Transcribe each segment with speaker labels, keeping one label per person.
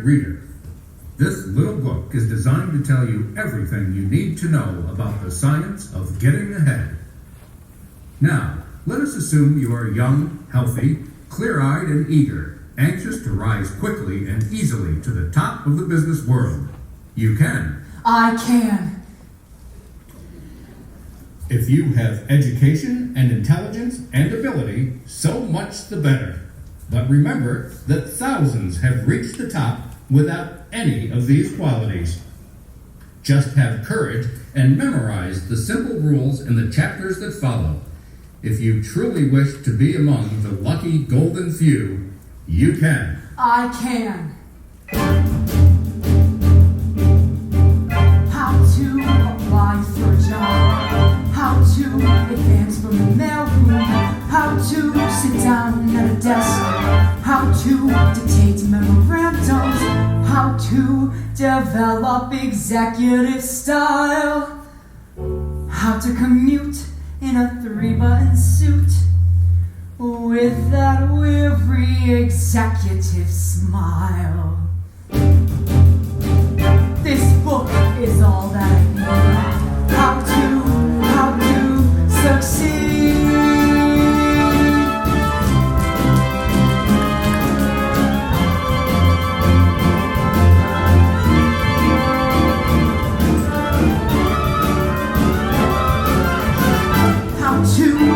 Speaker 1: reader. This little book is designed to tell you everything you need to know about the science of getting ahead. Now, let us assume you are young, healthy, clear-eyed, and eager, anxious to rise quickly and easily to the top of the business world. You can.
Speaker 2: I can.
Speaker 1: If you have education and intelligence and ability, so much the better. But remember that thousands have reached the top without any of these qualities. Just have courage and memorize the simple rules in the chapters that follow. If you truly wish to be among the lucky golden few, you can.
Speaker 2: I can. How to apply for a job. How to advance from the mailroom. How to sit down at a desk. How to dictate memorandums. How to develop executive style. How to commute in a 3-button suit with that weary executive smile. This book is all that I need. How to succeed.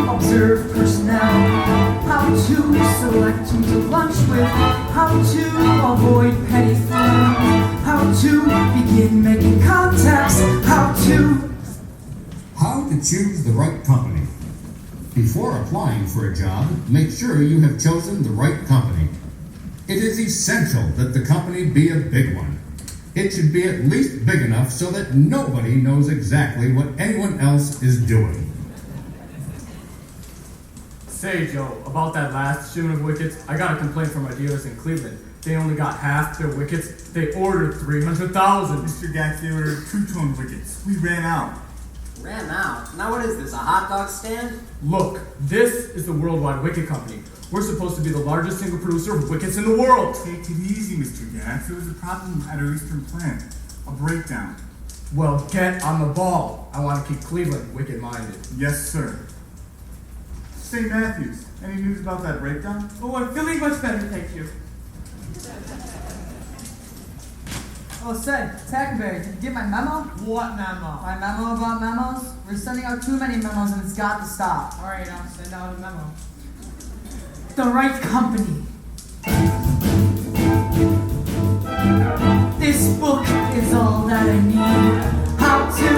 Speaker 2: Observe personnel, how to select who to lunch with, how to avoid petty fun, how to begin making contacts, how to
Speaker 1: choose the right company. Before applying for a job, make sure you have chosen the right company. It is essential that the company be a big one. It should be at least big enough so that nobody knows exactly what anyone else is doing.
Speaker 3: Say, Joe, about that last shipment of wickets, I got a complaint from our dealers in Cleveland. They only got half their wickets. They ordered 300,000.
Speaker 4: Mr. Gatch, they ordered 2-tone wickets. We ran out.
Speaker 5: Ran out? Now what is this, a hot dog stand?
Speaker 3: Look, this is the Worldwide Wicket Company. We're supposed to be the largest single producer of wickets in the world.
Speaker 4: Take it easy, Mr. Gatch. There was a problem at our eastern plant. A breakdown.
Speaker 3: Well, get on the ball. I want to keep Cleveland wicket-minded.
Speaker 4: Yes, sir. St. Matthews, any news about that breakdown?
Speaker 6: Oh, I'm feeling much better, thank you. Oh, say, Tackleberry, did you get my memo?
Speaker 7: What memo?
Speaker 6: My memo about memos? We're sending out too many memos and it's got to stop.
Speaker 7: Alright, I'll send out a memo.
Speaker 6: The right company. This book is all that I need. How to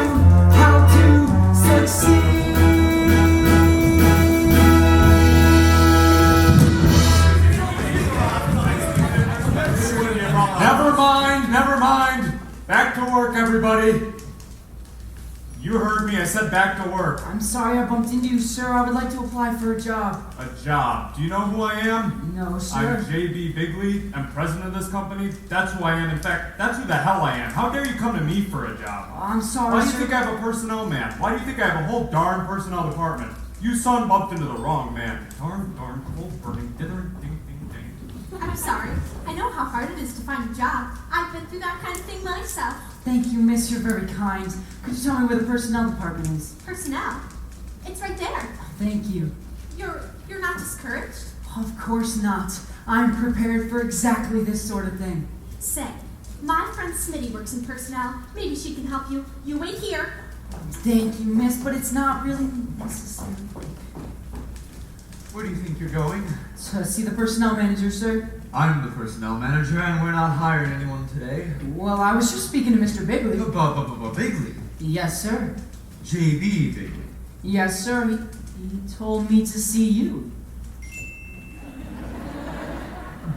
Speaker 6: succeed.
Speaker 3: Never mind. Back to work, everybody.
Speaker 4: You heard me, I said back to work.
Speaker 6: I'm sorry I bumped into you, sir. I would like to apply for a job.
Speaker 4: A job? Do you know who I am?
Speaker 6: No, sir.
Speaker 4: I'm J.B. Biggley. I'm president of this company. That's who I am. In fact, that's who the hell I am. How dare you come to me for a job?
Speaker 6: I'm sorry,
Speaker 4: Why do you
Speaker 6: sir.
Speaker 4: think I have a personnel man? Why do you think I have a whole darn personnel department? You son bumped into the wrong man. Darn, coal burning, dithering, ding, ding, ding.
Speaker 8: I'm sorry. I know how hard it is to find a job. I've been through that kind of thing myself.
Speaker 6: Thank you, miss. You're very kind. Could you tell me where the personnel department is?
Speaker 8: Personnel? It's right there.
Speaker 6: Thank you.
Speaker 8: You're not discouraged?
Speaker 6: Of course not. I'm prepared for exactly this sort of thing.
Speaker 8: Say, my friend Smitty works in personnel. Maybe she can help you. You wait here.
Speaker 6: Thank you, miss, but it's not really necessary.
Speaker 9: Where do you think you're going?
Speaker 6: To see the personnel manager, sir.
Speaker 9: I'm the personnel manager, and we're not hiring anyone today.
Speaker 6: Well, I was just speaking to Mr. Biggley.
Speaker 9: Biggley?
Speaker 6: Yes, sir.
Speaker 9: J.B. Biggley?
Speaker 6: Yes, sir. He told me to see you.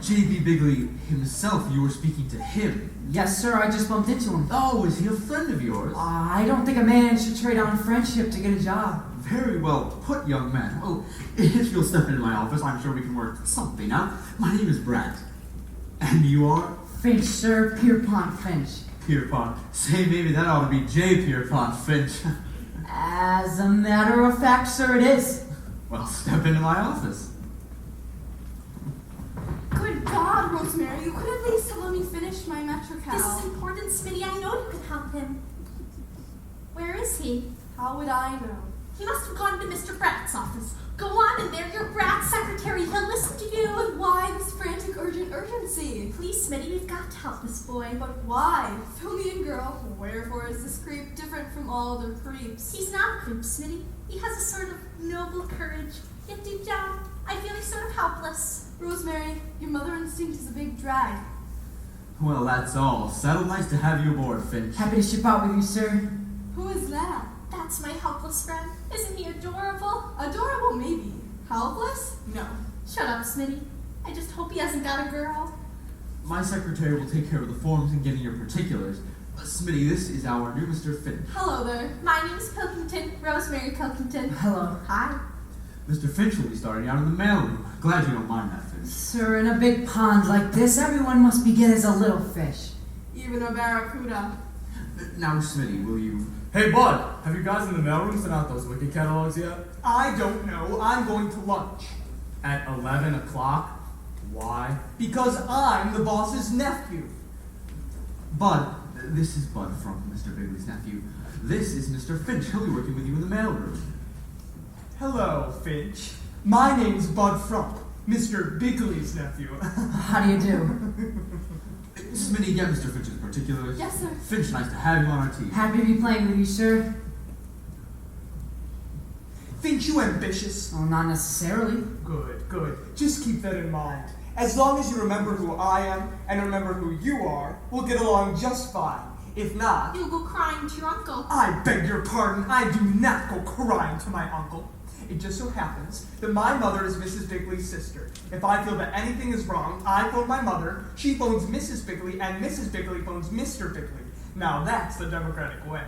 Speaker 9: J.B. Biggley himself, you were speaking to him?
Speaker 6: Yes, sir. I just bumped into him.
Speaker 9: Oh, is he a friend of yours?
Speaker 6: I don't think a man should trade on friendship to get a job.
Speaker 9: Very well put, young man. Well, if you'll step into my office, I'm sure we can work something out. My name is Bratt. And you are?
Speaker 6: Finch, sir. Pierpont Finch.
Speaker 9: Pierpont. Say, maybe that ought to be J. Pierpont Finch.
Speaker 6: As a matter of fact, sir, it is.
Speaker 9: Well, step into my office.
Speaker 8: Good
Speaker 10: Good God, Rosemary, you could at least have let me finish my Metrocal.
Speaker 8: This is important, Smitty. I know you can help him. Where is he?
Speaker 10: How would I know?
Speaker 8: He must have gone to Mr. Bratt's office. Go on in there, you're Bratt's secretary. He'll listen to you.
Speaker 10: But why this frantic urgency?
Speaker 8: Please, Smitty, we've got to help this boy.
Speaker 10: But why? Fill me in, girl. Wherefore is this creep different from all other creeps?
Speaker 8: He's not a creep, Smitty. He has a sort of noble courage. Yet deep down, I feel he's sort of helpless.
Speaker 10: Rosemary, your mother instinct is a big drag.
Speaker 9: Well, that's all. Settled. Nice to have you aboard, Finch.
Speaker 6: Happy to ship out with you, sir.
Speaker 10: Who is that?
Speaker 8: That's my helpless friend. Isn't he adorable?
Speaker 10: Adorable, maybe. Helpless? No.
Speaker 8: Shut up, Smitty. I just hope he hasn't got a girl.
Speaker 9: My secretary will take care of the forms and getting your particulars. Smitty, this is our new Mr. Finch.
Speaker 10: Hello there.
Speaker 8: My name's Pilkington, Rosemary Pilkington.
Speaker 6: Hello.
Speaker 8: Hi.
Speaker 9: Mr. Finch will be starting out in the mailroom. Glad you don't mind that, Finch.
Speaker 6: Sir, in a big pond like this, everyone must begin as a little fish.
Speaker 10: Even a barracuda.
Speaker 9: Now, Smitty, will you...
Speaker 3: Hey, Bud, have you guys in the mailroom sent out those wicked catalogs yet?
Speaker 11: I don't know. I'm going to lunch.
Speaker 3: At 11 o'clock? Why?
Speaker 11: Because I'm the boss's nephew.
Speaker 9: Bud, this is Bud from Mr. Biggley's nephew. This is Mr. Finch. He'll be working with you in the mailroom.
Speaker 11: Hello, Finch. My name's Bud Frump, Mr. Biggley's nephew.
Speaker 6: How do you do?
Speaker 9: Smitty, get Mr. Finch's particulars.
Speaker 10: Yes, sir.
Speaker 9: Finch, nice to have you on our team.
Speaker 6: Happy to be playing with you, sir.
Speaker 11: Think you ambitious?
Speaker 6: Well, not necessarily.
Speaker 11: Good, good. Just keep that in mind. As long as you remember who I am and remember who you are, we'll get along just fine. If not...
Speaker 8: You'll go crying to your uncle.
Speaker 11: I beg your pardon, I do not go crying to my uncle. It just so happens that my mother is Mrs. Biggley's sister. If I feel that anything is wrong, I phone my mother, she phones Mrs. Biggley, and Mrs. Biggley phones Mr. Biggley. Now that's the democratic way.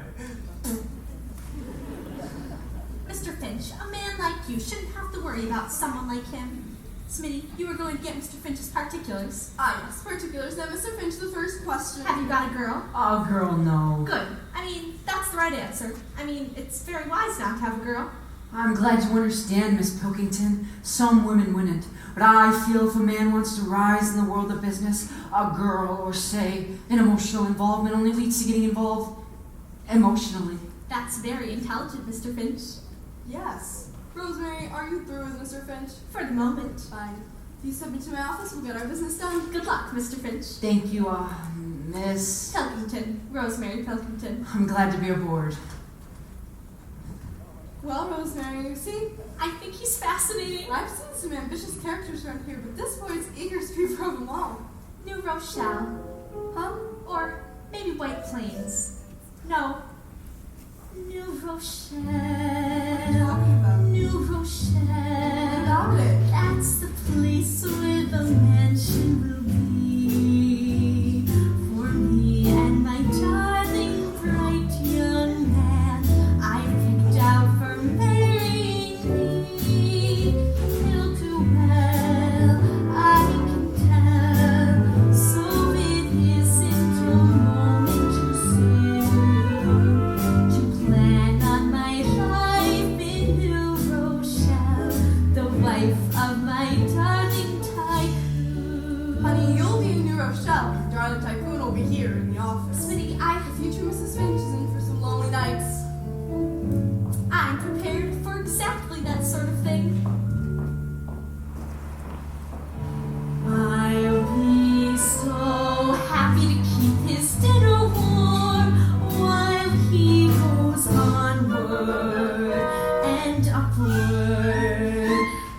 Speaker 8: Mr. Finch, a man like you shouldn't have to worry about someone like him. Smitty, you were going to get Mr. Finch's particulars.
Speaker 10: Ah, yes, particulars. Now, Mr. Finch, the first question.
Speaker 8: Have you got a girl?
Speaker 6: Oh, girl, no.
Speaker 8: Good. I mean, that's the right answer. I mean, it's very wise not to have a girl.
Speaker 6: I'm glad you understand, Miss Pilkington. Some women wouldn't. But I feel if a man wants to rise in the world of business, a girl, or say, an emotional involvement only leads to getting involved emotionally.
Speaker 8: That's very intelligent, Mr. Finch.
Speaker 10: Yes. Rosemary, are you through with Mr. Finch?
Speaker 8: For the moment.
Speaker 10: Fine. If you send me to my office, we'll get our business done.
Speaker 8: Good luck, Mr. Finch.
Speaker 6: Thank you, Miss...
Speaker 8: Pilkington. Rosemary Pilkington.
Speaker 6: I'm glad to be aboard.
Speaker 10: Well, Rosemary, you see?
Speaker 8: I think he's fascinating.
Speaker 10: I've seen some ambitious characters around here, but this boy is eager to be proven wrong.
Speaker 8: New Rochelle.
Speaker 10: Huh?
Speaker 8: Or maybe White Plains. No. New Rochelle.
Speaker 10: What are you talking about?
Speaker 8: New Rochelle.
Speaker 10: About it.
Speaker 8: That's the place where the mansion will be. For me and my darling, bright young man, I picked out for marrying me. He'll do well, I can tell. So it isn't a moment too soon to plan on my life in New Rochelle, the wife of my darling tycoon.
Speaker 10: Honey, you'll be in New Rochelle. Your darling tycoon will be here in the office.
Speaker 8: Smitty,
Speaker 10: The future Mrs. Finch is in for some lonely nights.
Speaker 8: I'm prepared for exactly that sort of thing. I'll be so happy to keep his dinner warm while he goes onward and upward.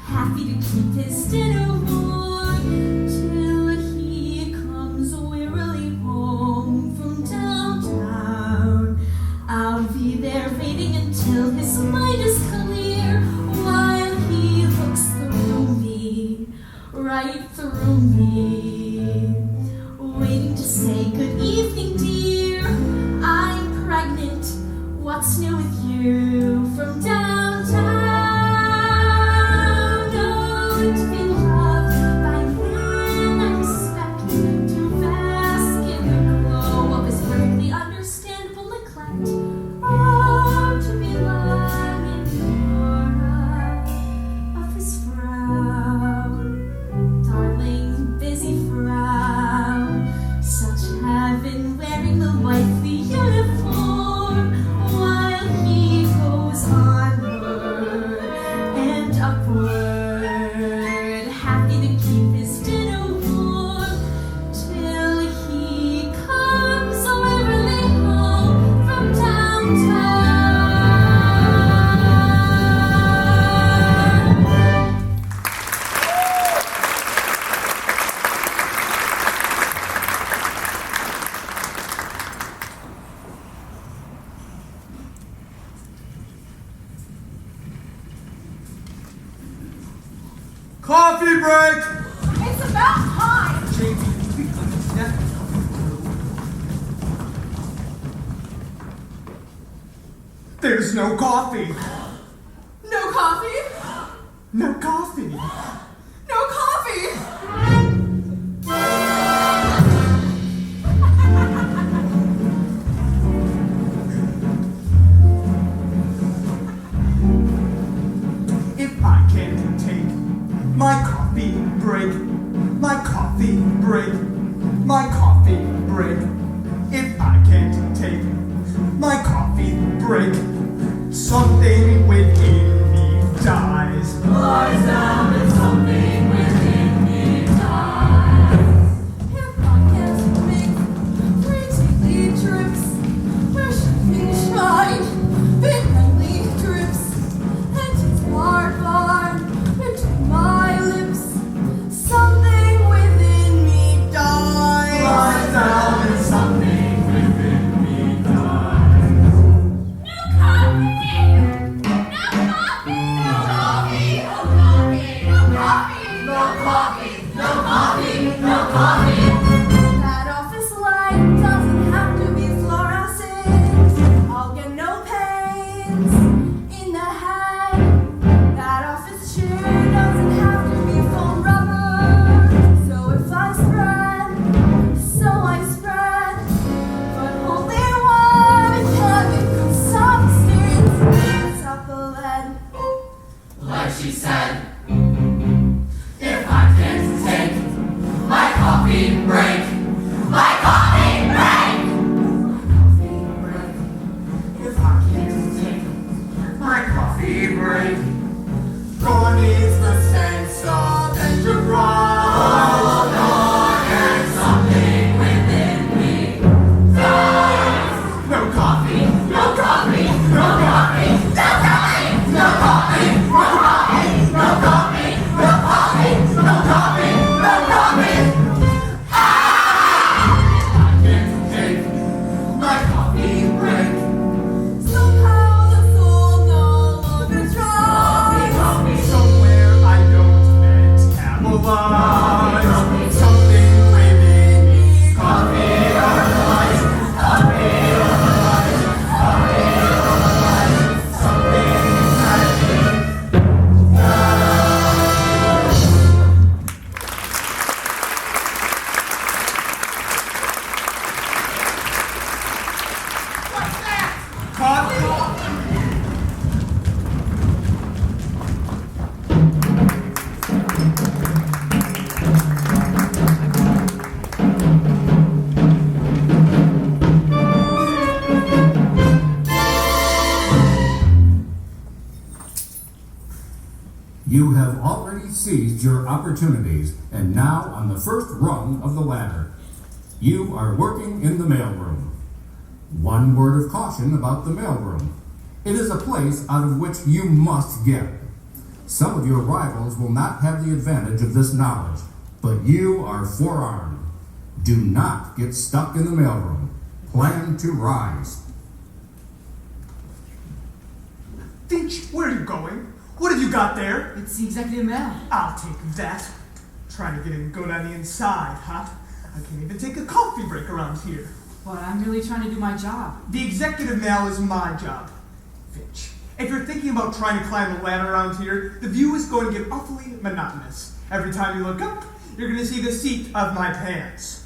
Speaker 8: Happy to keep his dinner warm till he comes wearily home from downtown. I'll be there waiting until his mind is clear while he looks through me, right through me, waiting to say good evening, dear. I'm pregnant. What's new with you from downtown? Going to be loved by men I respect, to bask in the glow of his perfectly understandable neglect, or to be lying in the aura of his frown. Darling, busy
Speaker 4: Coffee break!
Speaker 10: It's about time!
Speaker 11: There's no coffee.
Speaker 10: No coffee?
Speaker 11: No coffee.
Speaker 10: No coffee!
Speaker 11: If I can't take my coffee break, my coffee break, my coffee break. If I can't take my coffee break, something within me dies.
Speaker 8: Lies down and something within me dies.
Speaker 10: If I can't make 3 tea trips, where should Finch mine? Biggley drips, and his barn into my lips. Something within me dies.
Speaker 11: Lies down and something
Speaker 8: within me dies. No coffee! No coffee! No coffee! No coffee! No coffee! No coffee! No coffee!
Speaker 10: That office light doesn't have to be fluorescent. I'll get no pains in the head. That office chair doesn't have to be foam rubber. So if I spread, so I spread. But only one chemical substance makes up the lead.
Speaker 8: Like she said, if I can't take my coffee break, my coffee break,
Speaker 11: If I can't take my coffee break, gone is the sense of enterprise.
Speaker 8: and something within me dies.
Speaker 11: No coffee,
Speaker 8: No coffee, no coffee, no coffee, no coffee, no coffee, no coffee, no coffee, no coffee, no coffee. I can't take my coffee break.
Speaker 10: Somehow the soul no longer tries.
Speaker 11: somewhere I don't metabolize. Something within me, coffee or lies, coffee or lies, coffee or lies, something
Speaker 10: What's that?
Speaker 11: coffee.
Speaker 1: You have already seized your opportunities and now on the first rung of the ladder. You are working in the mailroom. One word of caution about the mailroom. It is a place out of which you must get. Some of your rivals will not have the advantage of this knowledge, but you are forearmed. Do not get stuck in the mailroom. Plan to rise.
Speaker 11: Finch, where are you going? What have you got there?
Speaker 6: It's the executive mail.
Speaker 11: I'll take that. Trying to get in good on the inside, huh? I can't even take a coffee break around here.
Speaker 6: But I'm really trying to do my job.
Speaker 11: The executive mail is my job. Finch, if you're thinking about trying to climb the ladder around here, the view is going to get awfully monotonous. Every time you look up, you're going to see the seat of my pants.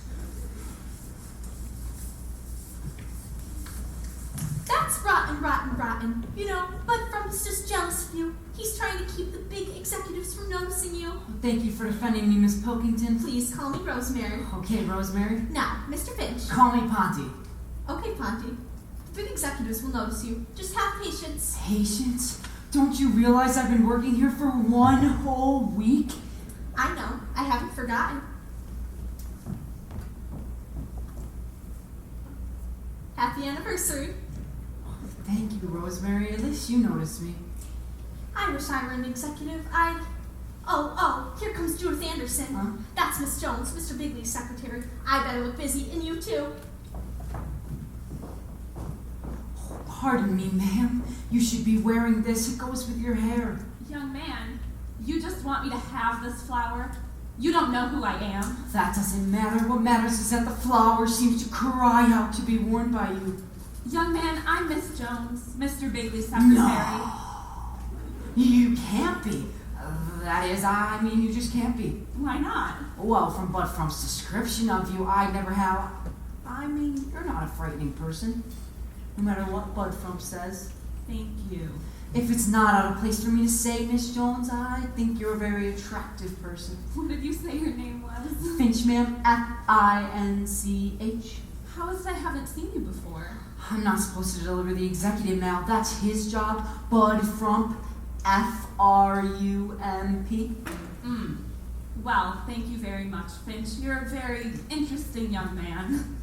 Speaker 10: That's rotten, you know, but from just jealous of you. He's trying to keep the big executives from noticing you.
Speaker 6: Thank you for defending me, Miss Pilkington.
Speaker 10: Please call me Rosemary.
Speaker 6: Okay, Rosemary.
Speaker 10: Now, Mr. Finch.
Speaker 6: Call me Ponty.
Speaker 10: Okay, Ponty. The big executives will notice you. Just have patience.
Speaker 6: Patience? Don't you realize I've been working here for 1 whole week?
Speaker 10: I know. I haven't forgotten. Happy anniversary.
Speaker 6: Thank you, Rosemary. At least you noticed me.
Speaker 10: I wish I were an executive. I'd... Oh, here comes Judith Anderson.
Speaker 6: Huh?
Speaker 10: That's Miss Jones, Mr. Biggley's secretary. I better look busy, and you too.
Speaker 6: Pardon me, ma'am. You should be wearing this. It goes with your hair.
Speaker 10: Young man,
Speaker 8: You just want me to have this flower? You don't know who I am.
Speaker 6: That doesn't matter. What matters is that the flower seems to cry out to be worn by you.
Speaker 8: Young man, I'm Miss Jones, Mr. Biggley's secretary.
Speaker 6: No. You can't be. That is, I mean, you just can't be.
Speaker 8: Why not?
Speaker 6: Well, from Bud Frump's description of you, I never have. I mean, you're not a frightening person, no matter what Bud Frump says.
Speaker 8: Thank you.
Speaker 6: If it's not out of place for me to say, Miss Jones, I think you're a very attractive person.
Speaker 8: What did you say your name was?
Speaker 6: Finch, ma'am. Finch.
Speaker 8: How is it I haven't seen you before?
Speaker 6: I'm not supposed to deliver the executive mail. That's his job. Bud Frump. Frump.
Speaker 8: Well, thank you very much, Finch. You're a very interesting young man.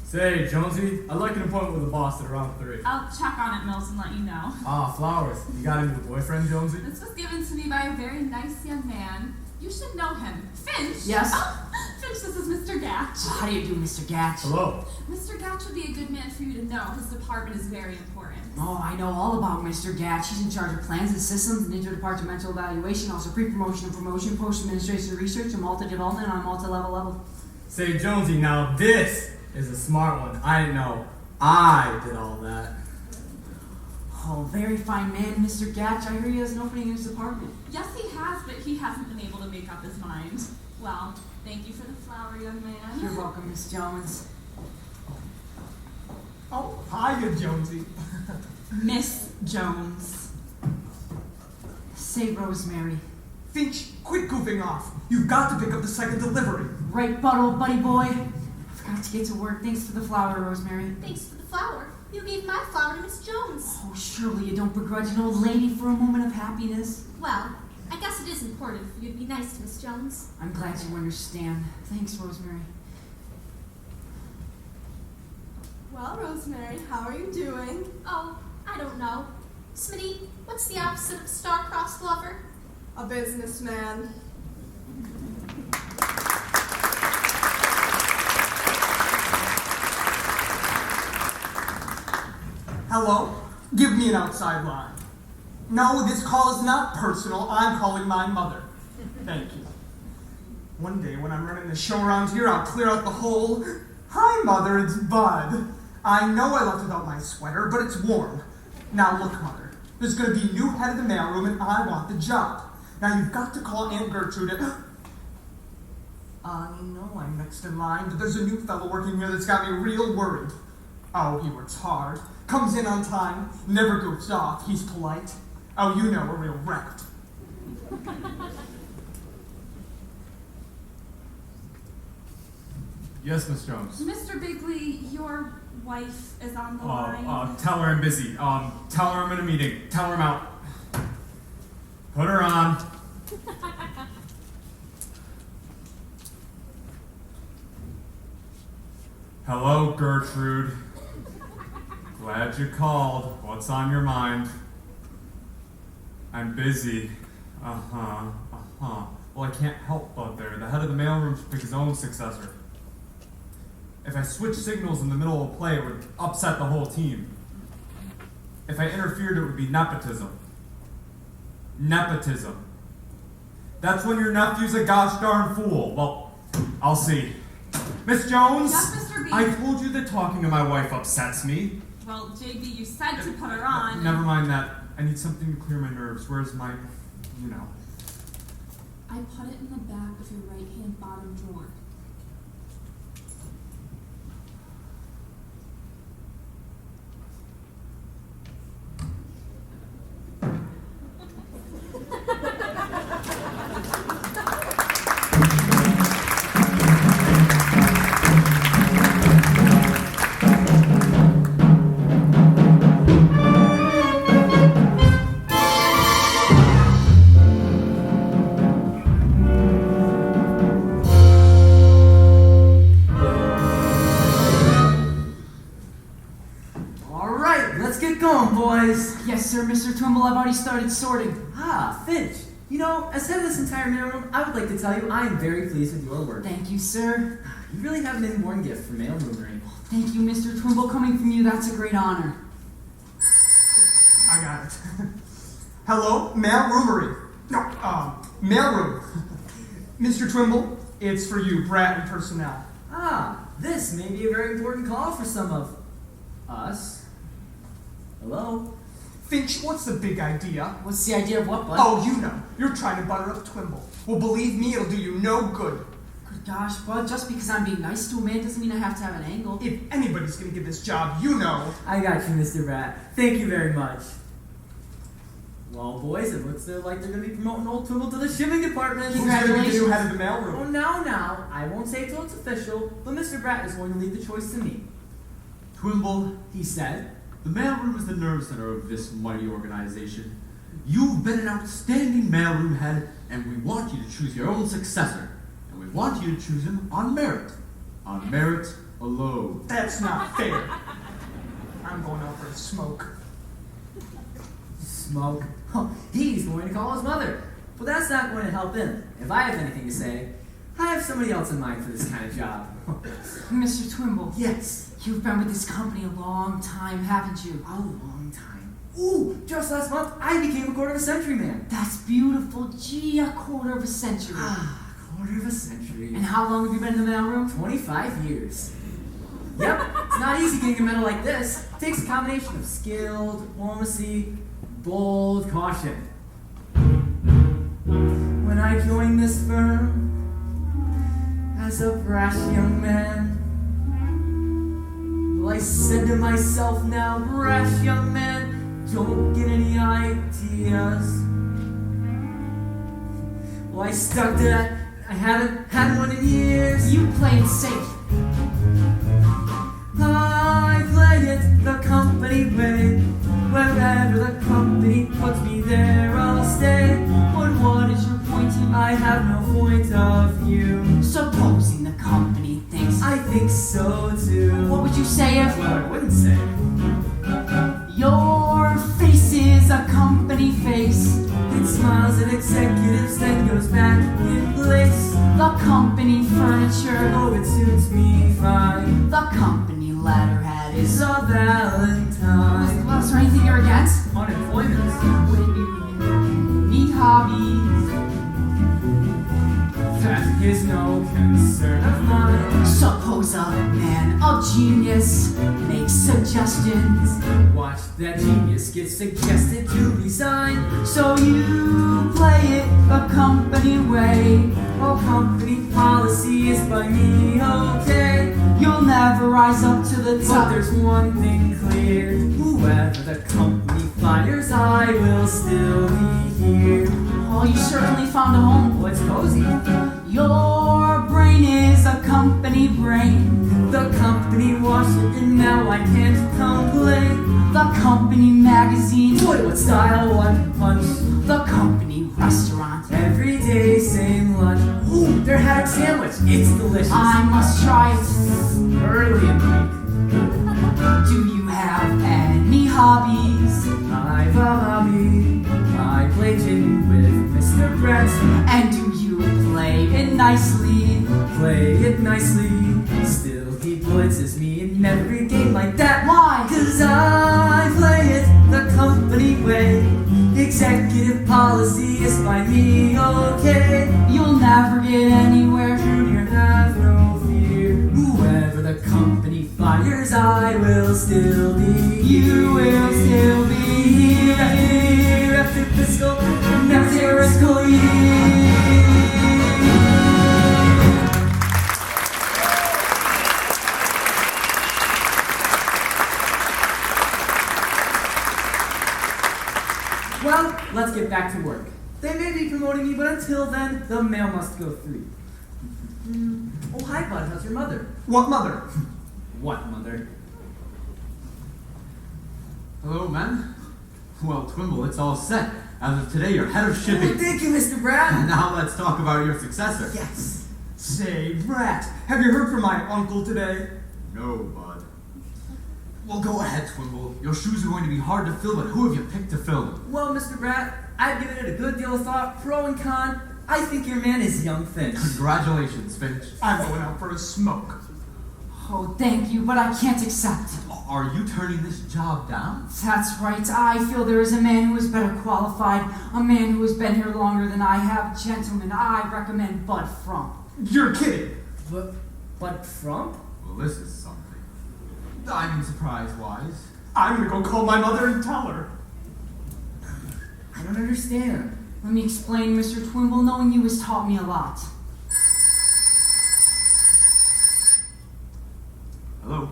Speaker 3: Say, Jonesy, I'd like an appointment with the boss at around 3.
Speaker 8: I'll check on it, Mills, and let you know.
Speaker 3: Ah, flowers. You got a new boyfriend, Jonesy?
Speaker 8: This was given to me by a very nice young man. You should know him. Finch?
Speaker 6: Yes?
Speaker 8: Oh, Finch, this is Mr. Gatch.
Speaker 6: How do you do, Mr. Gatch?
Speaker 3: Hello.
Speaker 8: Mr. Gatch would be a good man for you to know. His department is very important.
Speaker 6: Oh, I know all about Mr. Gatch. He's in charge of plans and systems and interdepartmental evaluation, also pre-promotion and promotion, post-administration research, and multi-development on a multi-level level.
Speaker 3: Say, Jonesy, now this is a smart one. I didn't know I did all that.
Speaker 6: Oh, very fine man, Mr. Gatch. I hear he has an opening in his department.
Speaker 8: Yes, he has, but he hasn't been able to make up his mind. Well, thank you for the flower, young man.
Speaker 6: You're welcome, Miss Jones.
Speaker 11: Oh, hiya, Jonesy.
Speaker 8: Miss Jones.
Speaker 6: Say, Rosemary.
Speaker 11: Finch, quit goofing off. You've got to pick up the second delivery.
Speaker 6: Right, butt, old buddy boy. I forgot to get to work. Thanks for the flower, Rosemary.
Speaker 10: Thanks for the flower. You gave my flower to Miss Jones.
Speaker 6: Oh, surely you don't begrudge an old lady for a moment of happiness.
Speaker 10: Well, I guess it is important for you to be nice to Miss Jones.
Speaker 6: I'm glad you understand. Thanks, Rosemary.
Speaker 10: Well, Rosemary, how are you doing? Oh, I don't know. Smitty, what's the opposite of star-crossed lover? A businessman.
Speaker 11: Hello? Give me an outside line. No, this call is not personal. I'm calling my mother. Thank you. One day when I'm running the show around here, I'll clear out the whole, "Hi, Mother, it's Bud. I know I left without my sweater, but it's warm. Now look, Mother, there's going to be a new head of the mailroom and I want the job. Now you've got to call Aunt Gertrude and..." I know I'm next in line, but there's a new fellow working here that's got me real worried. Oh, he works hard, comes in on time, never goofs off, he's polite. Oh, you know, a real rat.
Speaker 4: Yes, Miss Jones.
Speaker 8: Mr. Biggley, your wife is on the line.
Speaker 4: Tell her I'm busy. Tell her I'm in a meeting. Tell her I'm out. Put her on. Hello, Gertrude. Glad you called. What's on your mind? I'm busy. Well, I can't help but there. The head of the mailroom should pick his own successor. If I switched signals in the middle of a play, it would upset the whole team. If I interfered, it would be nepotism. Nepotism. That's when your nephew's a gosh darn fool. Well, I'll see. Miss Jones?
Speaker 8: Yes, Mr. B.
Speaker 4: I told you that talking to my wife upsets me.
Speaker 8: Well, JB, you said to put her on.
Speaker 4: Never mind that. I need something to clear my nerves. Where's my,
Speaker 8: I put it in the back of your right-hand bottom drawer.
Speaker 6: Yes, sir, Mr. Twimble, I've already started sorting.
Speaker 12: Ah, Finch. You know, as head of this entire mailroom, I would like to tell you I am very pleased with your work.
Speaker 6: Thank you, sir.
Speaker 12: You really have an inborn gift for mailroomery.
Speaker 6: Thank you, Mr. Twimble. Coming from you, that's a great honor.
Speaker 11: I got it. Hello, mailroomery. No, mailroom. Mr. Twimble, it's for you, Bratt and personnel.
Speaker 12: Ah, this may be a very important call for some of us. Hello?
Speaker 11: Finch, what's the big idea?
Speaker 6: What's the idea of what, bud?
Speaker 11: Oh, you know. You're trying to butter up Twimble. Well, believe me, it'll do you no good.
Speaker 6: Good gosh, bud, just because I'm being nice to a man doesn't mean I have to have an angle.
Speaker 11: If anybody's gonna get this job, you know.
Speaker 12: I got you, Mr. Bratt. Thank you very much. Well, boys, it looks like they're going to be promoting old Twimble to the shipping department.
Speaker 11: Who's gonna be the new head of the
Speaker 12: Oh,
Speaker 11: mailroom?
Speaker 12: now, I won't say till it's official, but Mr. Bratt is going to leave the choice to me.
Speaker 9: Twimble,
Speaker 12: He said,
Speaker 9: the mailroom is the nerve center of this mighty organization. You've been an outstanding mailroom head, and we want you to choose your own successor. And we want you to choose him on merit. On merit alone.
Speaker 11: That's not fair. I'm going out for a smoke.
Speaker 12: smoke. Oh, he's going to call his mother. But that's not going to help him. If I have anything to say, I have somebody else in mind for this kind of job.
Speaker 6: Mr. Twimble.
Speaker 12: Yes.
Speaker 6: You've been with this company a long time, haven't you?
Speaker 12: A long time. Ooh, just last month, I became a quarter-of-a-century man.
Speaker 6: That's beautiful. Gee, a quarter of a century.
Speaker 12: Quarter of a century.
Speaker 6: And how long have you been in the mailroom?
Speaker 12: 25 years. Yep, it's not easy getting a medal like this. It takes a combination of skill, diplomacy, bold caution. When I joined this firm as a brash young man, well, I said to myself, now, brash young man, don't get any ideas. Well, I stuck to that. I haven't had one in years.
Speaker 6: You play it safe.
Speaker 12: I play it the company way. Wherever the company puts me, there I'll stay.
Speaker 6: But what is your point in
Speaker 12: I have no point of view.
Speaker 6: supposing the company thinks?
Speaker 12: I think so too.
Speaker 6: What would you say if
Speaker 12: What I wouldn't say.
Speaker 6: your face is a company face?
Speaker 12: It smiles at executives, then goes back in place.
Speaker 6: The company furniture,
Speaker 12: Oh, it suits me fine.
Speaker 6: the company letterhead
Speaker 12: It's
Speaker 6: is
Speaker 12: a Valentine.
Speaker 6: Well, is there anything you're against?
Speaker 12: Unemployment.
Speaker 6: Would you need hobbies?
Speaker 12: That is no concern of mine.
Speaker 6: Suppose a man of genius makes suggestions,
Speaker 12: Watch that genius get suggested to resign.
Speaker 6: so you play it the company way.
Speaker 12: Oh, company policy is by me, okay.
Speaker 6: You'll never rise up to the
Speaker 12: But
Speaker 6: top.
Speaker 12: there's one thing clear. Whoever the company fires, I will still be here.
Speaker 6: Oh, you certainly found a home.
Speaker 12: What's cozy?
Speaker 6: Your brain is a company brain.
Speaker 12: The company washed it and now I can't complain.
Speaker 6: The company magazine.
Speaker 12: Boy, what style, what punch.
Speaker 6: The company restaurant.
Speaker 12: Every day, same lunch. Ooh, their haddock sandwich. It's delicious.
Speaker 6: I must try it.
Speaker 12: Early in the week.
Speaker 6: Do you have any hobbies?
Speaker 12: I've a hobby. I play gin with Mr. Bratt.
Speaker 6: And do you play it nicely?
Speaker 12: Play it nicely. Still, he blitzes me in every game like that.
Speaker 6: Why?
Speaker 12: 'Cause I play it the company way. Executive policy is by me, okay.
Speaker 6: You'll never get anywhere.
Speaker 12: Junior, have no fear. Whoever the company fires, I will still be.
Speaker 6: You will still be
Speaker 12: here after fiscal, next fiscal year. Well, let's get back to work. They may be promoting me, but until then, the mail must go through. Oh, hi, bud. How's your mother?
Speaker 11: What mother?
Speaker 12: What mother?
Speaker 9: Hello, man. Well, Twimble, it's all set. As of today, you're head of shipping.
Speaker 12: Oh, thank you, Mr. Bratt.
Speaker 9: Now let's talk about your successor.
Speaker 12: Yes.
Speaker 11: Say, Bratt, have you heard from my uncle today?
Speaker 9: No, bud. Well, go ahead, Twimble. Your shoes are going to be hard to fill, but who have you picked to fill them?
Speaker 12: Well, Mr. Bratt, I've given it a good deal of thought, pro and con. I think your man is young Finch.
Speaker 9: Congratulations, Finch.
Speaker 11: I'm going out for a smoke.
Speaker 6: Oh, thank you, but I can't accept.
Speaker 9: Are you turning this job down?
Speaker 6: That's right. I feel there is a man who is better qualified, a man who has been here longer than I have. Gentlemen, I recommend Bud Frump.
Speaker 11: You're kidding.
Speaker 12: But Frump?
Speaker 9: Well, this is something. I'm surprise-wise.
Speaker 11: I'm gonna go call my mother and tell her.
Speaker 12: I don't understand.
Speaker 6: Let me explain, Mr. Twimble. Knowing you has taught me a lot.
Speaker 9: Hello?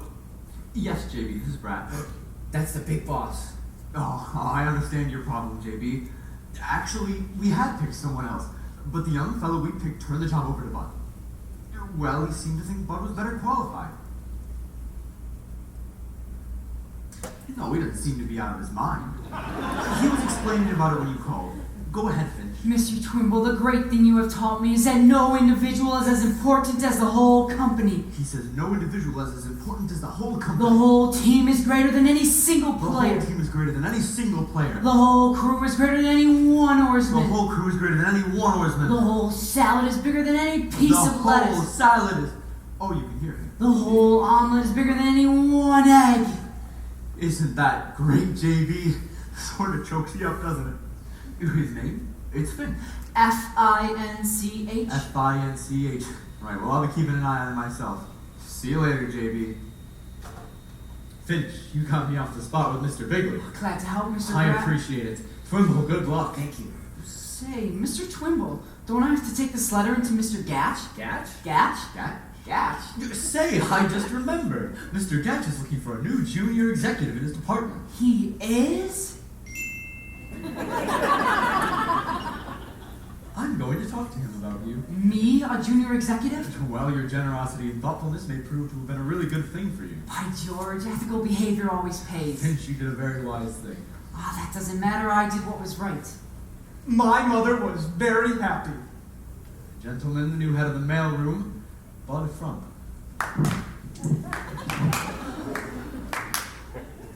Speaker 9: Yes, JB, this is Bratt.
Speaker 12: That's the big boss.
Speaker 9: Oh, I understand your problem, JB. Actually, we had picked someone else, but the young fellow we picked turned the job over to Bud. Well, he seemed to think Bud was better qualified. No, he doesn't seem to be out of his mind. He was explaining about it when you called. Go ahead, Finch.
Speaker 6: Mr. Twimble, the great thing you have taught me is that no individual is as important as the whole company.
Speaker 9: He says no individual is as important as the whole company.
Speaker 6: The whole team is greater than any single
Speaker 9: The
Speaker 6: player.
Speaker 9: whole team is greater than any single player.
Speaker 6: The whole crew is greater than any one
Speaker 9: The
Speaker 6: oarsman.
Speaker 9: whole crew is greater than any one oarsman.
Speaker 6: The whole salad is bigger than any piece
Speaker 9: The
Speaker 6: of
Speaker 9: whole
Speaker 6: lettuce.
Speaker 9: salad is... Oh, you can hear it.
Speaker 6: The whole omelet is bigger than any one egg.
Speaker 9: Isn't that great, JB? Sort of chokes you up, doesn't it? His name? It's Finch.
Speaker 6: Finch.
Speaker 9: Finch. Right, well, I'll be keeping an eye on it myself. See you later, JB. Finch, you got me off the spot with Mr. Biggley.
Speaker 6: Glad to help, Mr.
Speaker 9: I
Speaker 6: Bratt.
Speaker 9: appreciate it. Twimble, good luck.
Speaker 12: Thank you.
Speaker 6: Say, Mr. Twimble, don't I have to take this letter into Mr. Gatch?
Speaker 12: Gatch?
Speaker 6: Gatch?
Speaker 9: Gatch? Say, I just remembered. Mr. Gatch is looking for a new junior executive in his department.
Speaker 6: He is?
Speaker 9: I'm going to talk to him about you.
Speaker 6: Me, a junior executive?
Speaker 9: Well, your generosity and thoughtfulness may prove to have been a really good thing for you.
Speaker 6: By George, ethical behavior always pays.
Speaker 9: Finch, you did a very wise thing.
Speaker 6: Ah, that doesn't matter. I did what was right.
Speaker 11: My mother was very happy.
Speaker 9: Gentlemen, the new head of the mailroom, Bud Frump.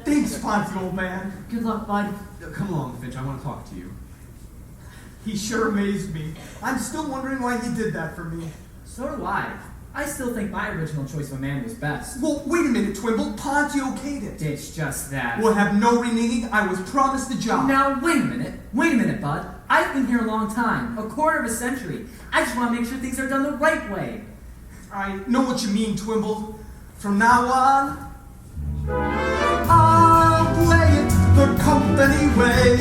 Speaker 11: Thanks, Fonzie, old man.
Speaker 6: Good luck, Bud.
Speaker 9: Come along, Finch. I want to talk to you.
Speaker 11: He sure amazed me. I'm still wondering why he did that for me.
Speaker 12: So do I. I still think my original choice of a man was best.
Speaker 11: Well, wait a minute, Twimble. Ponte okayed it.
Speaker 12: Ditch just that.
Speaker 11: We'll have no reneging. I was promised the job.
Speaker 12: Now, wait a minute, Bud. I've been here a long time, a quarter of a century. I just want to make sure things are done the right way.
Speaker 11: I know what you mean, Twimble. From now on, I'll play it the company way.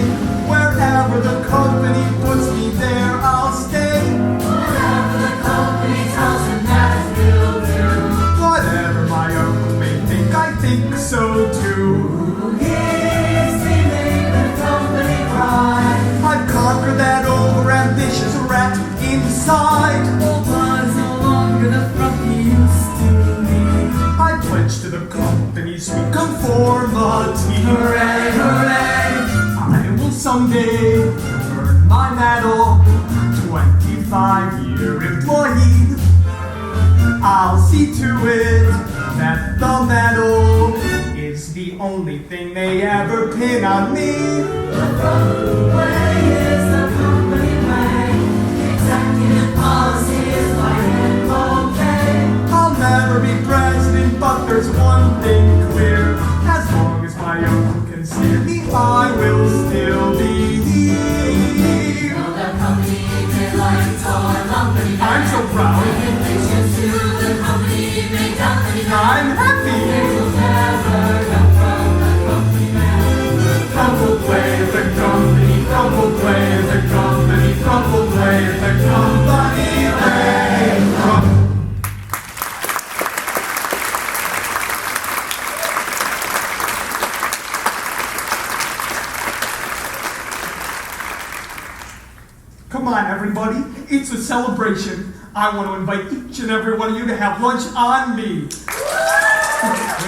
Speaker 11: Wherever the company puts me, there I'll stay.
Speaker 2: Whatever the company tells him, that he'll do.
Speaker 11: Whatever my uncle may think, I think so too.
Speaker 2: He's feeling the company pride.
Speaker 11: I've conquered that over-ambitious rat inside.
Speaker 12: Old Bud's no longer the frump he used to be.
Speaker 11: I pledge to the company's sweet conformity.
Speaker 2: Hooray, hooray!
Speaker 11: I will someday earn my medal. 25-year employee. I'll see to it that the medal is the only thing they ever pin on me.
Speaker 2: The front way is the company way. Executive policy is like an okay.
Speaker 11: I'll never be president, but there's one thing clear. As long as my uncle can steer me, I will still be here.
Speaker 2: Well, that company they like to call our company.
Speaker 11: I'm so proud.
Speaker 2: Congratulations to the company made company.
Speaker 11: I'm happy.
Speaker 2: It will never come from the company man.
Speaker 11: Crumble play the company, crumble play the company, crumble play the company way. Come on, everybody. It's a celebration. I want to invite each and every one of you to have lunch on me.
Speaker 9: Wait a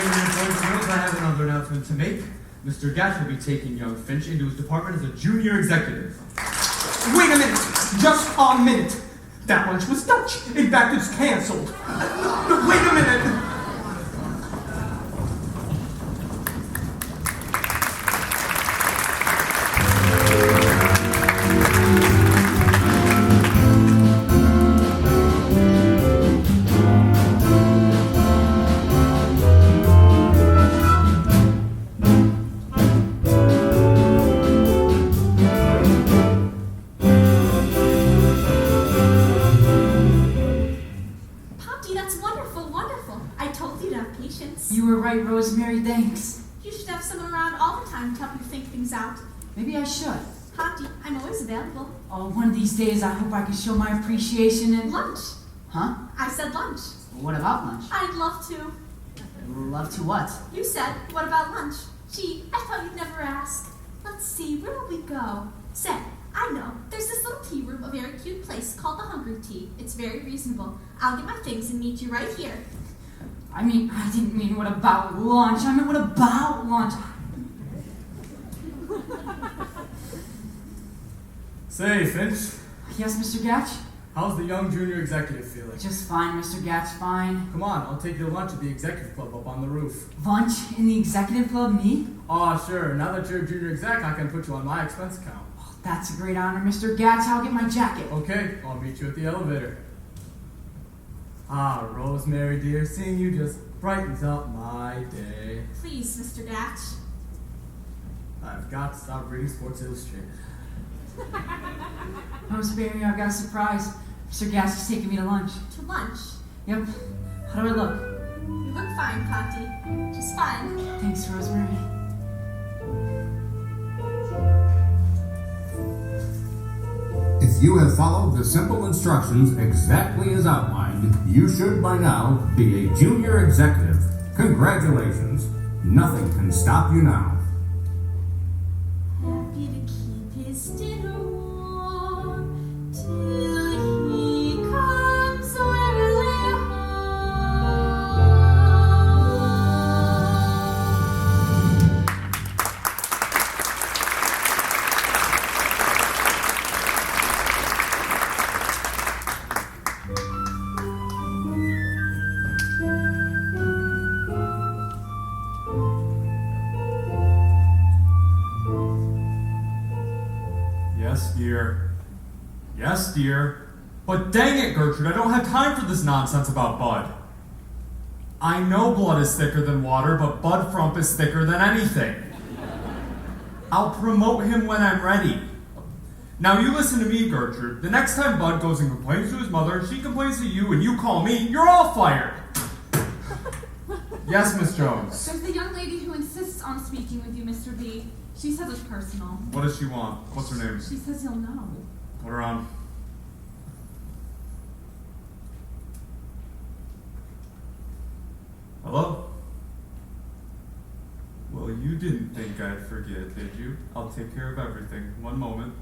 Speaker 9: minute, boys and girls, I have another announcement to make. Mr. Gatch will be taking young Finch into his department as a junior executive.
Speaker 11: Wait a minute. Just a minute. That lunch was Dutch. In fact, it's canceled. Wait a minute.
Speaker 8: all the time to help you think things out.
Speaker 6: Maybe I should.
Speaker 8: Hedy, I'm always available.
Speaker 6: Oh, one of these days I hope I can show my appreciation and...
Speaker 8: Lunch.
Speaker 6: Huh?
Speaker 8: I said lunch.
Speaker 6: What about lunch?
Speaker 8: I'd love to.
Speaker 6: Love to what?
Speaker 8: You said, what about lunch? Gee, I thought you'd never ask. Let's see, where will we go? Say, I know. There's this little tea room, a very cute place called the Hungry Tea. It's very reasonable. I'll get my things and meet you right here.
Speaker 6: I didn't mean what about lunch. I meant what about lunch.
Speaker 3: Say, Finch,
Speaker 6: Yes, Mr. Gatch?
Speaker 3: how's the young junior executive feeling?
Speaker 6: Just fine, Mr. Gatch, fine.
Speaker 3: Come on, I'll take you to lunch at the executive club up on the roof.
Speaker 6: Lunch in the executive club, me?
Speaker 3: Aw, sure. Now that you're a junior exec, I can put you on my expense account.
Speaker 6: Oh, that's a great honor, Mr. Gatch. I'll get my jacket.
Speaker 3: Okay, I'll meet you at the elevator. Ah, Rosemary, dear, seeing you just brightens up my day.
Speaker 8: Please, Mr. Gatch.
Speaker 3: I've got to stop reading Sports Illustrated.
Speaker 6: Rosemary, I've got a surprise. Mr. Gatch is taking me to lunch.
Speaker 8: To lunch.
Speaker 6: Yep. How do I look?
Speaker 8: You look fine, Conti. Just fine.
Speaker 6: Thanks, Rosemary.
Speaker 1: If you have followed the simple instructions exactly as outlined, you should by now be a junior executive. Congratulations. Nothing can stop you now.
Speaker 8: Happy to keep his dinner warm till he comes wearily home.
Speaker 4: Yes, dear. Yes, dear. But dang it, Gertrude, I don't have time for this nonsense about Bud. I know blood is thicker than water, but Bud Frump is thicker than anything. I'll promote him when I'm ready. Now you listen to me, Gertrude. The next time Bud goes and complains to his mother, she complains to you, and you call me, you're all fired. Yes, Miss Jones.
Speaker 13: There's the young lady who insists on speaking with you, Mr. B. She says it's personal.
Speaker 4: What does she want? What's her name?
Speaker 13: She says you'll know.
Speaker 4: Put her on. Hello? Well, you didn't think I'd forget, did you? I'll take care of everything. One moment.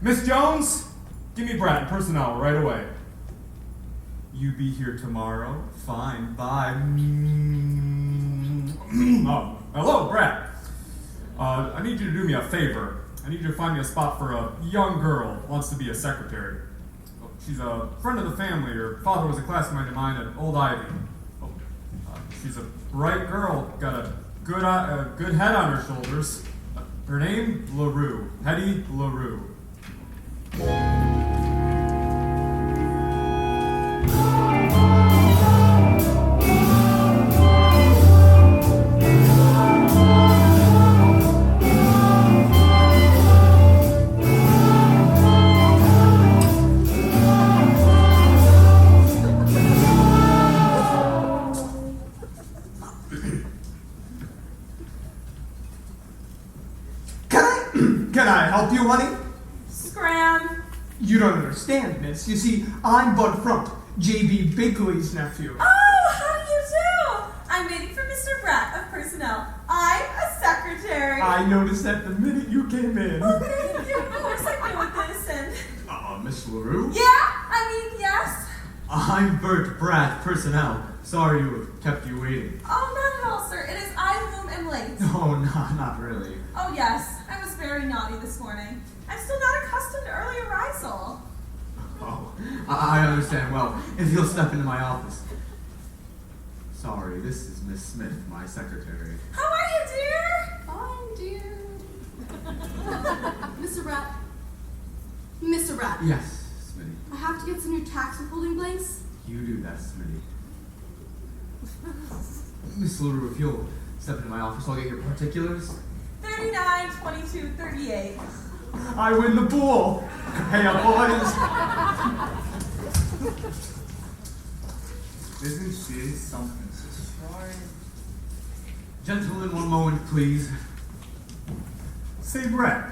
Speaker 4: Miss Jones, give me Bratt and personnel right away. You be here tomorrow? Fine, bye. Oh, hello, Bratt. I need you to do me a favor. I need you to find me a spot for a young girl who wants to be a secretary. She's a friend of the family. Her father was a classmate of mine at Old Ivy. She's a bright girl, got a good head on her shoulders. Her name, LaRue. Hedy LaRue.
Speaker 11: Can I help you, honey?
Speaker 8: Scram.
Speaker 11: You don't understand, miss. You see, I'm Bud Frump, J.B. Biggley's nephew.
Speaker 10: Oh, how do you do? I'm waiting for Mr. Bratt of personnel. I'm a secretary.
Speaker 11: I noticed that the minute you came in.
Speaker 10: Oh, thank you. Of course I know this and...
Speaker 9: Miss LaRue?
Speaker 10: Yes.
Speaker 9: I'm Bert Bratt, personnel. Sorry to have kept you waiting.
Speaker 10: Oh, not at all, sir. It is I whom am late.
Speaker 9: No, not really.
Speaker 10: Oh, yes. I was very naughty this morning. I'm still not accustomed to early arisal.
Speaker 9: Oh, I understand. Well, if you'll step into my office. Sorry, this is Miss Smith, my secretary.
Speaker 10: How are you, dear?
Speaker 13: Fine, dear.
Speaker 10: Mr. Bratt. Mr. Bratt.
Speaker 9: Yes, Smitty.
Speaker 10: I have to get some new tax withholding blanks.
Speaker 9: You do that, Smitty. Miss LaRue, if you'll step into my office, I'll get your particulars.
Speaker 10: 39, 22, 38.
Speaker 11: I win the pool. Hey, boys.
Speaker 14: Isn't she something to try?
Speaker 9: Gentlemen, one moment, please.
Speaker 14: Say, Bratt,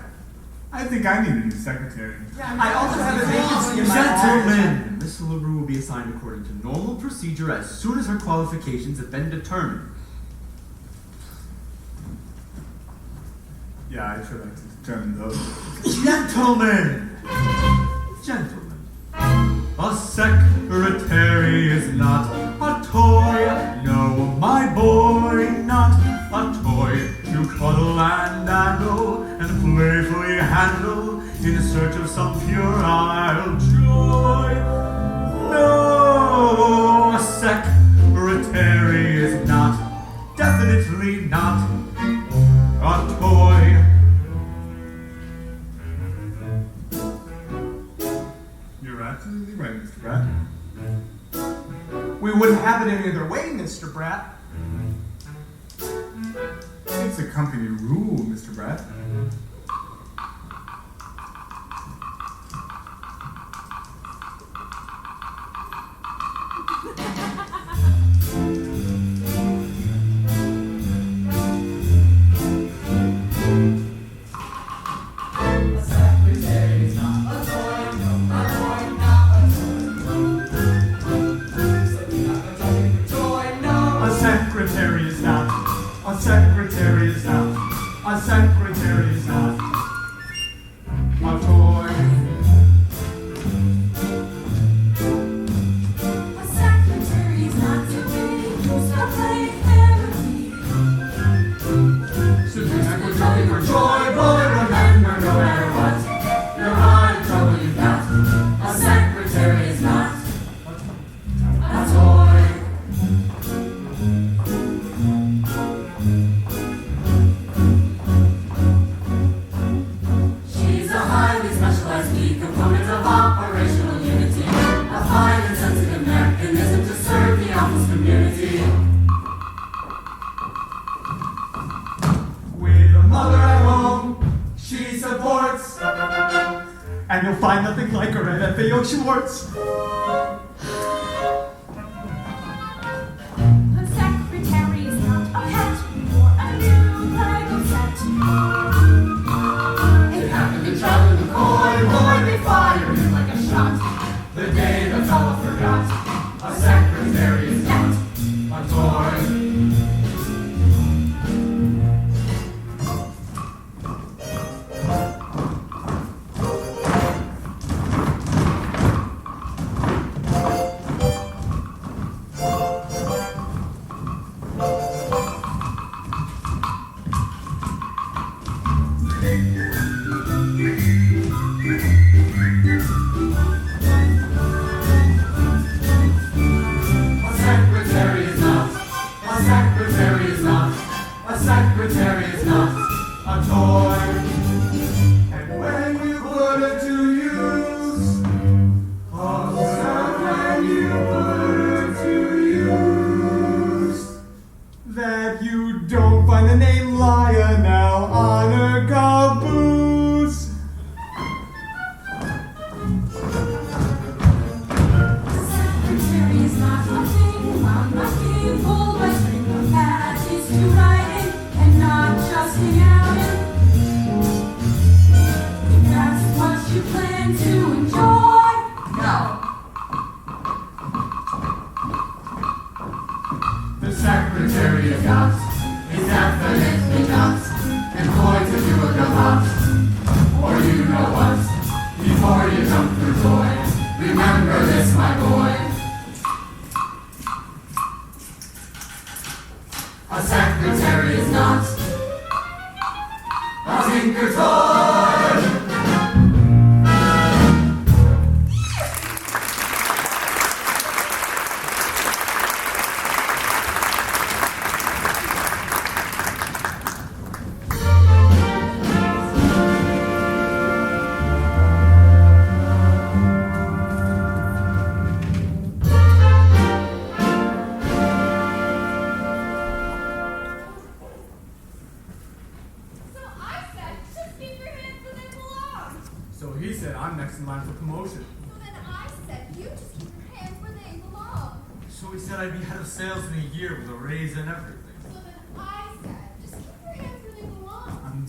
Speaker 14: I think I need a new secretary.
Speaker 11: I also have a vacancy in my office.
Speaker 9: Gentlemen, Miss LaRue will be assigned according to normal procedure as soon as her qualifications have been determined.
Speaker 14: Yeah, I'd sure like to determine those.
Speaker 9: Gentlemen! Gentlemen, a secretary is not a toy. No, my boy, not a toy to cuddle and dandle and playfully handle in search of some puerile joy. No, a secretary is not, definitely not, a toy.
Speaker 14: You're absolutely right, Mr. Bratt.
Speaker 11: We wouldn't have it any other way, Mr. Bratt.
Speaker 14: It's a company rule, Mr. Bratt.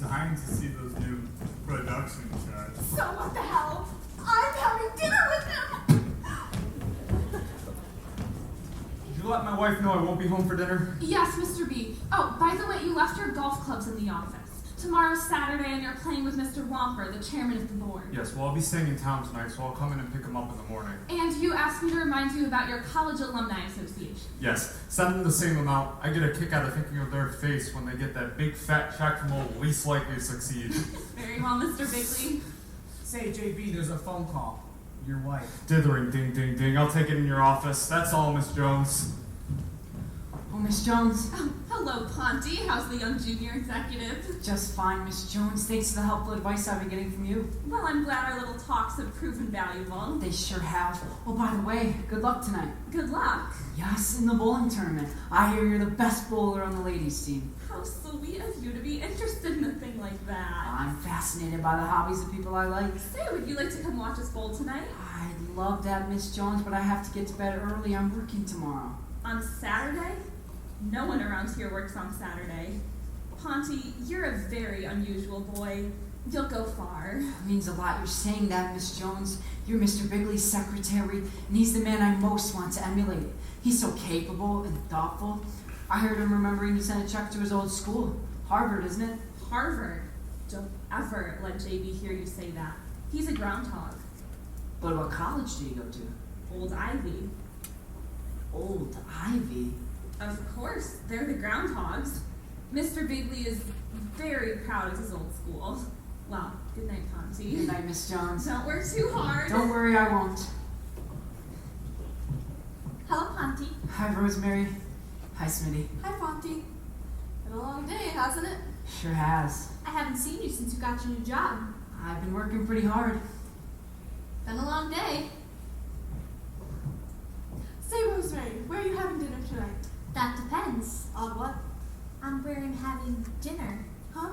Speaker 14: I'm dying to see those new production shots.
Speaker 10: So what the hell? I'm having dinner with him!
Speaker 4: Did you let my wife know I won't be home for dinner?
Speaker 13: Yes, Mr. B. Oh, by the way, you left your golf clubs in the office. Tomorrow's Saturday and you're playing with Mr. Whomper, the chairman of the board.
Speaker 4: Yes, well, I'll be staying in town tonight, so I'll come in and pick him up in the morning.
Speaker 13: And you asked me to remind you about your college alumni association.
Speaker 4: Yes, send them the same amount. I get a kick out of thinking of their face when they get that big fat check from old least likely to succeed.
Speaker 13: Very well, Mr. Biggley.
Speaker 12: Say, JB, there's a phone call. Your wife.
Speaker 4: Dithering, ding, ding, ding. I'll take it in your office. That's all, Miss Jones.
Speaker 6: Oh, Miss Jones.
Speaker 13: Oh, hello, Ponty. How's the young junior executive?
Speaker 6: Just fine, Miss Jones. Thanks to the helpful advice I've been getting from you.
Speaker 13: Well, I'm glad our little talks have proven valuable.
Speaker 6: They sure have. Oh, by the way, good luck tonight.
Speaker 13: Good luck.
Speaker 6: Yes, in the bowling tournament. I hear you're the best bowler on the ladies' team.
Speaker 13: How sweet of you to be interested in a thing like that.
Speaker 6: I'm fascinated by the hobbies of people I like.
Speaker 13: Say, would you like to come watch us bowl tonight?
Speaker 6: I'd love that, Miss Jones, but I have to get to bed early. I'm working tomorrow.
Speaker 13: On Saturday? No one around here works on Saturday. Ponty, you're a very unusual boy. You'll go far.
Speaker 6: It means a lot you're saying that, Miss Jones. You're Mr. Biggley's secretary, and he's the man I most want to emulate. He's so capable and thoughtful. I heard him remembering to send a check to his old school. Harvard, isn't it?
Speaker 13: Harvard? Don't ever let JB hear you say that. He's a groundhog.
Speaker 6: But what college did he go to?
Speaker 13: Old Ivy.
Speaker 6: Old Ivy?
Speaker 13: Of course, they're the groundhogs. Mr. Biggley is very proud of his old school. Well, good night, Ponty.
Speaker 6: Good night, Miss Jones.
Speaker 13: Don't work too hard.
Speaker 6: Don't worry, I won't.
Speaker 10: Hello, Ponty.
Speaker 6: Hi, Rosemary. Hi, Smitty.
Speaker 10: Hi, Ponty. Been a long day, hasn't it?
Speaker 6: Sure has.
Speaker 10: I haven't seen you since you got your new job.
Speaker 6: I've been working pretty hard.
Speaker 10: Been a long day. Say, Rosemary, where are you having dinner tonight?
Speaker 8: That depends.
Speaker 10: On what?
Speaker 8: On where I'm having dinner.
Speaker 10: Huh?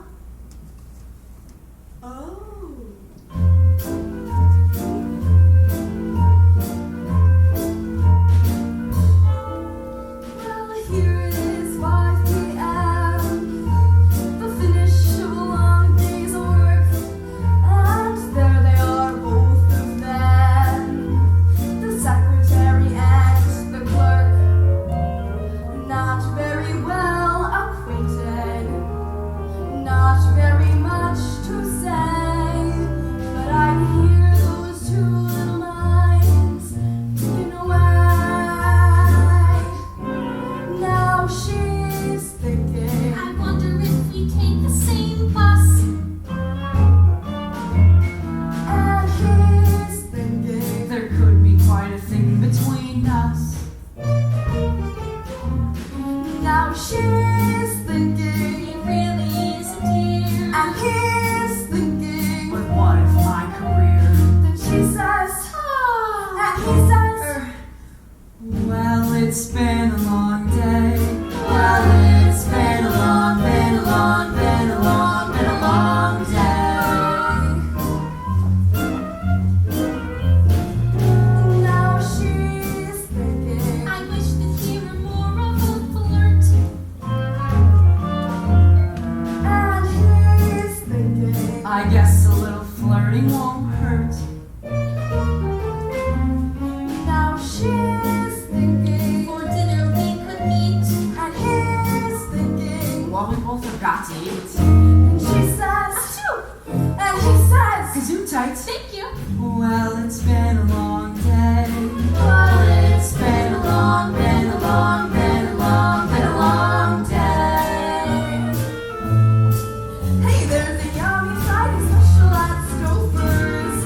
Speaker 10: Oh. Well, here it is, 5 p.m. The finish of a long day's work. And there they are, both of them. The secretary and the clerk. Not very well acquainted. Not very much to say. But I can hear those two little minds ticking away. Now she's thinking,
Speaker 8: I wonder if we take the same bus.
Speaker 10: and he's thinking,
Speaker 6: There could be quite a thing between us.
Speaker 10: now she's thinking,
Speaker 8: It really isn't here.
Speaker 10: and he's thinking.
Speaker 6: But what if my career?
Speaker 10: Then she says, and he says,
Speaker 6: Well, it's been a long day.
Speaker 10: well, it's been a long, been a long, been a long, been a long day. Now she's thinking,
Speaker 8: I wish that he were more of a flirt.
Speaker 10: and he's thinking,
Speaker 6: I guess a little flirting won't hurt.
Speaker 10: now she's thinking,
Speaker 8: For dinner we could meet.
Speaker 10: and he's thinking.
Speaker 6: Well, we both forgot to eat.
Speaker 10: And she says, and he says,
Speaker 6: Kazoo tight.
Speaker 8: Thank you.
Speaker 6: Well, it's been a long day.
Speaker 10: well, it's been a long, been a long, been a long, been a long day. Hey, there's a yummy Friday special at Stouffer's.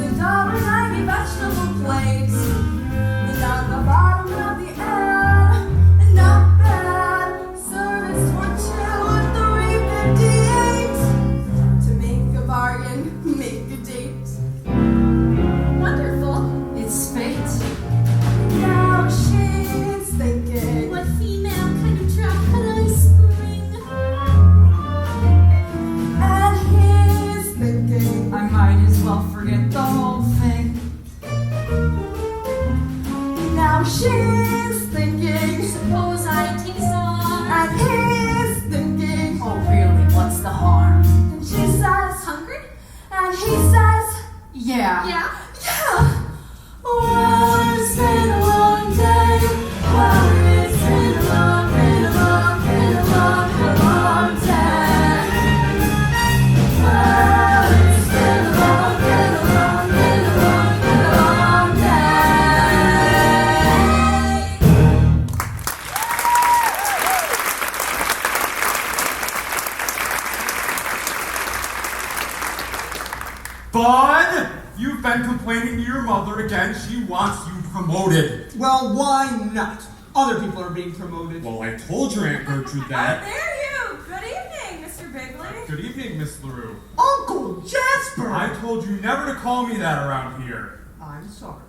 Speaker 10: It's $1.90 vegetable plate. And on the bottom of the ad, not bad. Service for $2 $3.58. To make a bargain, make a date.
Speaker 8: Wonderful.
Speaker 6: It's fate.
Speaker 10: Now she's thinking,
Speaker 8: What female kind of trap could I spring?
Speaker 10: and he's thinking,
Speaker 6: I might as well forget the whole thing.
Speaker 10: now she's thinking,
Speaker 8: Suppose I take a song.
Speaker 10: and he's thinking,
Speaker 6: Oh, really? What's the harm?
Speaker 10: and
Speaker 4: Bud! You've been complaining to your mother again. She wants you promoted.
Speaker 11: Well, why not? Other people are being promoted.
Speaker 4: Well, I told your Aunt Gertrude that.
Speaker 13: There you! Good evening, Mr. Biggley.
Speaker 4: Good evening, Miss LaRue.
Speaker 11: Uncle Jasper!
Speaker 4: I told you never to call me that around here.
Speaker 11: I'm sorry.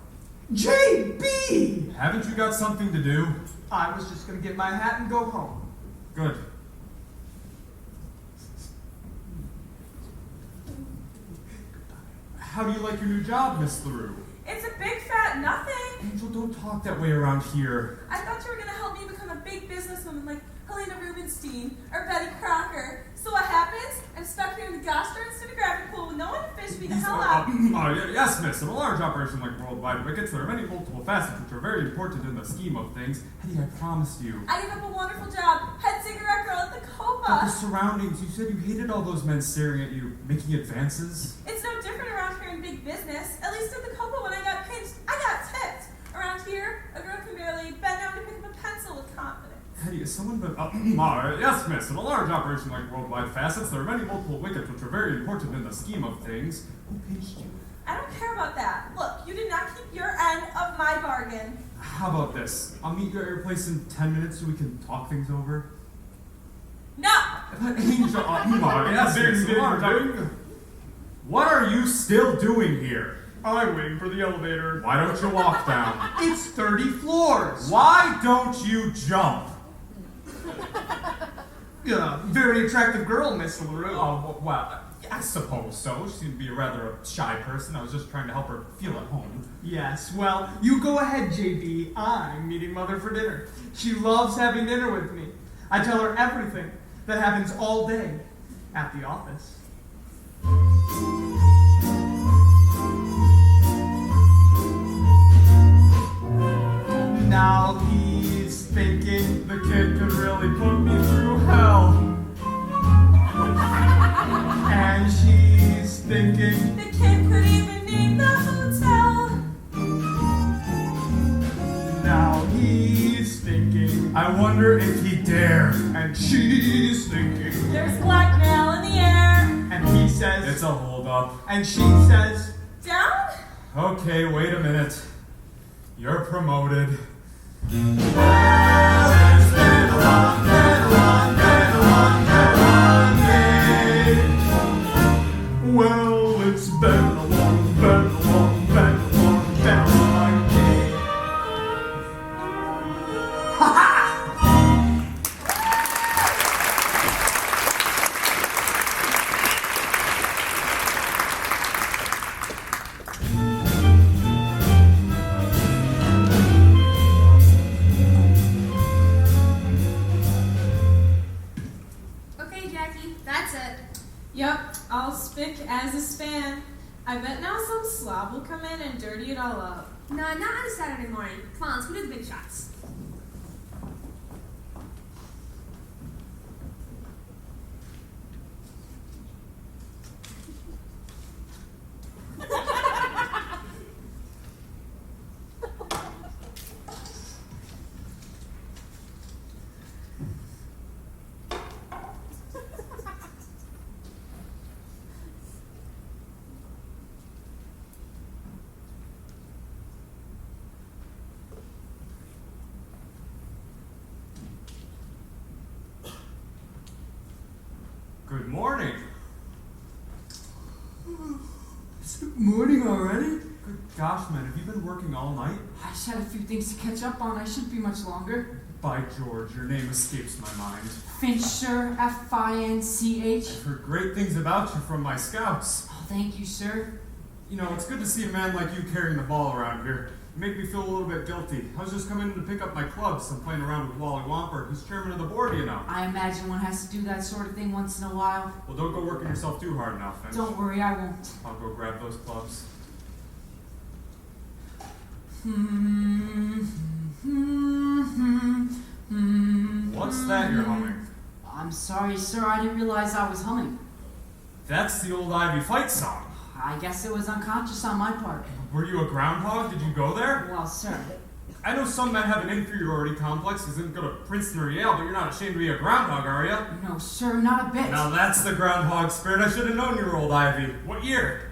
Speaker 11: JB!
Speaker 4: Haven't you got something to do?
Speaker 11: I was just gonna get my hat and go home.
Speaker 4: Good. How do you like your new job, Miss LaRue?
Speaker 13: It's a big fat nothing.
Speaker 4: Angel, don't talk that way around here.
Speaker 13: I thought you were gonna help me become a big businesswoman like Helena Rubinstein or Betty Crocker. So what happens? I'm stuck here in the gastroenterographic pool with no one to fish me the hell out.
Speaker 4: Yes, miss. In a large operation like Worldwide Wickets, there are many multiple facets which are very important in the scheme of things. Hedy, I promised you.
Speaker 13: I gave up a wonderful job, head cigarette girl at the
Speaker 4: But the
Speaker 13: Copa.
Speaker 4: surroundings, you said you hated all those men staring at you, making advances.
Speaker 13: It's no different around here in big business. At least at the Copa when I got pinched, I got tipped. Around here, a girl can barely bend down to pick up a pencil with confidence.
Speaker 4: Hedy, has someone been... yes, miss. In a large operation like Worldwide Facets, there are many multiple wickets which are very important in the scheme of things. Who pinched you?
Speaker 13: I don't care about that. Look, you did not keep your end of my bargain.
Speaker 4: How about this? I'll meet you at your place in 10 minutes so we can talk things over.
Speaker 13: No!
Speaker 4: Angel, yes, miss. In a large operation... What are you still doing here?
Speaker 11: I'm waiting for the elevator.
Speaker 4: Why don't you walk down?
Speaker 11: It's 30 floors.
Speaker 4: Why don't you jump?
Speaker 11: Very attractive girl, Miss LaRue.
Speaker 4: Oh, well, I suppose so. She seemed to be a rather shy person. I was just trying to help her feel at home.
Speaker 11: Yes, well, you go ahead, JB. I'm meeting Mother for dinner. She loves having dinner with me. I tell her everything that happens all day at the office. Now he's thinking
Speaker 4: the kid could really put me through hell.
Speaker 11: And she's thinking
Speaker 13: the kid could even need the hotel.
Speaker 11: Now he's thinking
Speaker 4: I wonder if he dare.
Speaker 11: And she's thinking
Speaker 13: there's blackmail in the air.
Speaker 11: And he says
Speaker 4: it's a holdup.
Speaker 11: And she says
Speaker 13: down?
Speaker 4: Okay, wait a minute. You're promoted.
Speaker 11: Well, it's been a long day.
Speaker 8: Okay, Jackie, that's it.
Speaker 13: Yup, all spick as a span. I bet now some slob will come in and dirty it all up.
Speaker 8: Nah, not on a Saturday morning. Come on, let's go do the big shots.
Speaker 4: Good morning.
Speaker 6: It's good morning already?
Speaker 4: Good gosh, man, have you been working all night?
Speaker 6: I just had a few things to catch up on. I shouldn't be much longer.
Speaker 4: By George, your name escapes my mind.
Speaker 6: Finch, sir. F-I-N-C-H.
Speaker 4: I've heard great things about you from my scouts.
Speaker 6: Oh, thank you, sir.
Speaker 4: You know, it's good to see a man like you carrying the ball around here. You make me feel a little bit guilty. I was just coming in to pick up my clubs. I'm playing around with Wally Womper, who's chairman of the board, you know.
Speaker 6: I imagine one has to do that sort of thing once in a while.
Speaker 4: Well, don't go working yourself too hard now, Finch.
Speaker 6: Don't worry, I won't.
Speaker 4: I'll go grab those clubs. What's that you're humming?
Speaker 6: I'm sorry, sir. I didn't realize I was humming.
Speaker 4: That's the old Ivy Fight song.
Speaker 6: I guess it was unconscious on my part.
Speaker 4: Were you a groundhog? Did you go there?
Speaker 6: Well, sir.
Speaker 4: I know some men have an inferiority complex because they didn't go to Princeton or Yale, but you're not ashamed to be a groundhog, are you?
Speaker 6: No, sir, not a bit.
Speaker 4: Now that's the groundhog spirit. I should have known you were old Ivy. What year?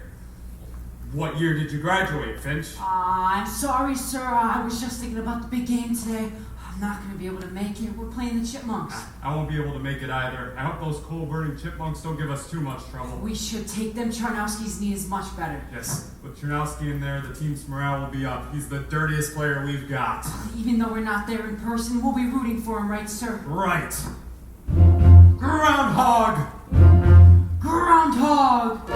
Speaker 4: What year did you graduate, Finch?
Speaker 6: I'm sorry, sir. I was just thinking about the big game today. I'm not going to be able to make it. We're playing the Chipmunks.
Speaker 4: I won't be able to make it either. I hope those coal-burning chipmunks don't give us too much trouble.
Speaker 6: We should take them. Charnowski's knee is much better.
Speaker 4: Yes, with Charnowski in there, the team's morale will be up. He's the dirtiest player we've got.
Speaker 6: Even though we're not there in person, we'll be rooting for him, right, sir?
Speaker 4: Right. Groundhog!
Speaker 6: Groundhog!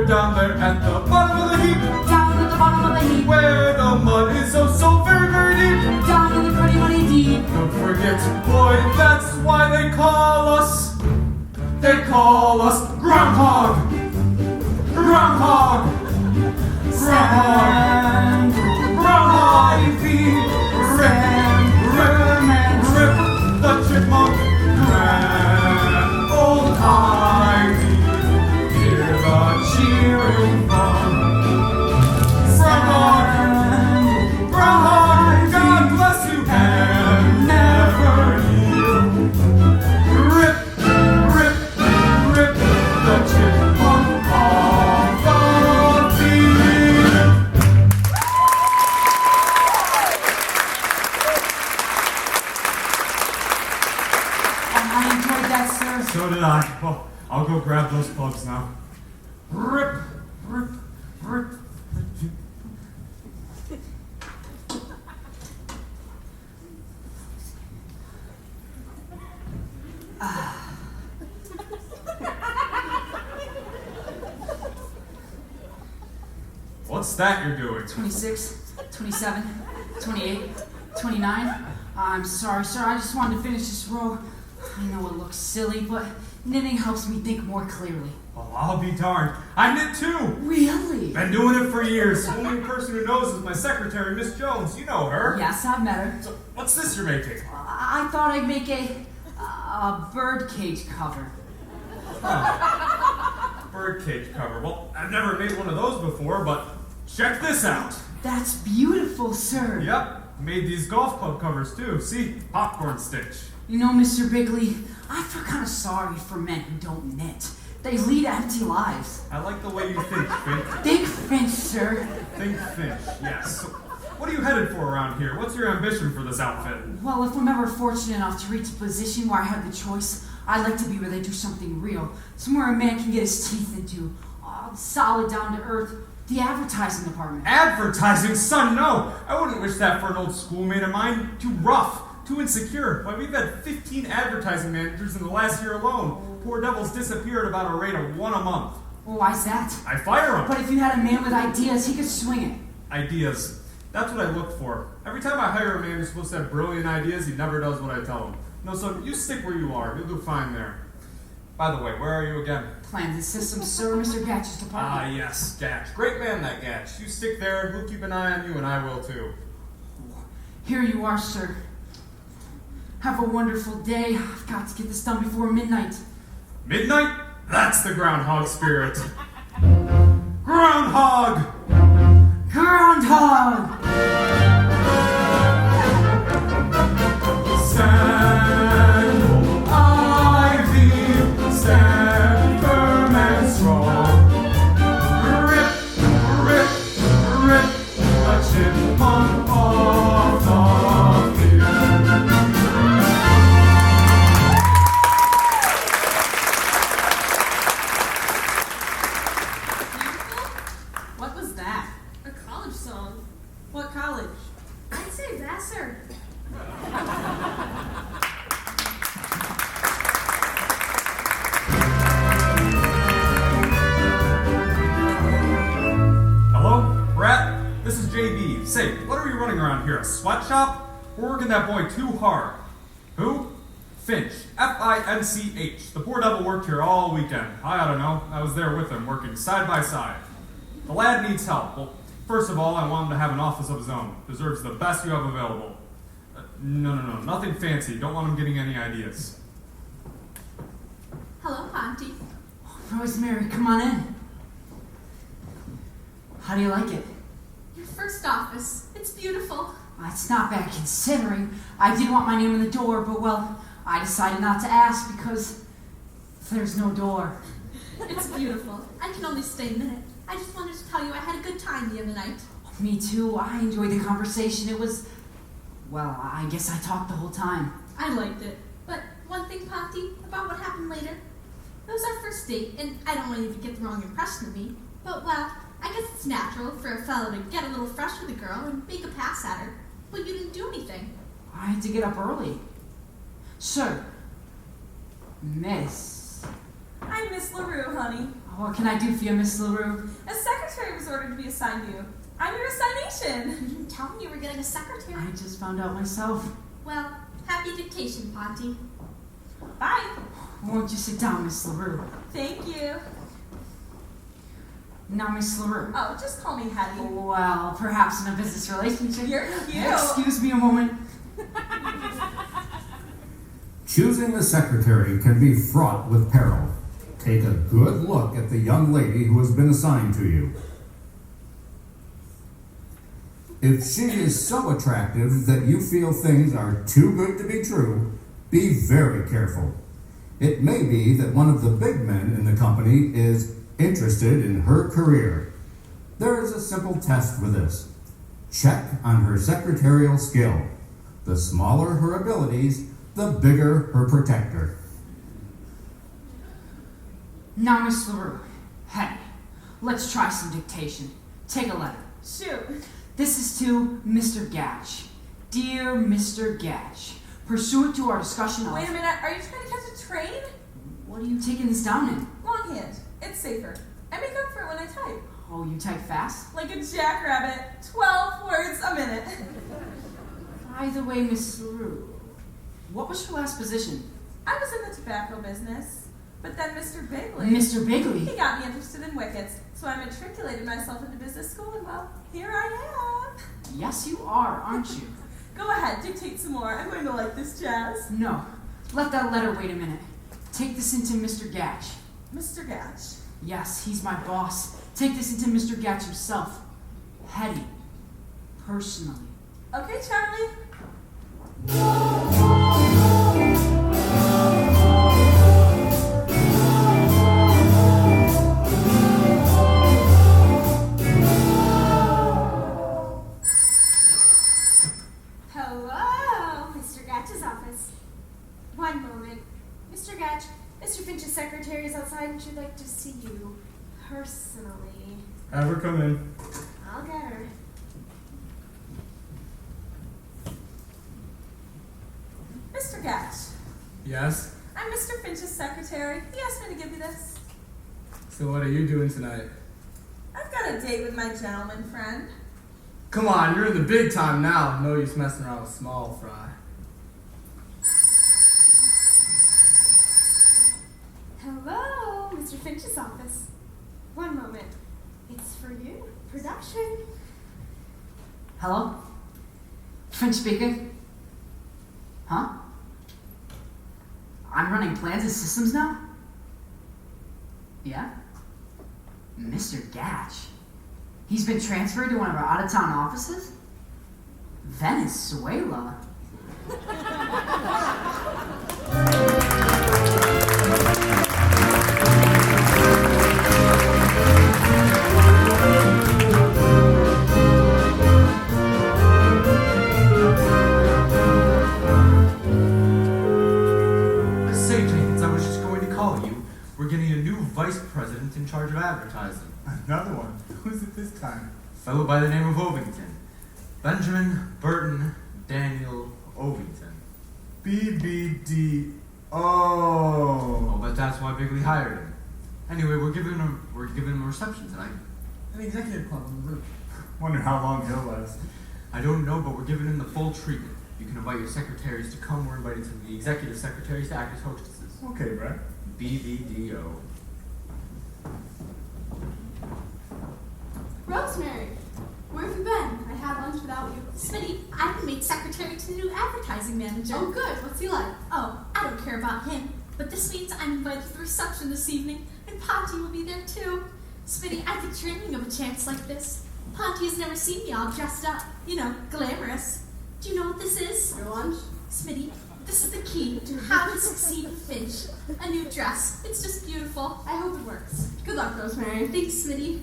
Speaker 4: Down there at the bottom of the heap.
Speaker 6: Down at the bottom of the heap.
Speaker 4: Where the mud is so very, very deep.
Speaker 6: Down in the pretty muddy deep.
Speaker 4: Don't forget, boy, that's why they call us. They call us Groundhog. Groundhog. Groundhog. Groundhog. Rip the chipmunk. Grand old Ivy. Hear the cheering from Groundhog, Groundhog, God bless you and never yield. Rip, rip, rip the chipmunk off the field.
Speaker 6: I enjoyed that, sir.
Speaker 4: So did I. Well, I'll go grab those plugs now. Rip, rip, rip. What's that you're doing?
Speaker 6: 26, 27, 28, 29. I'm sorry, sir. I just wanted to finish this row. I know it looks silly, but knitting helps me think more clearly.
Speaker 4: Oh, I'll be darned. I knit too.
Speaker 6: Really?
Speaker 4: Been doing it for years. The only person who knows is my secretary, Miss Jones. You know her.
Speaker 6: Yes, I've met her.
Speaker 4: So, what's this you're making?
Speaker 6: I thought I'd make a birdcage cover.
Speaker 4: Huh. Birdcage cover. Well, I've never made one of those before, but check this out.
Speaker 6: That's beautiful, sir.
Speaker 4: Yep. Made these golf club covers too. See? Popcorn stitch.
Speaker 6: You know, Mr. Biggley, I feel kind of sorry for men who don't knit. They lead empty lives.
Speaker 4: I like the way you think, Finch.
Speaker 6: Think Finch, sir.
Speaker 4: Think Finch, yes. So, what are you headed for around here? What's your ambition for this outfit?
Speaker 6: Well, if I'm ever fortunate enough to reach a position where I have the choice, I'd like to be where they do something real. Somewhere a man can get his teeth into. Solid, down to earth. The advertising department.
Speaker 4: Advertising? Son, no! I wouldn't wish that for an old schoolmate of mine. Too rough. Too insecure. Why, we've had 15 advertising managers in the last year alone. Poor devils disappear at about a rate of 1 a month.
Speaker 6: Well, why's that?
Speaker 4: I fire him.
Speaker 6: But if you had a man with ideas, he could swing it.
Speaker 4: Ideas. That's what I look for. Every time I hire a man who's supposed to have brilliant ideas, he never does what I tell him. No, so you stick where you are. You'll do fine there. By the way, where are you again?
Speaker 6: Plans and systems, sir. Mr. Gatch's department.
Speaker 4: Ah, yes, Gatch. Great man, that Gatch. You stick there, he'll keep an eye on you, and I will too.
Speaker 6: Here you are, sir. Have a wonderful day. I've got to get this done before midnight.
Speaker 4: Midnight? That's the groundhog spirit. Groundhog!
Speaker 6: Groundhog!
Speaker 4: Stand, old ivy, stand firm and strong. Rip, rip, rip, a chipmunk off the field.
Speaker 13: What was that? A college song. What college? I'd say Vassar.
Speaker 4: Hello? Bratt? This is JB. Say, what are we running around here? A sweatshop? We're working that boy too hard. Who? Finch, Finch. The poor devil worked here all weekend. I ought to know. I was there with him, working side by side. The lad needs help. Well, first of all, I want him to have an office of his own. Deserves the best you have available. No, nothing fancy. Don't want him getting any ideas.
Speaker 8: Hello, Auntie.
Speaker 6: Rosemary, come on in. How do you like it?
Speaker 8: Your first office. It's beautiful.
Speaker 6: It's not bad considering. I did want my name on the door, but well, I decided not to ask because there's no door.
Speaker 8: It's beautiful. I can only stay a minute. I just wanted to tell you I had a good time the other night.
Speaker 6: Me too. I enjoyed the conversation. It was, well, I guess I talked the whole time.
Speaker 8: I liked it. But one thing, Ponty, about what happened later. It was our first date, and I don't want you to get the wrong impression of me. But, well, I guess it's natural for a fellow to get a little fresh with a girl and make a pass at her. But you didn't do anything.
Speaker 6: I had to get up early. Sir. Miss.
Speaker 13: I'm Miss LaRue, honey.
Speaker 6: What can I do for you, Miss LaRue?
Speaker 13: A secretary was ordered to be assigned to you. I'm your assignation.
Speaker 8: You didn't tell me you were getting a secretary.
Speaker 6: I just found out myself.
Speaker 8: Well, happy dictation, Ponty.
Speaker 13: Bye.
Speaker 6: Won't you sit down, Miss LaRue?
Speaker 13: Thank you.
Speaker 6: Now, Miss LaRue.
Speaker 13: Oh, just call me Hedy.
Speaker 6: Well, perhaps in a business relationship.
Speaker 13: You're cute.
Speaker 6: Excuse me a moment.
Speaker 1: Choosing a secretary can be fraught with peril. Take a good look at the young lady who has been assigned to you. If she is so attractive that you feel things are too good to be true, be very careful. It may be that one of the big men in the company is interested in her career. There is a simple test for this. Check on her secretarial skill. The smaller her abilities, the bigger her protector.
Speaker 6: Now, Miss LaRue. Hey, let's try some dictation. Take a letter.
Speaker 13: Shoot.
Speaker 6: This is to Mr. Gatch. Dear Mr. Gatch, pursuant to our discussion of...
Speaker 13: Wait a minute, are you trying to catch a train?
Speaker 6: What are you taking this down in?
Speaker 13: Longhand. It's safer. I make up for it when I type.
Speaker 6: Oh, you type fast?
Speaker 13: Like a jackrabbit. 12 words a minute.
Speaker 6: By the way, Miss LaRue, what was your last position?
Speaker 13: I was in the tobacco business. But then Mr. Biggley...
Speaker 6: Mr. Biggley?
Speaker 13: He got me interested in wickets, so I matriculated myself into business school, and well, here I am.
Speaker 6: Yes, you are, aren't you?
Speaker 13: Go ahead, dictate some more. I'm going to like this jazz.
Speaker 6: No. Let that letter wait a minute. Take this into Mr. Gatch.
Speaker 13: Mr. Gatch?
Speaker 6: Yes, he's my boss. Take this into Mr. Gatch himself. Hedy. Personally.
Speaker 13: Okay, Charlie.
Speaker 10: One moment. Mr. Gatch, Mr. Finch's secretary is outside and she'd like to see you personally.
Speaker 3: Have her come in.
Speaker 10: I'll get her.
Speaker 13: Mr. Gatch.
Speaker 3: Yes?
Speaker 13: I'm Mr. Finch's secretary. He asked me to give you this.
Speaker 3: So what are you doing tonight?
Speaker 13: I've got a date with my gentleman friend.
Speaker 3: Come on, you're in the big time now. No use messing around with small fry.
Speaker 10: Hello, Mr. Finch's office. One moment. It's for you. Production.
Speaker 6: Hello? Finch speaking? Huh? I'm running plans and systems now? Yeah? Mr. Gatch? He's been transferred to one of our out-of-town offices? Venezuela?
Speaker 9: Say, Jenkins, I was just going to call you. We're getting a new vice president in charge of advertising.
Speaker 14: Another one. Who's it this time?
Speaker 9: A fellow by the name of Ovington. Benjamin Burton Daniel Ovington.
Speaker 14: BBD. Oh,
Speaker 9: but that's why Biggley hired him. Anyway, we're giving him a reception tonight.
Speaker 11: An executive club on the roof.
Speaker 14: Wonder how long he'll last.
Speaker 9: I don't know, but we're giving him the full treatment. You can invite your secretaries to come. We're inviting some of the executive secretaries to act as hostesses.
Speaker 14: Okay, Bratt.
Speaker 9: BVDO.
Speaker 10: Rosemary, where have you been? I had lunch without you.
Speaker 8: Smitty, I've been made secretary to the new advertising manager.
Speaker 10: Oh, good. What's he like?
Speaker 8: Oh, I don't care about him. But this means I'm invited to the reception this evening, and Ponty will be there too. Smitty, I've been dreaming of a chance like this. Ponty has never seen me all dressed up, glamorous. Do you know what this is?
Speaker 10: Your lunch?
Speaker 8: Smitty, this is the key to how to succeed in Finch. A new dress. It's just beautiful.
Speaker 10: I hope it works. Good luck, Rosemary.
Speaker 8: Thanks, Smitty.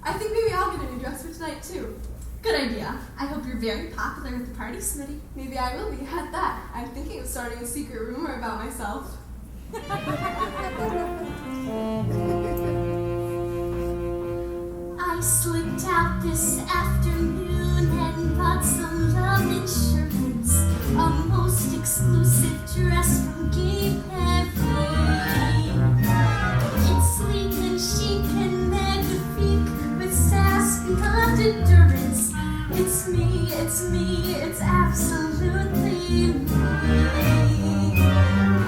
Speaker 10: I think maybe I'll get a new dress for tonight, too.
Speaker 8: Good idea. I hope you're very popular at the party, Smitty.
Speaker 10: Maybe I will be. At that. I'm thinking of starting a secret rumor about myself.
Speaker 8: I slipped out this afternoon and bought some love insurance. A most exclusive dress from Gay Heavy. It's sleek and chic and magnifique with sass beyond endurance. It's me, it's absolutely me.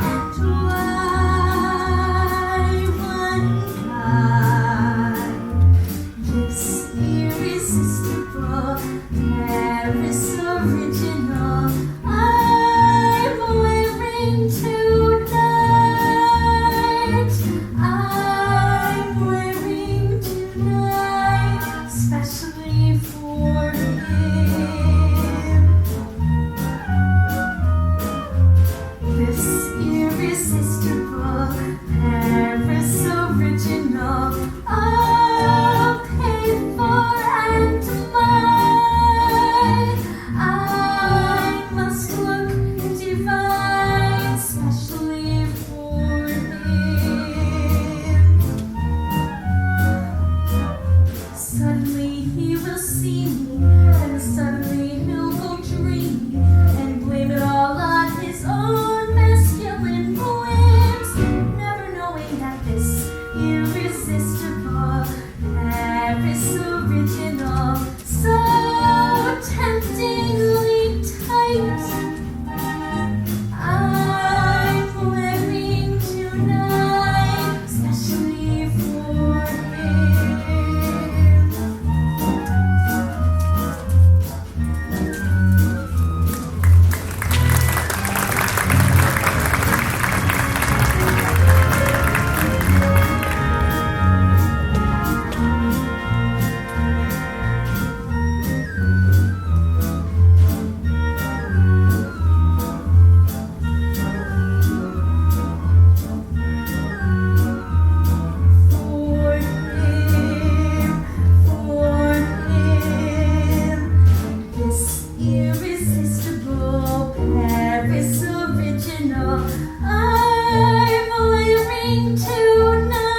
Speaker 8: And why one this irresistible Paris original I'm wearing tonight. I'm wearing tonight, especially for him. This irresistible Paris original I'll pay for and mine. I must look divine, especially for him. Suddenly he will see me, and suddenly he'll go dreamy, and blame it all on his own masculine whims, never knowing that this irresistible Paris original, so temptingly tight, I'm wearing tonight, especially for him. For him, this irresistible Paris original I'm wearing tonight.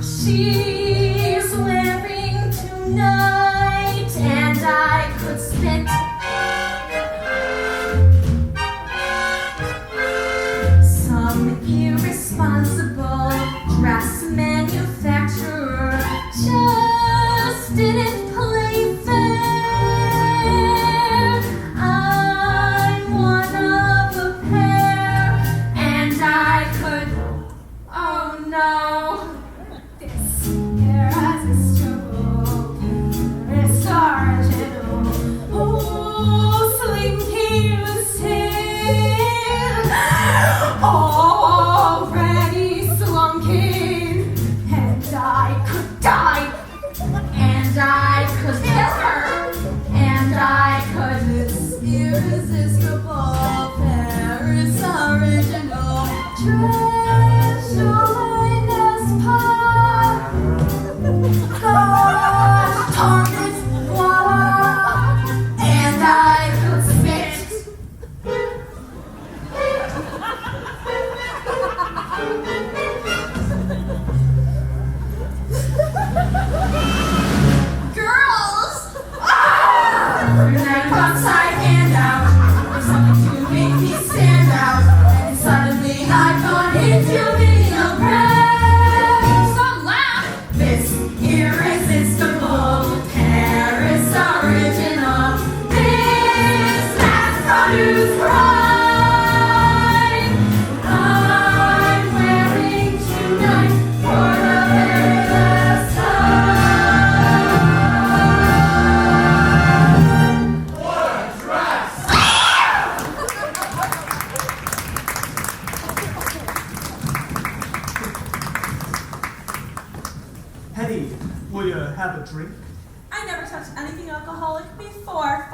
Speaker 8: She's wearing tonight, and I could spit some irresponsible dress manufacturer just didn't play fair. I'm one of a pair, and I could, oh no, this irresistible, this original, oh, slinky sin, already slunking, and I could die, and I could kill her, and I could this irresistible Paris original treasure pie. Gosh darn it, voila, and I could spit. Girls! Tonight outside and out, there's something to make me stand out, and suddenly I've gone into video press. So laugh! This irresistible Paris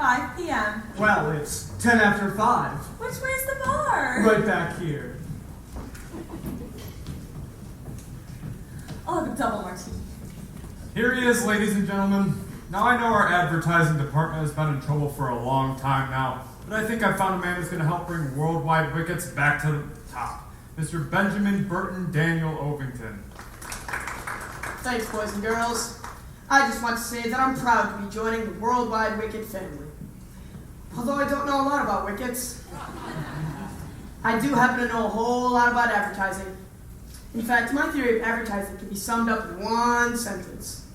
Speaker 13: 5 p.m.
Speaker 11: Well, it's 10 after 5.
Speaker 13: Which way's the bar?
Speaker 11: Right back here.
Speaker 13: I'll have a double martini.
Speaker 4: Here he is, ladies and gentlemen. Now I know our advertising department has been in trouble for a long time now, but I think I found a man who's going to help bring worldwide wickets back to the top. Mr. Benjamin Burton Daniel Ovington.
Speaker 15: Thanks, boys and girls. I just want to say that I'm proud to be joining the worldwide wicket family. Although I don't know a lot about wickets, I do happen to know a whole lot about advertising. In fact, my theory of advertising can be summed up in one sentence.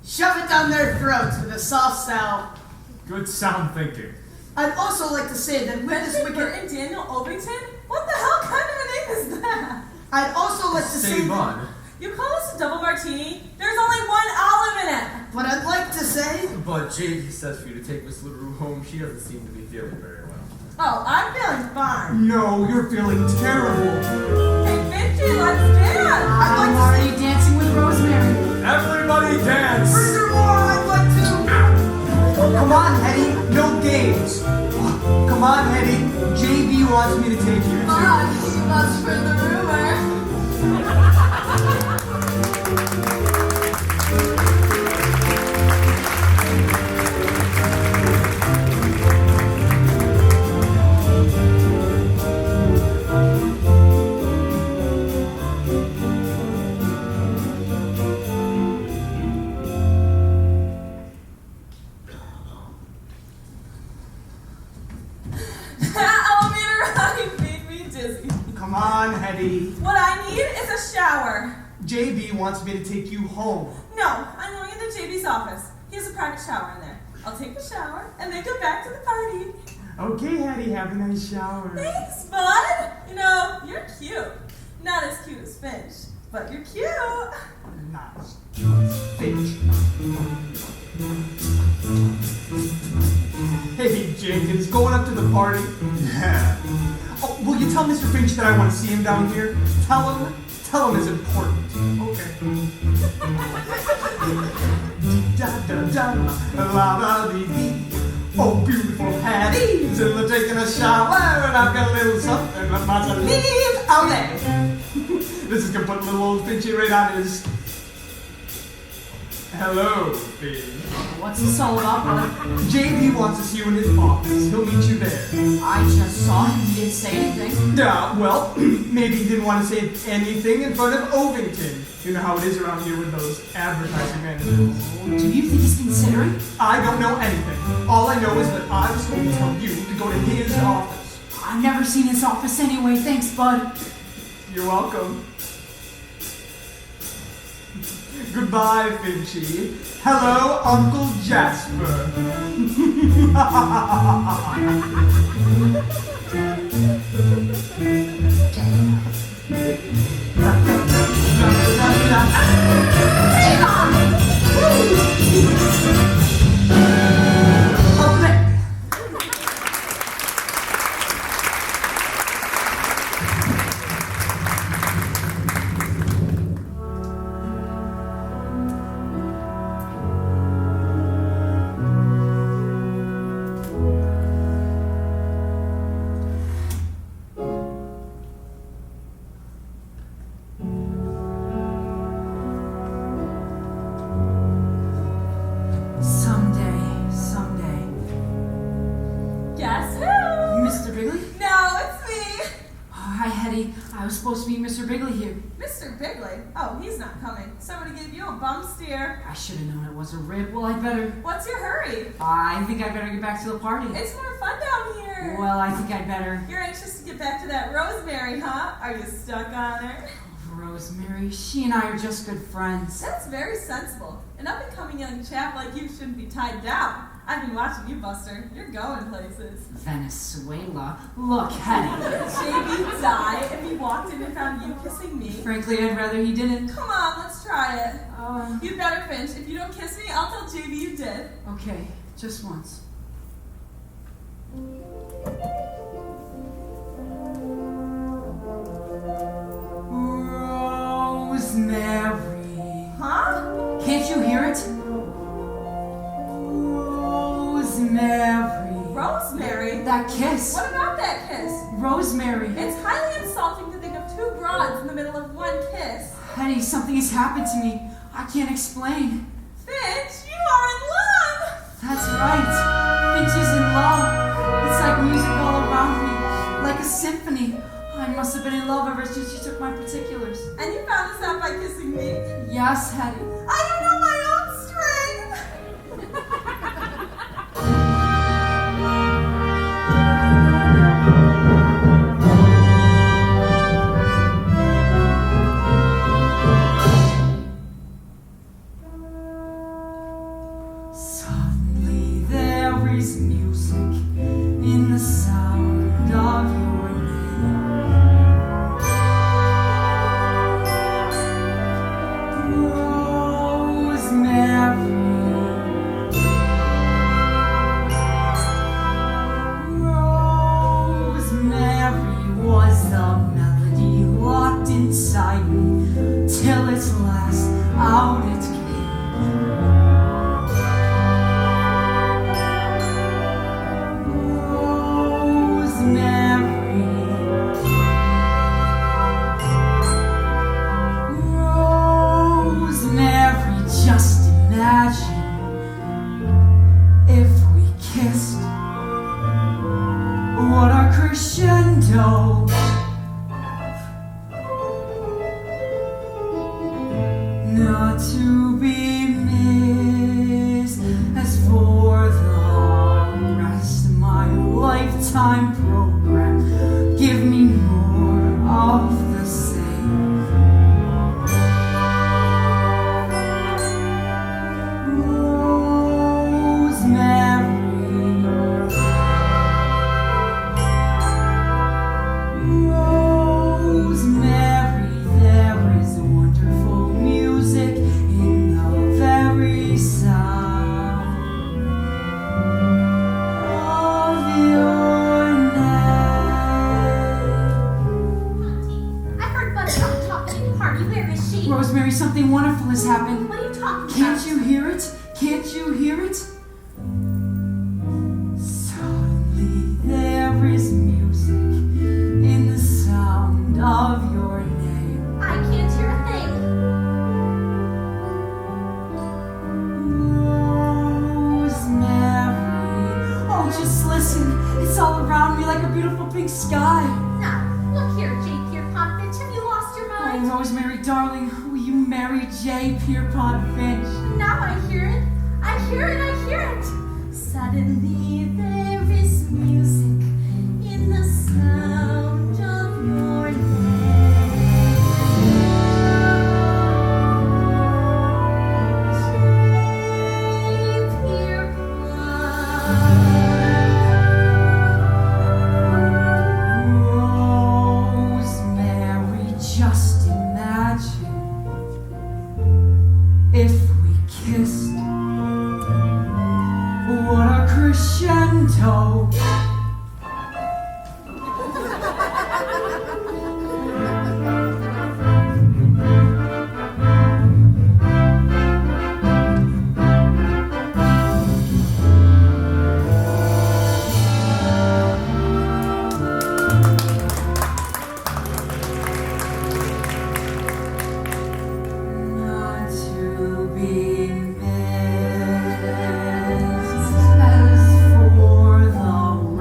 Speaker 15: Shove it down their throats with a soft sell.
Speaker 4: Good sound thinking.
Speaker 15: I'd also like to say that with this
Speaker 13: Benjamin
Speaker 15: wicket...
Speaker 13: Burton Daniel Ovington? What the hell kind of a name is that?
Speaker 15: I'd also like to say...
Speaker 9: Bud.
Speaker 13: You call this a double martini? There's only 1 olive in it.
Speaker 15: But I'd like to say...
Speaker 16: But JD says for you to take Miss LaRue home. She doesn't seem to be feeling very well.
Speaker 13: Oh, I'm feeling fine.
Speaker 11: No, you're feeling terrible.
Speaker 13: Hey, Finchy, let's dance.
Speaker 6: I'm already dancing with Rosemary.
Speaker 4: Everybody dance!
Speaker 15: Furthermore, I'd like to...
Speaker 11: Come on, Hedy. No games. Come on, Hedy. JB wants me to take you to...
Speaker 10: She must spread the rumor.
Speaker 13: That elevator ride made me dizzy.
Speaker 11: Come on, Hedy.
Speaker 13: What I need is a shower.
Speaker 11: JB wants me to take you home.
Speaker 13: No, I'm going into JB's office. He has a private shower in there. I'll take the shower and then go back to the party.
Speaker 11: Okay, Hedy, have a nice shower.
Speaker 13: Thanks, bud. You know, you're cute. Not as cute as Finch, but you're cute.
Speaker 11: Nice. Finch. Hey, Jenkins, going up to the party? Yeah. Oh, will you tell Mr. Finch that I want to see him down here? Tell him it's important. Okay. Da-da-da-la-la-dee-dee. Oh, beautiful Hedy, till they're taking a shower, and I've got a little something that Madeleine out there. This is gonna put little old Finchy right on his... Hello, Finch.
Speaker 6: What's this all about, brother?
Speaker 11: JB wants to see you in his office. He'll meet you there.
Speaker 6: I just saw him. He didn't say anything.
Speaker 11: Yeah, well, maybe he didn't want to say anything in front of Ovington. You know how it is around here with those advertising managers.
Speaker 6: Do you think he's considering?
Speaker 11: I don't know anything. All I know is that I was going to tell you to go to his office.
Speaker 6: I've never seen his office anyway. Thanks, bud.
Speaker 11: You're welcome. Goodbye, Finchy. Hello, Uncle Jasper.
Speaker 6: I was supposed to meet Mr. Biggley here.
Speaker 13: Mr. Biggley? Oh, he's not coming. Somebody gave you a bum steer.
Speaker 6: I should have known it was a rib. Well, I'd better...
Speaker 13: What's your hurry?
Speaker 6: I think I'd better get back to the party.
Speaker 13: It's more fun down here.
Speaker 6: Well, I think I'd better...
Speaker 13: You're anxious to get back to that Rosemary, huh? Are you stuck on her?
Speaker 6: Oh, Rosemary, she and I are just good friends.
Speaker 13: That's very sensible. An up-and-coming young chap like you shouldn't be tied down. I've been watching you, Buster. You're going places.
Speaker 6: Venezuela? Look, Hedy.
Speaker 13: She'd die if he walked in and found you kissing me.
Speaker 6: Frankly, I'd rather he didn't.
Speaker 13: Come on, let's try it. You'd better, Finch. If you don't kiss me, I'll tell JB you did.
Speaker 6: Okay, just once. Rosemary.
Speaker 13: Huh?
Speaker 6: Can't you you hear it? Rosemary.
Speaker 13: Rosemary?
Speaker 6: That kiss.
Speaker 13: What about that kiss?
Speaker 6: Rosemary.
Speaker 13: It's highly insulting to think of two broads in the middle of one kiss.
Speaker 6: Hedy, something has happened to me. I can't explain.
Speaker 13: Finch, you are in love!
Speaker 6: That's right. Finch is in love. It's like music all around me, like a symphony. I must have been in love ever since she took my particulars.
Speaker 13: And you found this out by kissing me?
Speaker 6: Yes, Hedy.
Speaker 13: I don't know my own string!
Speaker 6: Suddenly there is music in the sound of your Rosemary was the melody locked inside me till its last out it came. Rosemary, just imagine if we kissed. What a crescendo. Not to be missed. As for the rest of my lifetime program, give me more of the same. Rosemary, there is wonderful music in the very sound of your name.
Speaker 8: I heard Buttercup talking at the party. Where is she?
Speaker 6: Rosemary, something wonderful has happened.
Speaker 8: What are you talking
Speaker 6: Can't
Speaker 8: about?
Speaker 6: you hear it? Can't you hear it? Suddenly there is music in the sound of your name.
Speaker 8: I can't hear a thing.
Speaker 6: Rosemary. Oh, just listen. It's all around me like a beautiful pink sky.
Speaker 8: Now, look here, J. Pierpont Finch. Have you lost your mind?
Speaker 6: Oh, Rosemary, darling, will you marry J. Pierpont Finch?
Speaker 8: Now I hear it. I hear it. I hear it. Suddenly there is music in the sound of your
Speaker 6: Rosemary, just imagine if we kissed. What a crescendo. Not to be missed. As for the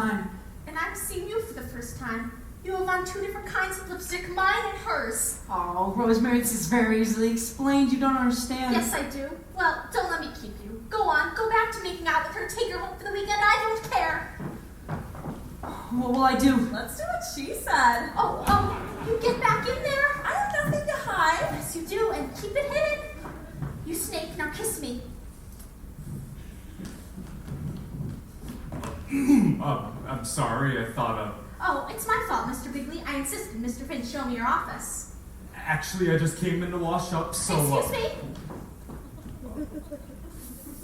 Speaker 6: time.
Speaker 8: And I'm seeing you for the first time. You have on 2 different kinds of lipstick, mine and hers.
Speaker 6: Oh, Rosemary, this is very easily explained. You don't understand.
Speaker 8: Yes, I do. Well, don't let me keep you. Go on, go back to making out with her, take her home for the weekend. I don't care.
Speaker 6: What will I do?
Speaker 13: Let's do what she said.
Speaker 8: Oh, you get back in there.
Speaker 13: I have nothing to hide.
Speaker 8: Yes, you do, and keep it hidden. You snake, now kiss me.
Speaker 4: I'm sorry, I thought,
Speaker 8: Oh, it's my fault, Mr. Biggley. I insisted Mr. Finch show me your office.
Speaker 4: actually I just came in to wash up, so,
Speaker 8: Excuse me?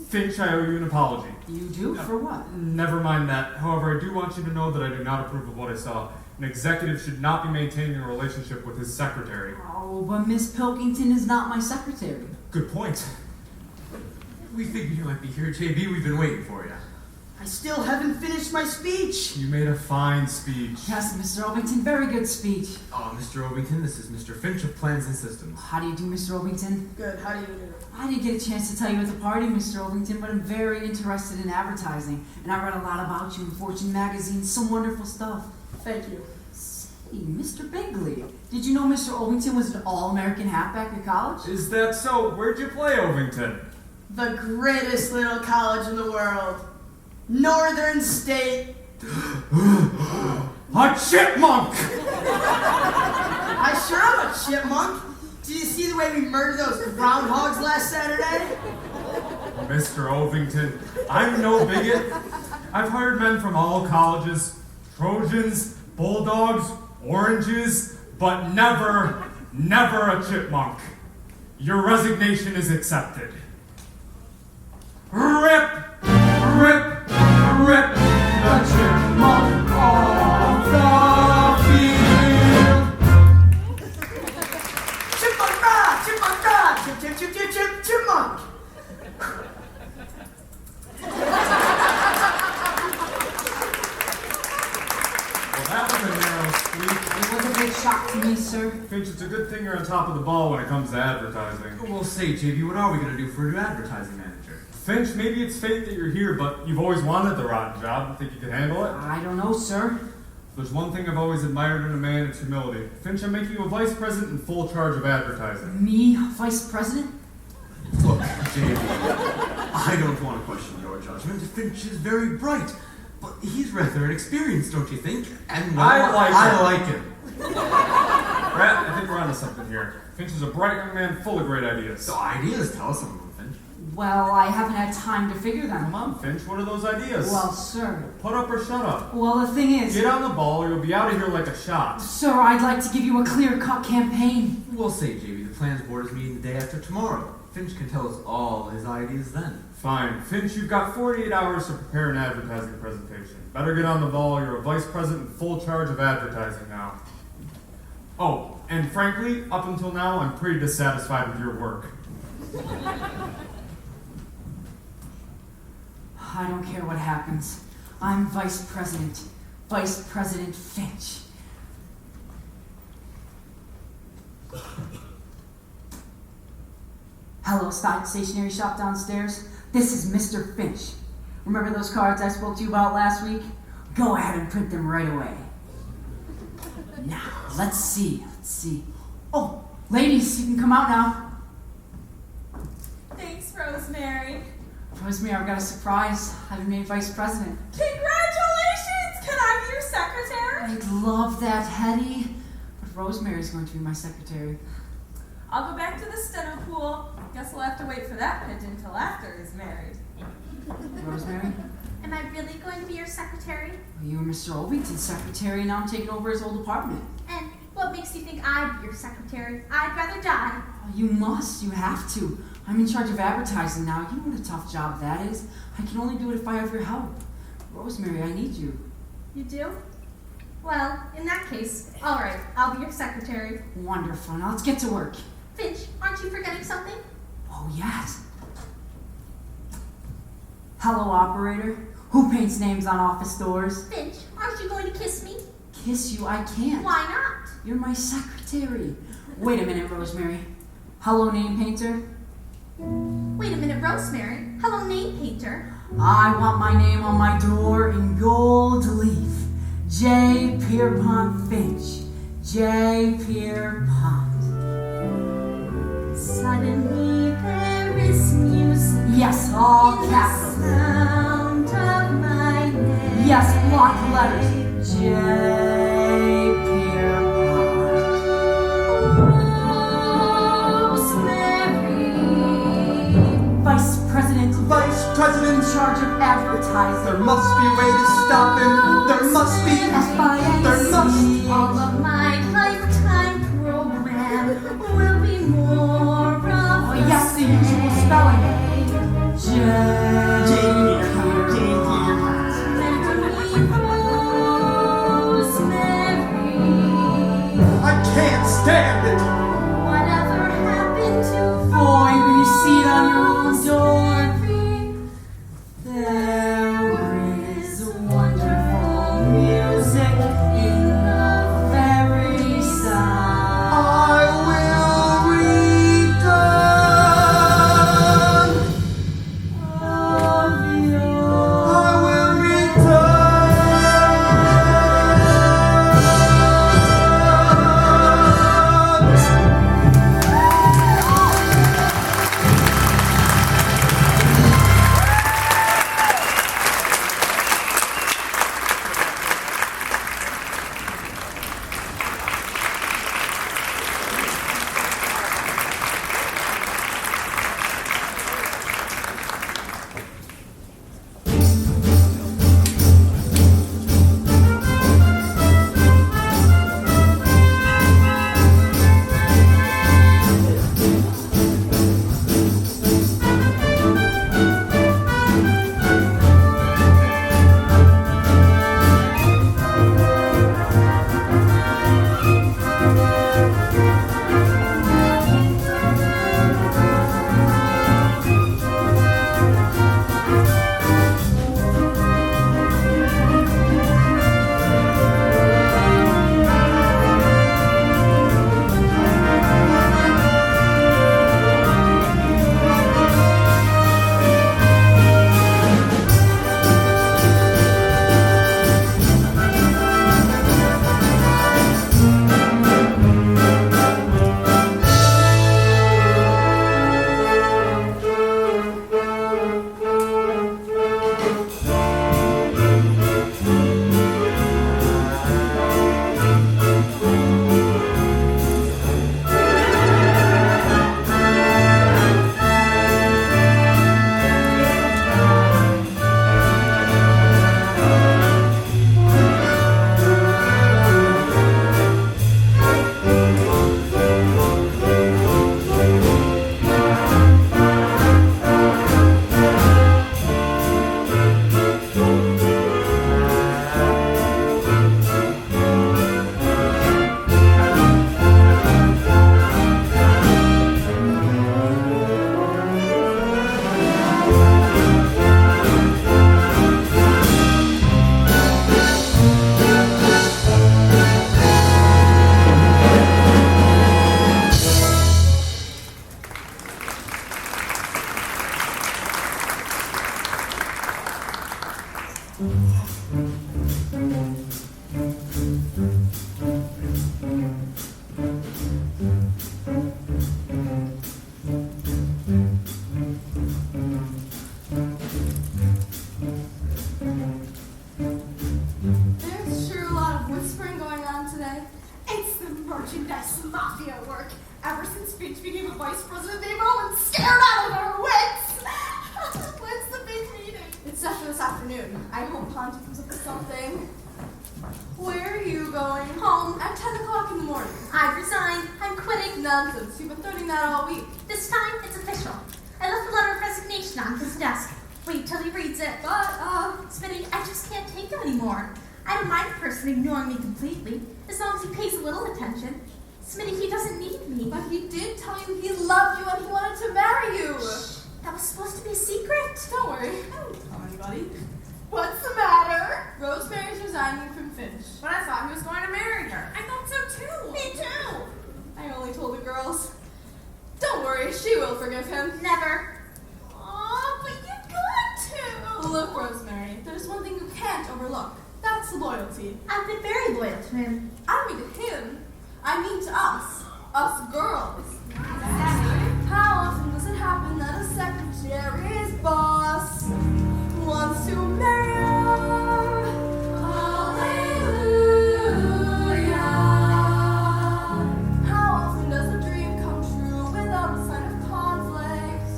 Speaker 4: Finch, I owe you an apology.
Speaker 6: You do? For what?
Speaker 4: Never mind that. However, I do want you to know that I do not approve of what I saw. An executive should not be maintaining a relationship with his secretary.
Speaker 6: Oh, but Miss Pilkington is not my secretary.
Speaker 4: Good point.
Speaker 9: We figured you might be here, JB. We've been waiting for you.
Speaker 15: I still haven't finished my speech.
Speaker 4: You made a fine speech.
Speaker 6: Yes, Mr. Ovington, very good speech.
Speaker 9: Oh, Mr. Ovington, this is Mr. Finch of Plans and Systems.
Speaker 6: How do you do, Mr. Ovington?
Speaker 15: Good, how do you do?
Speaker 6: I didn't get a chance to tell you at the party, Mr. Ovington, but I'm very interested in advertising. And I read a lot about you in Fortune magazine, some wonderful stuff.
Speaker 15: Thank you.
Speaker 6: Say, Mr. Biggley, did you know Mr. Ovington was an all-American halfback at college?
Speaker 4: Is that so? Where'd you play, Ovington?
Speaker 15: The greatest little college in the world. Northern State.
Speaker 4: A chipmunk!
Speaker 15: I sure am a chipmunk. Did you see the way we murdered those groundhogs last Saturday?
Speaker 4: Mr. Ovington, I'm no bigot. I've hired men from all colleges, Trojans, Bulldogs, Oranges, but never a chipmunk. Your resignation is accepted. Rip the chipmunk off the field.
Speaker 15: Chipmunk, chipmunk.
Speaker 4: Well, that was a narrow squeak.
Speaker 6: It was a big shock to me, sir.
Speaker 4: Finch, it's a good thing you're on top of the ball when it comes to advertising.
Speaker 9: We'll say, JB, what are we going to do for a new advertising manager?
Speaker 4: Finch, maybe it's fate that you're here, but you've always wanted the rotten job. Think you can handle it?
Speaker 6: I don't know, sir.
Speaker 4: There's one thing I've always admired in a man, it's humility. Finch, I'm making you a vice president in full charge of advertising.
Speaker 6: Me, vice president?
Speaker 9: Look, JB, I don't want to question your judgment. Finch is very bright, but he's rather inexperienced, don't you think? And well, I like him.
Speaker 4: Bratt, I think we're onto something here. Finch is a bright young man full of great ideas.
Speaker 9: So ideas, tell us some of them, Finch.
Speaker 6: Well, I haven't had time to figure them.
Speaker 4: Come on, Finch, what are those ideas?
Speaker 6: Well, sir.
Speaker 4: Put up or shut up.
Speaker 6: Well, the thing is...
Speaker 4: Get on the ball or you'll be out of here like a shot.
Speaker 6: Sir, I'd like to give you a clear-cut campaign.
Speaker 9: We'll say, JB, the plans board is meeting the day after tomorrow. Finch can tell us all his ideas then.
Speaker 4: Fine. Finch, you've got 48 hours to prepare an advertising presentation. Better get on the ball. You're a vice president in full charge of advertising now. Oh, and frankly, up until now, I'm pretty dissatisfied with your work.
Speaker 6: I don't care what happens. I'm Vice President Finch. Hello, stationery shop downstairs. This is Mr. Finch. Remember those cards I spoke to you about last week? Go ahead and print them right away. Now, let's see. Oh, ladies, you can come out now.
Speaker 13: Thanks, Rosemary.
Speaker 6: Rosemary, I've got a surprise. I've been made vice president.
Speaker 13: Congratulations! Can I be your secretary?
Speaker 6: I'd love that, Hedy. But Rosemary's going to be my secretary.
Speaker 13: I'll go back to the steno pool. Guess we'll have to wait for that pigeon until after he's married.
Speaker 6: Rosemary?
Speaker 8: Am I really going to be your secretary?
Speaker 6: Well, you were Mr. Ovington's secretary, and now I'm taking over his old apartment.
Speaker 8: And what makes you think I'd be your secretary? I'd rather die.
Speaker 6: Oh, you must. You have to. I'm in charge of advertising now. You know what a tough job that is. I can only do it if I have your help. Rosemary, I need you.
Speaker 8: You do? Well, in that case, all right, I'll be your secretary.
Speaker 6: Wonderful. Now let's get to work.
Speaker 8: Finch, aren't you forgetting something?
Speaker 6: Oh, yes. Hello, operator. Who paints names on office doors?
Speaker 8: Finch, aren't you going to kiss me?
Speaker 6: Kiss you? I can't.
Speaker 8: Why not?
Speaker 6: You're my secretary. Wait a minute, Rosemary. Hello, name painter.
Speaker 8: Wait a minute, Rosemary. Hello, name painter.
Speaker 6: I want my name on my door in gold leaf. J. Pierpont Finch. J. Pierpont.
Speaker 8: Suddenly there is music.
Speaker 6: Yes, all
Speaker 8: in
Speaker 6: capitals.
Speaker 8: the sound of my name.
Speaker 6: Yes, block letters. J. Pierpont.
Speaker 8: Rosemary.
Speaker 6: Vice President.
Speaker 11: Vice President.
Speaker 6: In charge of advertising.
Speaker 11: There must be a way to stop him. There must be.
Speaker 6: F-I-N-C.
Speaker 11: There must.
Speaker 8: All of my lifetime program will be more of
Speaker 6: Oh, yes, the usual spelling. J.
Speaker 11: I can't stand it.
Speaker 8: Whatever happened to
Speaker 6: Boy, when you see it on your own door, there is wonderful music in the very sound.
Speaker 11: I will return.
Speaker 6: Of you.
Speaker 11: I will return.
Speaker 10: merchandise mafia work. Ever since Finch became a vice president, they've all been scared out of their wits. When's the big meeting? It's after this afternoon. I hope Ponty comes up with something. Where are you going? Home at 10 o'clock in the morning.
Speaker 8: I've resigned. I'm quitting.
Speaker 10: Nonsense. You've been threatening that all week.
Speaker 8: This time, it's official. I left a letter of resignation on his desk. Wait till he reads it.
Speaker 10: But,
Speaker 8: Smitty, I just can't take it anymore. I don't mind a person ignoring me completely, as long as he pays a little attention. Smitty, he doesn't need me.
Speaker 10: But he did tell you he loved you and he wanted to marry you.
Speaker 8: Shh, that was supposed to be a secret.
Speaker 10: Don't worry. I won't tell anybody. What's the matter? Rosemary's resigning from Finch.
Speaker 7: But I thought he was going to marry her.
Speaker 10: I thought so too. Me too. I only told the girls. Don't worry, she will forgive him.
Speaker 8: Never.
Speaker 10: Aw, but you got to. look, Rosemary, there's one thing you can't overlook. That's loyalty.
Speaker 8: I've been very loyal to him.
Speaker 10: I mean to him. I mean to us. Us girls. How often does it happen that a secretary's boss wants to marry her? Hallelujah. How often does a dream come true without a sign of conflict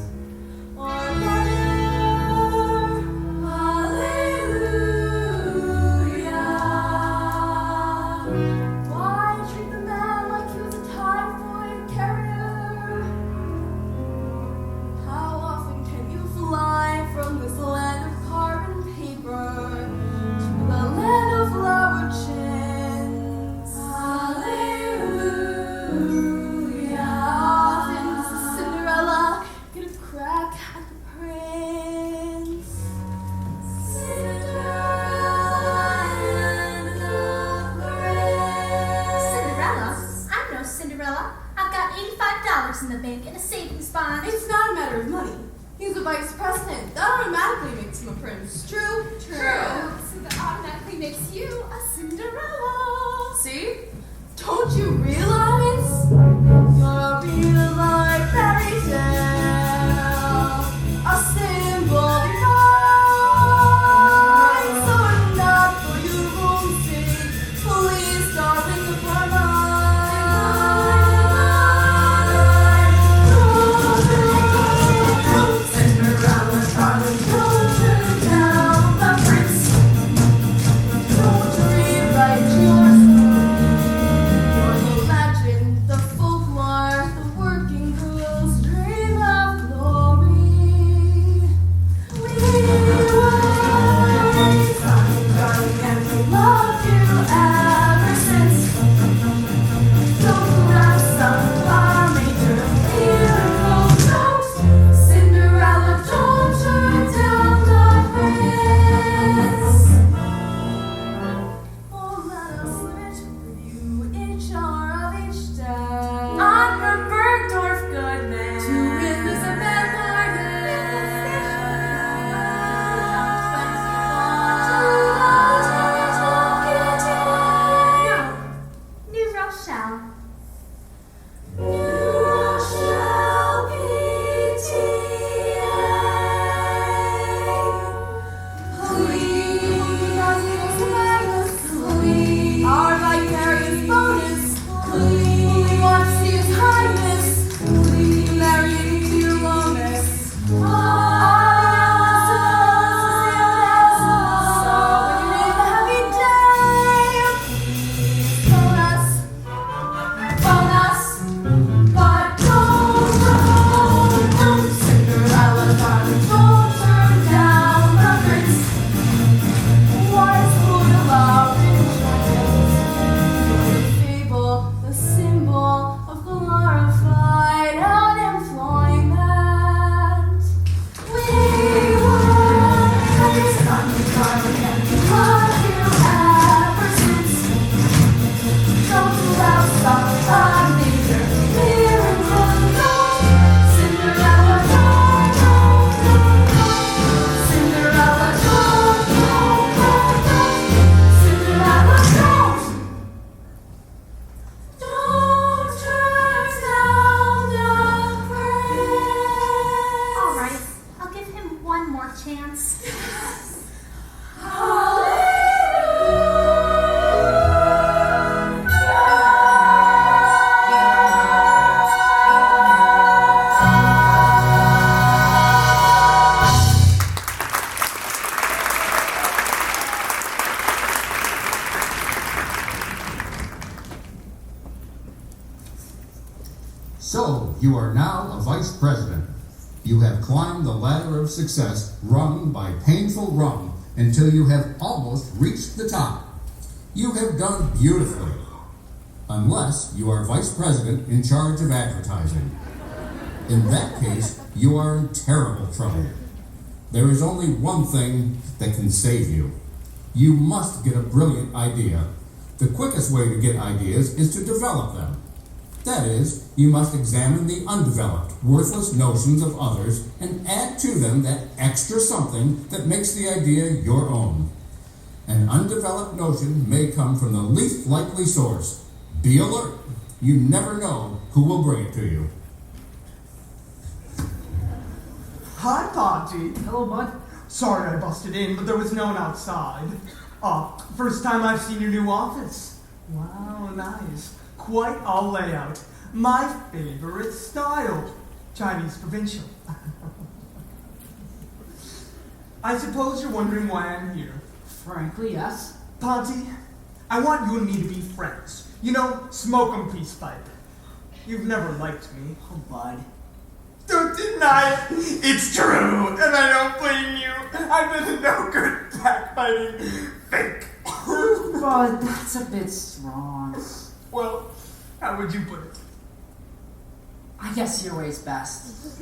Speaker 10: or never? Hallelujah. Why treat the man like he was a typhoid carrier? How often can you fly from this land of carbon paper to the land of flower chins? Hallelujah. How often does a Cinderella get a crack at the prince?
Speaker 8: Cinderella? I'm no Cinderella. I've got $85 in the bank in a savings bond.
Speaker 10: It's not a matter of money. He's a vice president. That automatically makes him a prince. True?
Speaker 13: So that automatically makes you a Cinderella.
Speaker 10: See? Don't you realize? You're a real life fairy tale. A symbol divine. So if not for your own sake, please, darling, look for Cinderella, darling, don't turn down the prince. Don't rewrite your story. You're the legend, the folklore, the working girl's dream of glory. We were darling, and we loved you ever since. Don't have some major miracle note. Cinderella, don't turn down the prince. Oh, let us live with you each hour of each day. I'm from Bergdorf, good man. To Elizabeth
Speaker 8: New Rochelle.
Speaker 10: New Rochelle, PTA. Please, our vicarious bonus. Please, we want to see His Highness. Please, marry dear Lomas. So when you need a happy day, bonus, but don't, Cinderella, darling, don't turn down the prince. Why spoil our enjoyment? The fable, the symbol of glorified unemployment. We were raised on you, darling, and we love you ever since. Don't allow some major miracle note. Cinderella, don't. Cinderella, don't. Cinderella, don't. Don't turn down the prince.
Speaker 8: All right, I'll give him one more chance.
Speaker 1: So, you are now a vice president. You have climbed the ladder of success rung by painful rung until you have almost reached the top. You have done beautifully. Unless you are vice president in charge of advertising. In that case, you are in terrible trouble. There is only one thing that can save you. You must get a brilliant idea. The quickest way to get ideas is to develop them. That is, you must examine the undeveloped, worthless notions of others and add to them that extra something that makes the idea your own. An undeveloped notion may come from the least likely source. Be alert. You never know who will bring it to you.
Speaker 11: Hi, Ponty.
Speaker 12: Hello, bud.
Speaker 11: Sorry I busted in, but there was no one outside. First time I've seen your new office. Wow, nice. Quite a layout. My favorite style. Chinese provincial. I suppose you're wondering why I'm here.
Speaker 12: Frankly, yes.
Speaker 11: Ponty, I want you and me to be friends. You know, smoke 'em peace pipe. You've never liked me.
Speaker 12: Oh, bud.
Speaker 11: Don't deny it. It's true, and I don't blame you. I've been a no good backbiting fake.
Speaker 6: Bud, that's a bit strong.
Speaker 11: Well, how would you put it?
Speaker 6: I guess your way's best.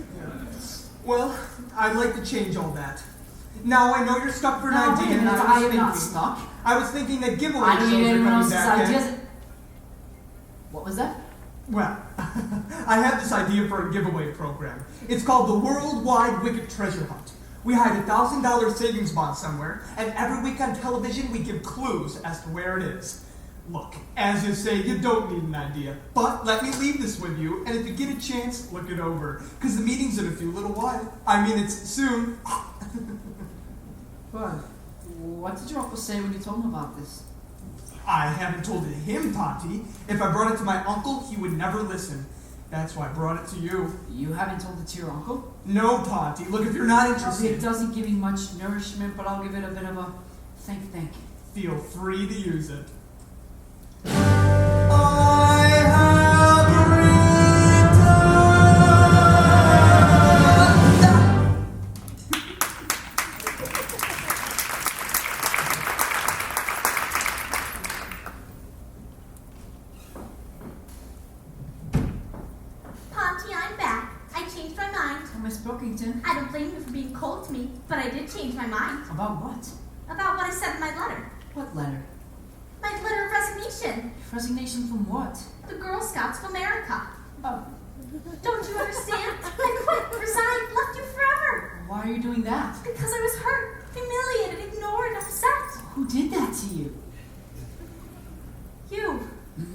Speaker 11: Well, I'd like to change all that. Now I know you're stuck for an
Speaker 6: No,
Speaker 11: idea,
Speaker 6: wait a
Speaker 11: and
Speaker 6: minute,
Speaker 11: I
Speaker 6: am
Speaker 11: was
Speaker 6: not
Speaker 11: thinking.
Speaker 6: stuck.
Speaker 11: I was thinking that giveaway
Speaker 6: I
Speaker 11: shows
Speaker 6: need
Speaker 11: are
Speaker 6: anyone
Speaker 11: coming
Speaker 6: else's
Speaker 11: back.
Speaker 6: ideas. What was that?
Speaker 11: Well, I have this idea for a giveaway program. It's called the Worldwide Wicked Treasure Hunt. We hide $1,000 savings bond somewhere, and every week on television we give clues as to where it is. Look, as you say, you don't need an idea, but let me leave this with you, and if you get a chance, look it over, because the meeting's in a few little while. I mean, it's soon.
Speaker 6: Bud, what did your uncle say when you told him about this?
Speaker 11: I haven't told it to him, Tonty. If I brought it to my uncle, he would never listen. That's why I brought it to you.
Speaker 6: You haven't told it to your uncle?
Speaker 11: No, Tonty. Look, if you're not interested...
Speaker 6: It doesn't give me much nourishment, but I'll give it a bit of a think.
Speaker 11: Feel free to use it.
Speaker 8: I don't blame you for being cold to me, but I did change my mind.
Speaker 6: About what?
Speaker 8: About what I said in my letter.
Speaker 6: What letter?
Speaker 8: My letter of resignation.
Speaker 6: Resignation from what?
Speaker 8: The Girl Scouts of America.
Speaker 6: Oh.
Speaker 8: Don't you understand? I quit, resigned, left you forever.
Speaker 6: Why are you doing that?
Speaker 8: Because I was hurt, humiliated, ignored, upset.
Speaker 6: Who did that to you?
Speaker 8: You.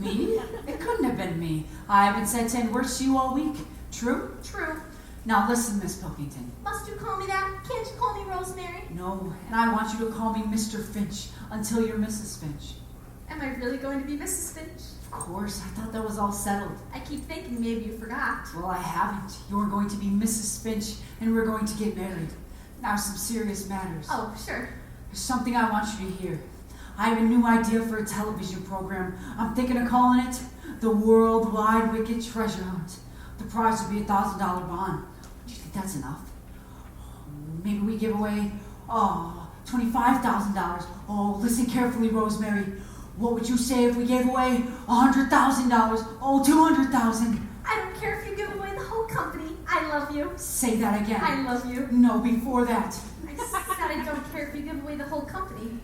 Speaker 6: Me? It couldn't have been me. I haven't said 10 words to you all week. True?
Speaker 8: True.
Speaker 6: Now listen, Miss Pilkington.
Speaker 8: Must you call me that? Can't you call me Rosemary?
Speaker 6: No, and I want you to call me Mr. Finch until you're Mrs. Finch.
Speaker 8: Am I really going to be Mrs. Finch?
Speaker 6: Of course, I thought that was all settled.
Speaker 8: I keep thinking maybe you forgot.
Speaker 6: Well, I haven't. You're going to be Mrs. Finch, and we're going to get married. Now, some serious matters.
Speaker 8: Oh, sure.
Speaker 6: There's something I want you to hear. I have a new idea for a television program. I'm thinking of calling it the Worldwide Wicked Treasure Hunt. The prize would be a $1,000 bond. Do you think that's enough? Maybe we give away, $25,000. Oh, listen carefully, Rosemary. What would you say if we gave away $100,000? Oh, $200,000.
Speaker 8: I don't care if you give away the whole company. I love you.
Speaker 6: Say that again.
Speaker 8: I love you.
Speaker 6: No, before that.
Speaker 8: I said I don't care if you give away the whole company.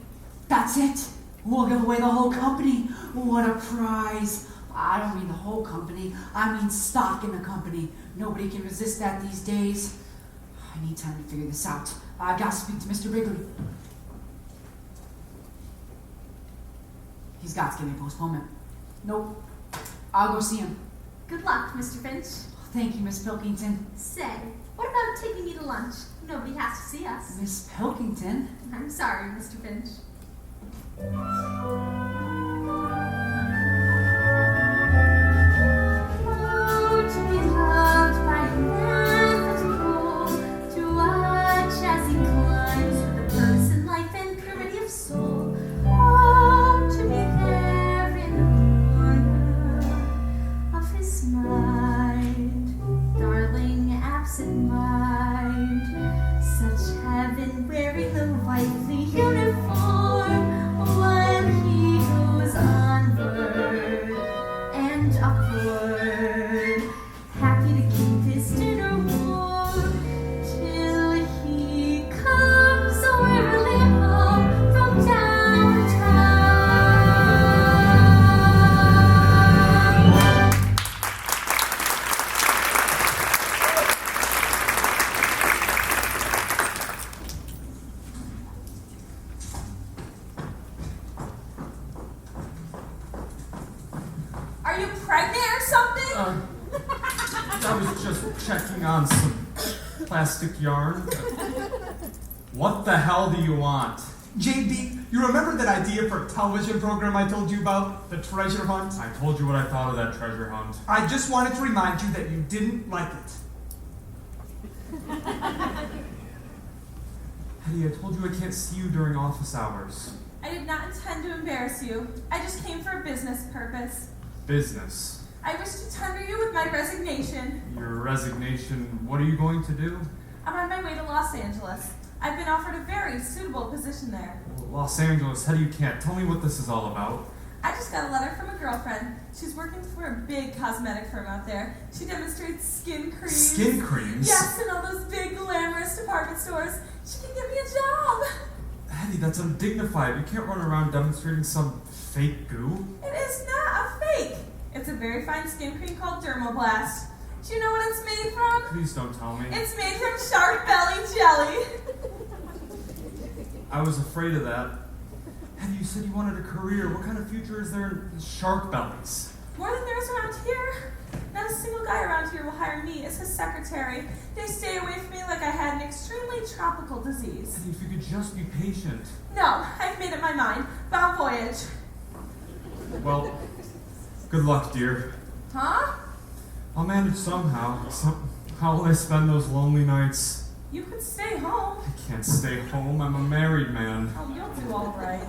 Speaker 6: That's it. We'll give away the whole company. What a prize. I don't mean the whole company. I mean stock in the company. Nobody can resist that these days. I need time to figure this out. I've got to speak to Mr. Biggley. He's got to give me a postponement. Nope. I'll go see him.
Speaker 8: Good luck, Mr. Finch.
Speaker 6: Thank you, Miss Pilkington.
Speaker 8: Say, what about taking me to lunch? Nobody has to see us.
Speaker 6: Miss Pilkington?
Speaker 8: I'm sorry, Mr. Finch. Such heaven wearing the wifely uniform while he
Speaker 13: you pregnant or something?
Speaker 4: I was just checking on some plastic yarn. What the hell do you want?
Speaker 11: JB, you remember that idea for a television program I told you about? The treasure hunt?
Speaker 4: I told you what I thought of that treasure hunt.
Speaker 11: I just wanted to remind you that you didn't like it.
Speaker 4: Hedy, I told you I can't see you during office hours.
Speaker 13: I did not intend to embarrass you. I just came for a business purpose.
Speaker 4: Business.
Speaker 13: I wish to tender you with my resignation.
Speaker 4: Your resignation, what are you going to do?
Speaker 13: I'm on my way to Los Angeles. I've been offered a very suitable position there.
Speaker 4: Los Angeles, Hedy, you can't. Tell me what this is all about.
Speaker 13: I just got a letter from a girlfriend. She's working for a big cosmetic firm out there. She demonstrates skin creams.
Speaker 4: Skin creams?
Speaker 13: Yes, in all those big glamorous department stores. She can give me a job.
Speaker 4: Hedy, that's undignified. You can't run around demonstrating some fake goo.
Speaker 13: It is not a fake. It's a very fine skin cream called Dermoblast. Do you know what it's made from?
Speaker 4: Please don't tell me.
Speaker 13: It's made from shark belly jelly.
Speaker 4: I was afraid of that. Hedy, you said you wanted a career. What kind of future is there in shark bellies?
Speaker 13: More than there is around here. Not a single guy around here will hire me as his secretary. They stay away from me like I had an extremely tropical disease.
Speaker 4: Hedy, if you could just be patient.
Speaker 13: No, I've made up my mind. Bon voyage.
Speaker 4: Well, good luck, dear.
Speaker 13: Huh?
Speaker 4: I'll manage somehow. How will I spend those lonely nights?
Speaker 13: You could stay home.
Speaker 4: I can't stay home. I'm a married man.
Speaker 13: Oh, you'll do all right.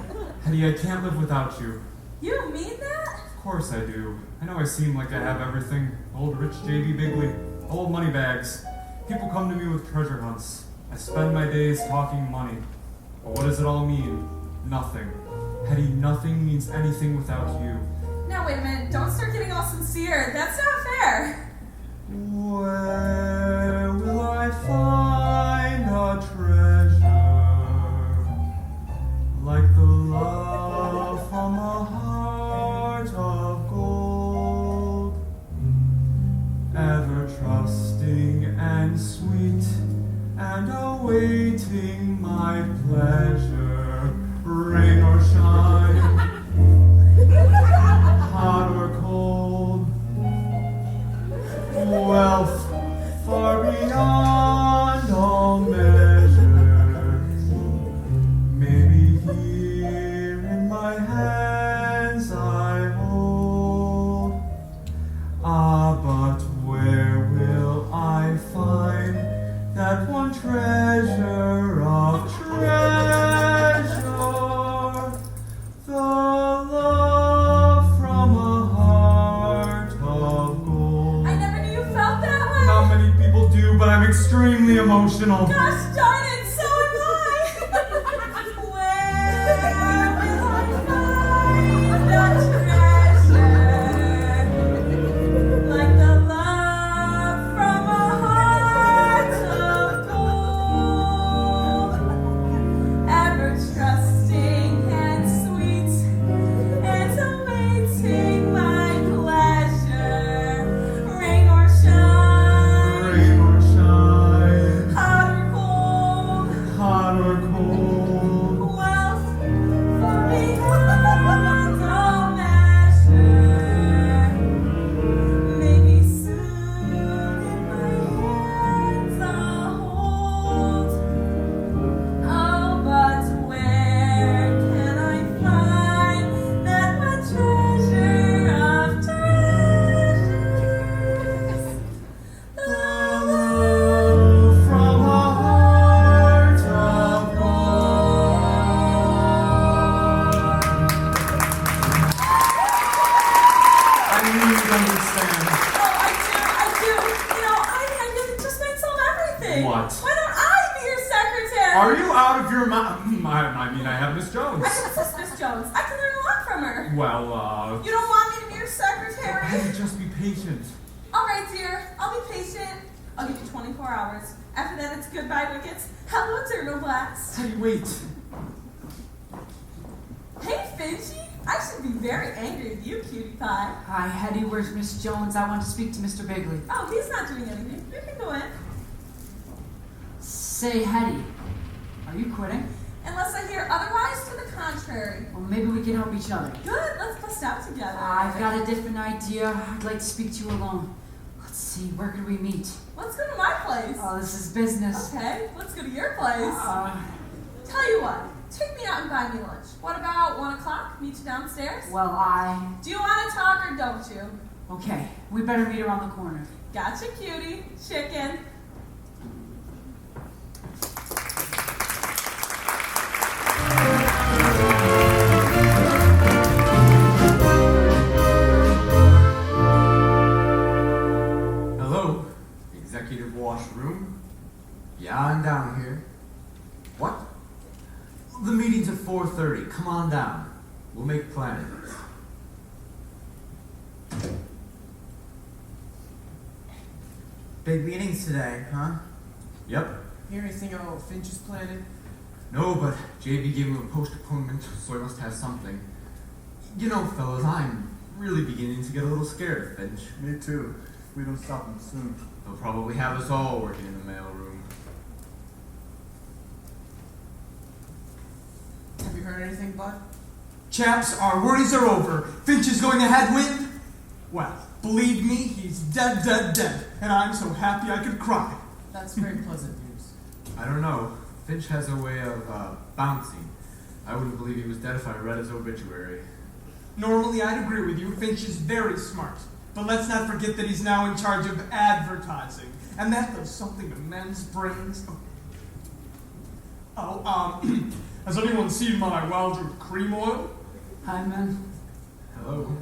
Speaker 4: Hedy, I can't live without you.
Speaker 13: You mean that?
Speaker 4: Of course I do. I know I seem like I have everything. Old rich J.B. Biggley. Old money bags. People come to me with treasure hunts. I spend my days talking money. But what does it all mean? Nothing. Hedy, nothing means anything without you.
Speaker 13: Now wait a minute. Don't start getting all sincere. That's not fair.
Speaker 4: Where will I find a treasure like the love from a heart of gold, ever trusting and sweet and awaiting my pleasure, rain or shine, hot or cold, wealth far beyond all measure, maybe here in my hands I hold. Ah, but where will I find that one treasure of treasure, the love from a heart of gold?
Speaker 13: I never knew you felt that way.
Speaker 4: Not many people do, but I'm extremely emotional.
Speaker 13: Gosh darn it, so am I. Where will I find that treasure like the love from a heart of gold, ever trusting and sweet and awaiting my pleasure, rain or shine,
Speaker 4: Rain or shine,
Speaker 13: hot or cold, wealth far beyond all measure, maybe soon in my hands I'll hold. Oh, but where can I find that one treasure of treasures? The love
Speaker 4: from a heart of I knew you'd understand.
Speaker 13: Oh, I do. You know, I just might solve everything.
Speaker 4: What?
Speaker 13: Why don't I be your secretary?
Speaker 4: Are you out of your mind? I mean, I have Miss Jones.
Speaker 13: I can assist Miss Jones. I can learn a lot from her.
Speaker 4: Well,
Speaker 13: You don't want me to be your secretary?
Speaker 4: Hedy, just be patient.
Speaker 13: All right, dear. I'll be patient. I'll give you 24 hours. After that, it's goodbye, wickets. Hello, Dermoblast.
Speaker 4: Hedy, wait.
Speaker 13: Hey, Finchy. I should be very angry with you, cutie pie.
Speaker 6: Hi, Hedy. Where's Miss Jones? I want to speak to Mr. Biggley.
Speaker 13: Oh, he's not doing anything. You can go in.
Speaker 6: Say, Hedy, are you quitting?
Speaker 13: unless I hear otherwise to the contrary.
Speaker 6: Well, maybe we can help each other.
Speaker 13: Good, let's bust out together.
Speaker 6: I've got a different idea. I'd like to speak to you alone. Let's see, where could we meet?
Speaker 13: Let's go to my place.
Speaker 6: Oh, this is business.
Speaker 13: Okay, let's go to your place. Tell you what, take me out and buy me lunch. What about 1 o'clock? Meet you downstairs?
Speaker 6: Well,
Speaker 13: Do you want to talk or don't you?
Speaker 6: Okay, we better meet around the corner.
Speaker 13: Gotcha, cutie. Chicken.
Speaker 9: Hello, executive washroom. Yeah, I'm down here. What? The meeting's at 4:30. Come on down. We'll make plans.
Speaker 12: Big meetings today, huh?
Speaker 9: Yep.
Speaker 12: Hear anything about what Finch is planning?
Speaker 9: No, but JB gave him a postponement, so he must have something. You know, fellas, I'm really beginning to get a little scared of Finch.
Speaker 14: Me too. If we don't stop him soon.
Speaker 9: They'll probably have us all working in the mailroom.
Speaker 12: Have you heard anything, Bud?
Speaker 11: Chaps, our worries are over. Finch is going to headwind? Well, believe me, he's dead, dead, dead. And I'm so happy I could cry.
Speaker 12: That's very pleasant news.
Speaker 9: I don't know. Finch has a way of bouncing. I wouldn't believe he was dead if I read his obituary.
Speaker 11: Normally, I'd agree with you. Finch is very smart. But let's not forget that he's now in charge of advertising. And that does something to men's brains. Has anyone seen my well-drilled cream oil?
Speaker 6: Hi, man.
Speaker 9: Hello.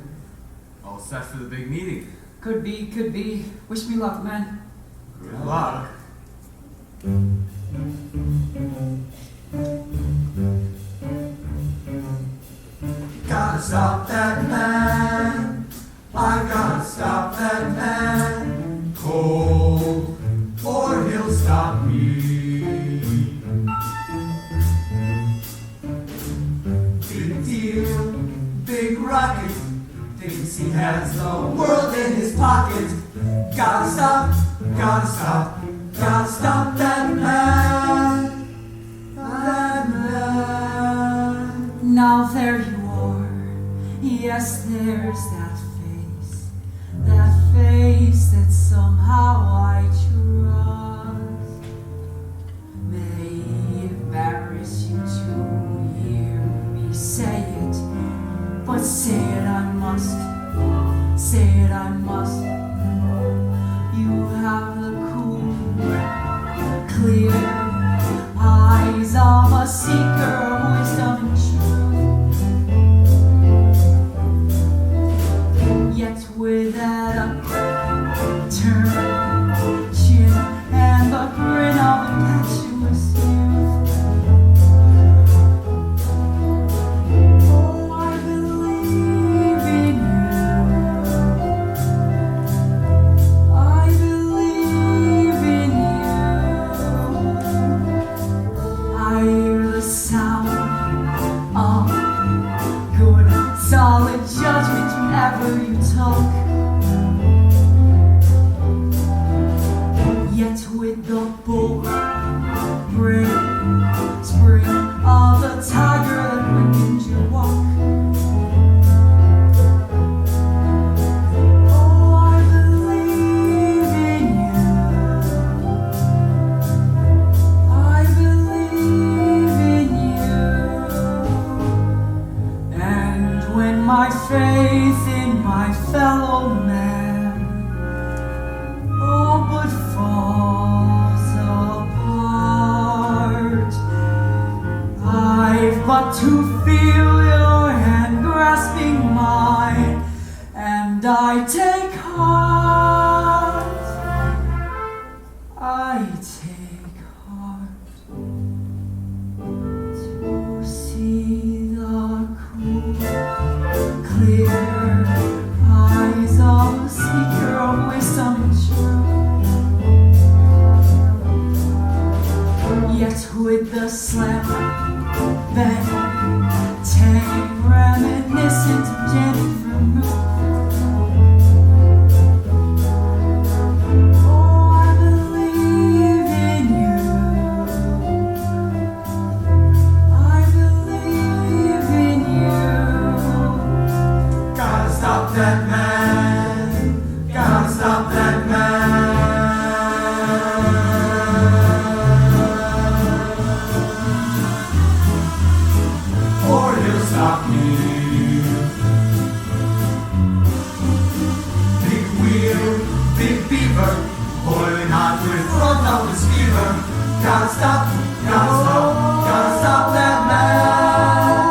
Speaker 9: All set for the big meeting.
Speaker 6: Could be. Wish me luck, man.
Speaker 9: Good luck.
Speaker 2: Gotta stop that man. I gotta stop that man. Cold, or he'll stop me. Big deal, big rocket. Thinks he has the world in his pocket. Gotta stop that man. That man.
Speaker 6: Now there you are. Yes, there's that face that somehow I trust. May embarrass you to hear me say it, but say it I must. You have the cool, clear eyes of a seeker of wisdom and truth. Yet with that upturned chin and the grin of impetuous youth. Oh, I believe in you. I believe in you. I hear the sound of good, solid judgment whenever you talk. Yet with the bull spring of the tiger that quickens your walk. Oh, I believe in you. I believe in you. And when my faith in my fellow man all but falls apart, I've but to feel your hand grasping mine, and I take heart. I take heart to see the cool, clear eyes of a seeker of wisdom and truth. Yet with the slam, bang, tang, reminiscent of Jenny vermouth. Oh, I believe in you.
Speaker 17: that man. Gotta stop that man. Or he'll stop me. Big wheel, big beaver, boiling hot with front of his fever. Gotta stop that man.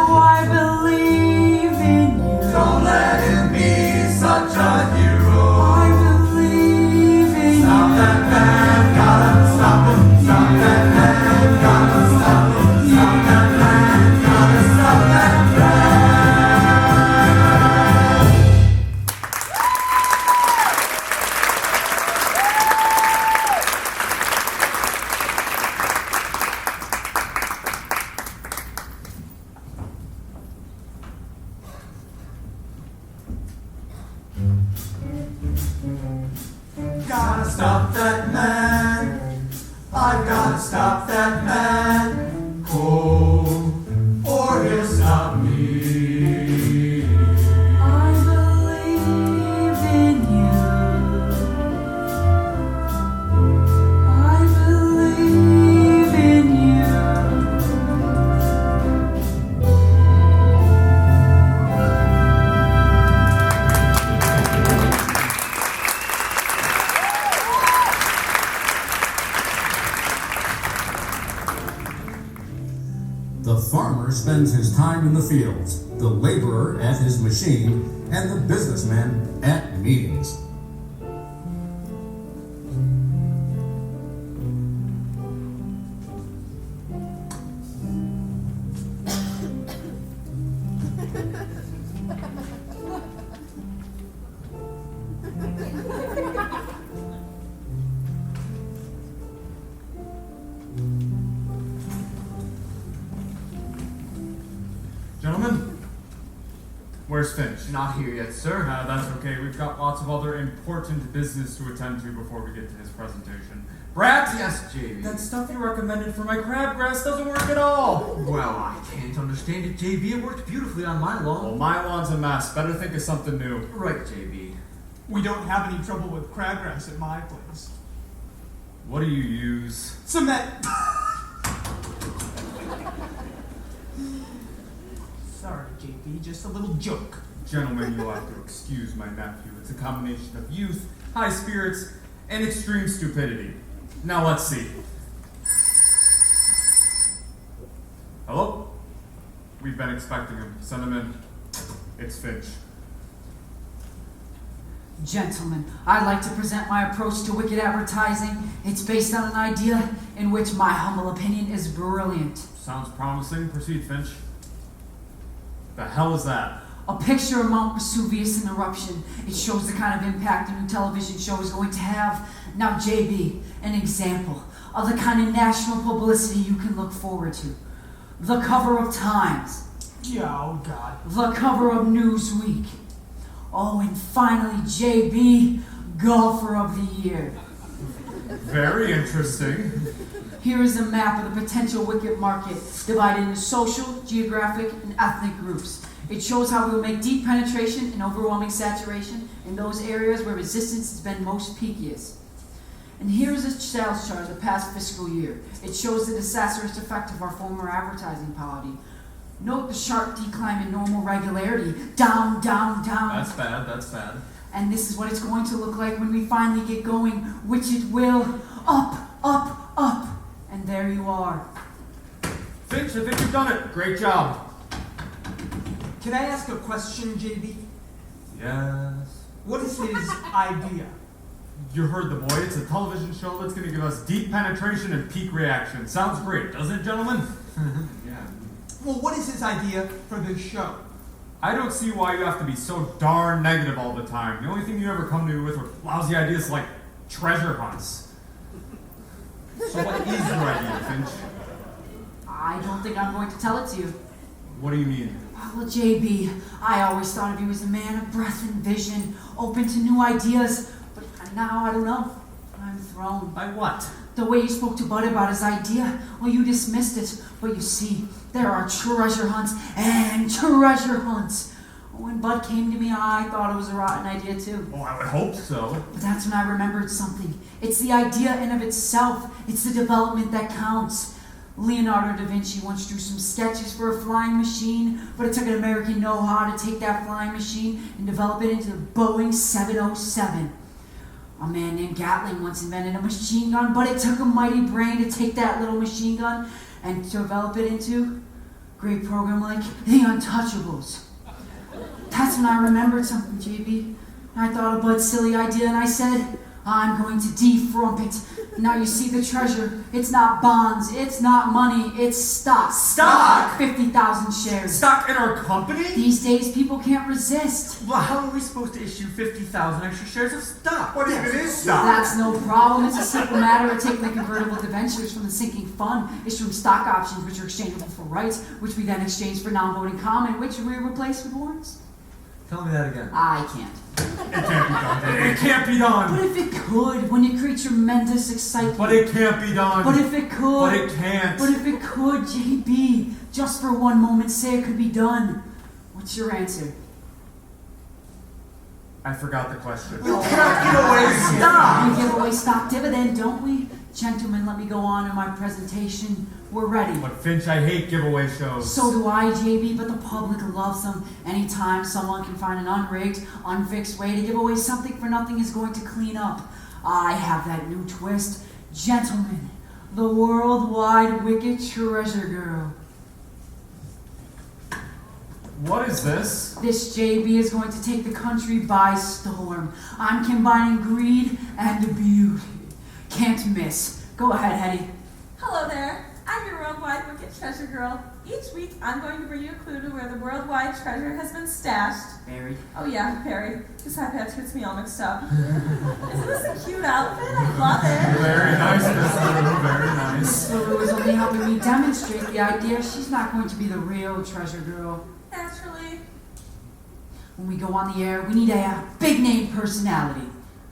Speaker 2: Oh, I believe in you.
Speaker 17: Don't let him be such a hero.
Speaker 2: I believe in
Speaker 17: Stop
Speaker 2: you.
Speaker 17: that man, gotta stop him. Stop that man, gotta stop him. Stop that man, gotta stop that man. Gotta stop that man. I gotta stop that man. Oh, or he'll stop me.
Speaker 2: I believe in you. I believe in you.
Speaker 1: The farmer spends his time in the fields, the laborer at his machine, and the businessman at meetings.
Speaker 4: Gentlemen, where's Finch?
Speaker 16: Not here yet, sir.
Speaker 4: That's okay. We've got lots of other important business to attend to before we get to his presentation. Bratt?
Speaker 16: Yes, JB.
Speaker 4: That stuff you recommended for my crabgrass doesn't work at all.
Speaker 16: Well, I can't understand it, JB. It worked beautifully on my lawn.
Speaker 4: Well, my lawn's a mess. Better think of something new.
Speaker 16: Right, JB.
Speaker 11: We don't have any trouble with crabgrass at my place.
Speaker 4: What do you use?
Speaker 11: Cement. Sorry, JP, just a little joke.
Speaker 4: Gentlemen, you'll have to excuse my nephew. It's a combination of youth, high spirits, and extreme stupidity. Now let's see. Hello? We've been expecting him. Send him in. It's Finch.
Speaker 6: Gentlemen, I'd like to present my approach to wicked advertising. It's based on an idea in which my humble opinion is brilliant.
Speaker 4: Sounds promising. Proceed, Finch. The hell is that?
Speaker 6: A picture of Mount Vesuvius in eruption. It shows the kind of impact a new television show is going to have. Now, JB, an example of the kind of national publicity you can look forward to. The cover of Times.
Speaker 11: Yeah, oh God.
Speaker 6: The cover of Newsweek. Oh, and finally, JB, Golfer of the Year.
Speaker 4: Very interesting.
Speaker 6: Here is a map of the potential wicket market divided into social, geographic, and ethnic groups. It shows how we will make deep penetration and overwhelming saturation in those areas where resistance has been most peakiest. And here is a sales chart of the past fiscal year. It shows the disastrous effect of our former advertising policy. Note the sharp decline in normal regularity. Down, down, down.
Speaker 4: That's bad, that's bad.
Speaker 6: And this is what it's going to look like when we finally get going, which it will. Up, up, up. And there you are.
Speaker 4: Finch, I think you've done it. Great job.
Speaker 11: Can I ask a question, JB?
Speaker 4: Yes.
Speaker 11: What is his idea?
Speaker 4: You heard the boy. It's a television show that's going to give us deep penetration and peak reaction. Sounds great, doesn't it, gentlemen?
Speaker 11: Yeah. Well, what is his idea for this show?
Speaker 4: I don't see why you have to be so darn negative all the time. The only thing you ever come to me with are lousy ideas like treasure hunts. So what is your idea, Finch?
Speaker 6: I don't think I'm going to tell it to you.
Speaker 4: What do you mean?
Speaker 6: Well, JB, I always thought of you as a man of breadth and vision, open to new ideas, but now I don't know. I'm thrown.
Speaker 4: By what?
Speaker 6: The way you spoke to Bud about his idea, well, you dismissed it, but you see, there are treasure hunts and treasure hunts. When Bud came to me, I thought it was a rotten idea too.
Speaker 4: Oh, I would hope so.
Speaker 6: But that's when I remembered something. It's the idea in of itself. It's the development that counts. Leonardo da Vinci once drew some sketches for a flying machine, but it took an American know-how to take that flying machine and develop it into the Boeing 707. A man named Gatling once invented a machine gun, but it took a mighty brain to take that little machine gun and develop it into a great program like the Untouchables. That's when I remembered something, JB. I thought of Bud's silly idea and I said, I'm going to defrump it. Now you see the treasure. It's not bonds. It's not money. It's stock.
Speaker 4: Stock?
Speaker 6: 50,000 shares.
Speaker 4: Stock in our company?
Speaker 6: These days, people can't resist.
Speaker 9: Well, how are we supposed to issue 50,000 extra shares of stock?
Speaker 14: What even is stock?
Speaker 6: That's no problem. It's a simple matter of taking the convertible debentures from the sinking fund, issuing stock options, which are exchangeable for rights, which we then exchange for non-voting common, which we replace with warrants.
Speaker 9: Tell me that again.
Speaker 6: I can't.
Speaker 4: It can't be done. It can't be done.
Speaker 6: But if it could, when you create tremendous excitement.
Speaker 4: But it can't be done.
Speaker 6: But if it could.
Speaker 4: But it can't.
Speaker 6: But if it could, JB, just for one moment, say it could be done. What's your answer?
Speaker 4: I forgot the question.
Speaker 9: You can't give away stock.
Speaker 6: We give away stock dividend, don't we? Gentlemen, let me go on in my presentation. We're ready.
Speaker 4: But Finch, I hate giveaway shows.
Speaker 6: So do I, JB, but the public loves them. Anytime someone can find an unrigged, unfixed way to give away something for nothing is going to clean up. I have that new twist. Gentlemen, the worldwide wicked treasure girl.
Speaker 4: What is this?
Speaker 6: This JB is going to take the country by storm. I'm combining greed and beauty. Can't miss. Go ahead, Hedy.
Speaker 13: Hello there. I'm your worldwide wicked treasure girl. Each week, I'm going to bring you a clue to where the worldwide treasure has been stashed.
Speaker 6: Buried.
Speaker 13: Oh yeah, buried. This iPad gets me all mixed up. Isn't this a cute outfit? I love it.
Speaker 4: Very nice, Miss Lou. Very nice.
Speaker 6: Miss Lou is only helping me demonstrate the idea. She's not going to be the real treasure girl.
Speaker 13: Naturally.
Speaker 6: When we go on the air, we need a big name personality.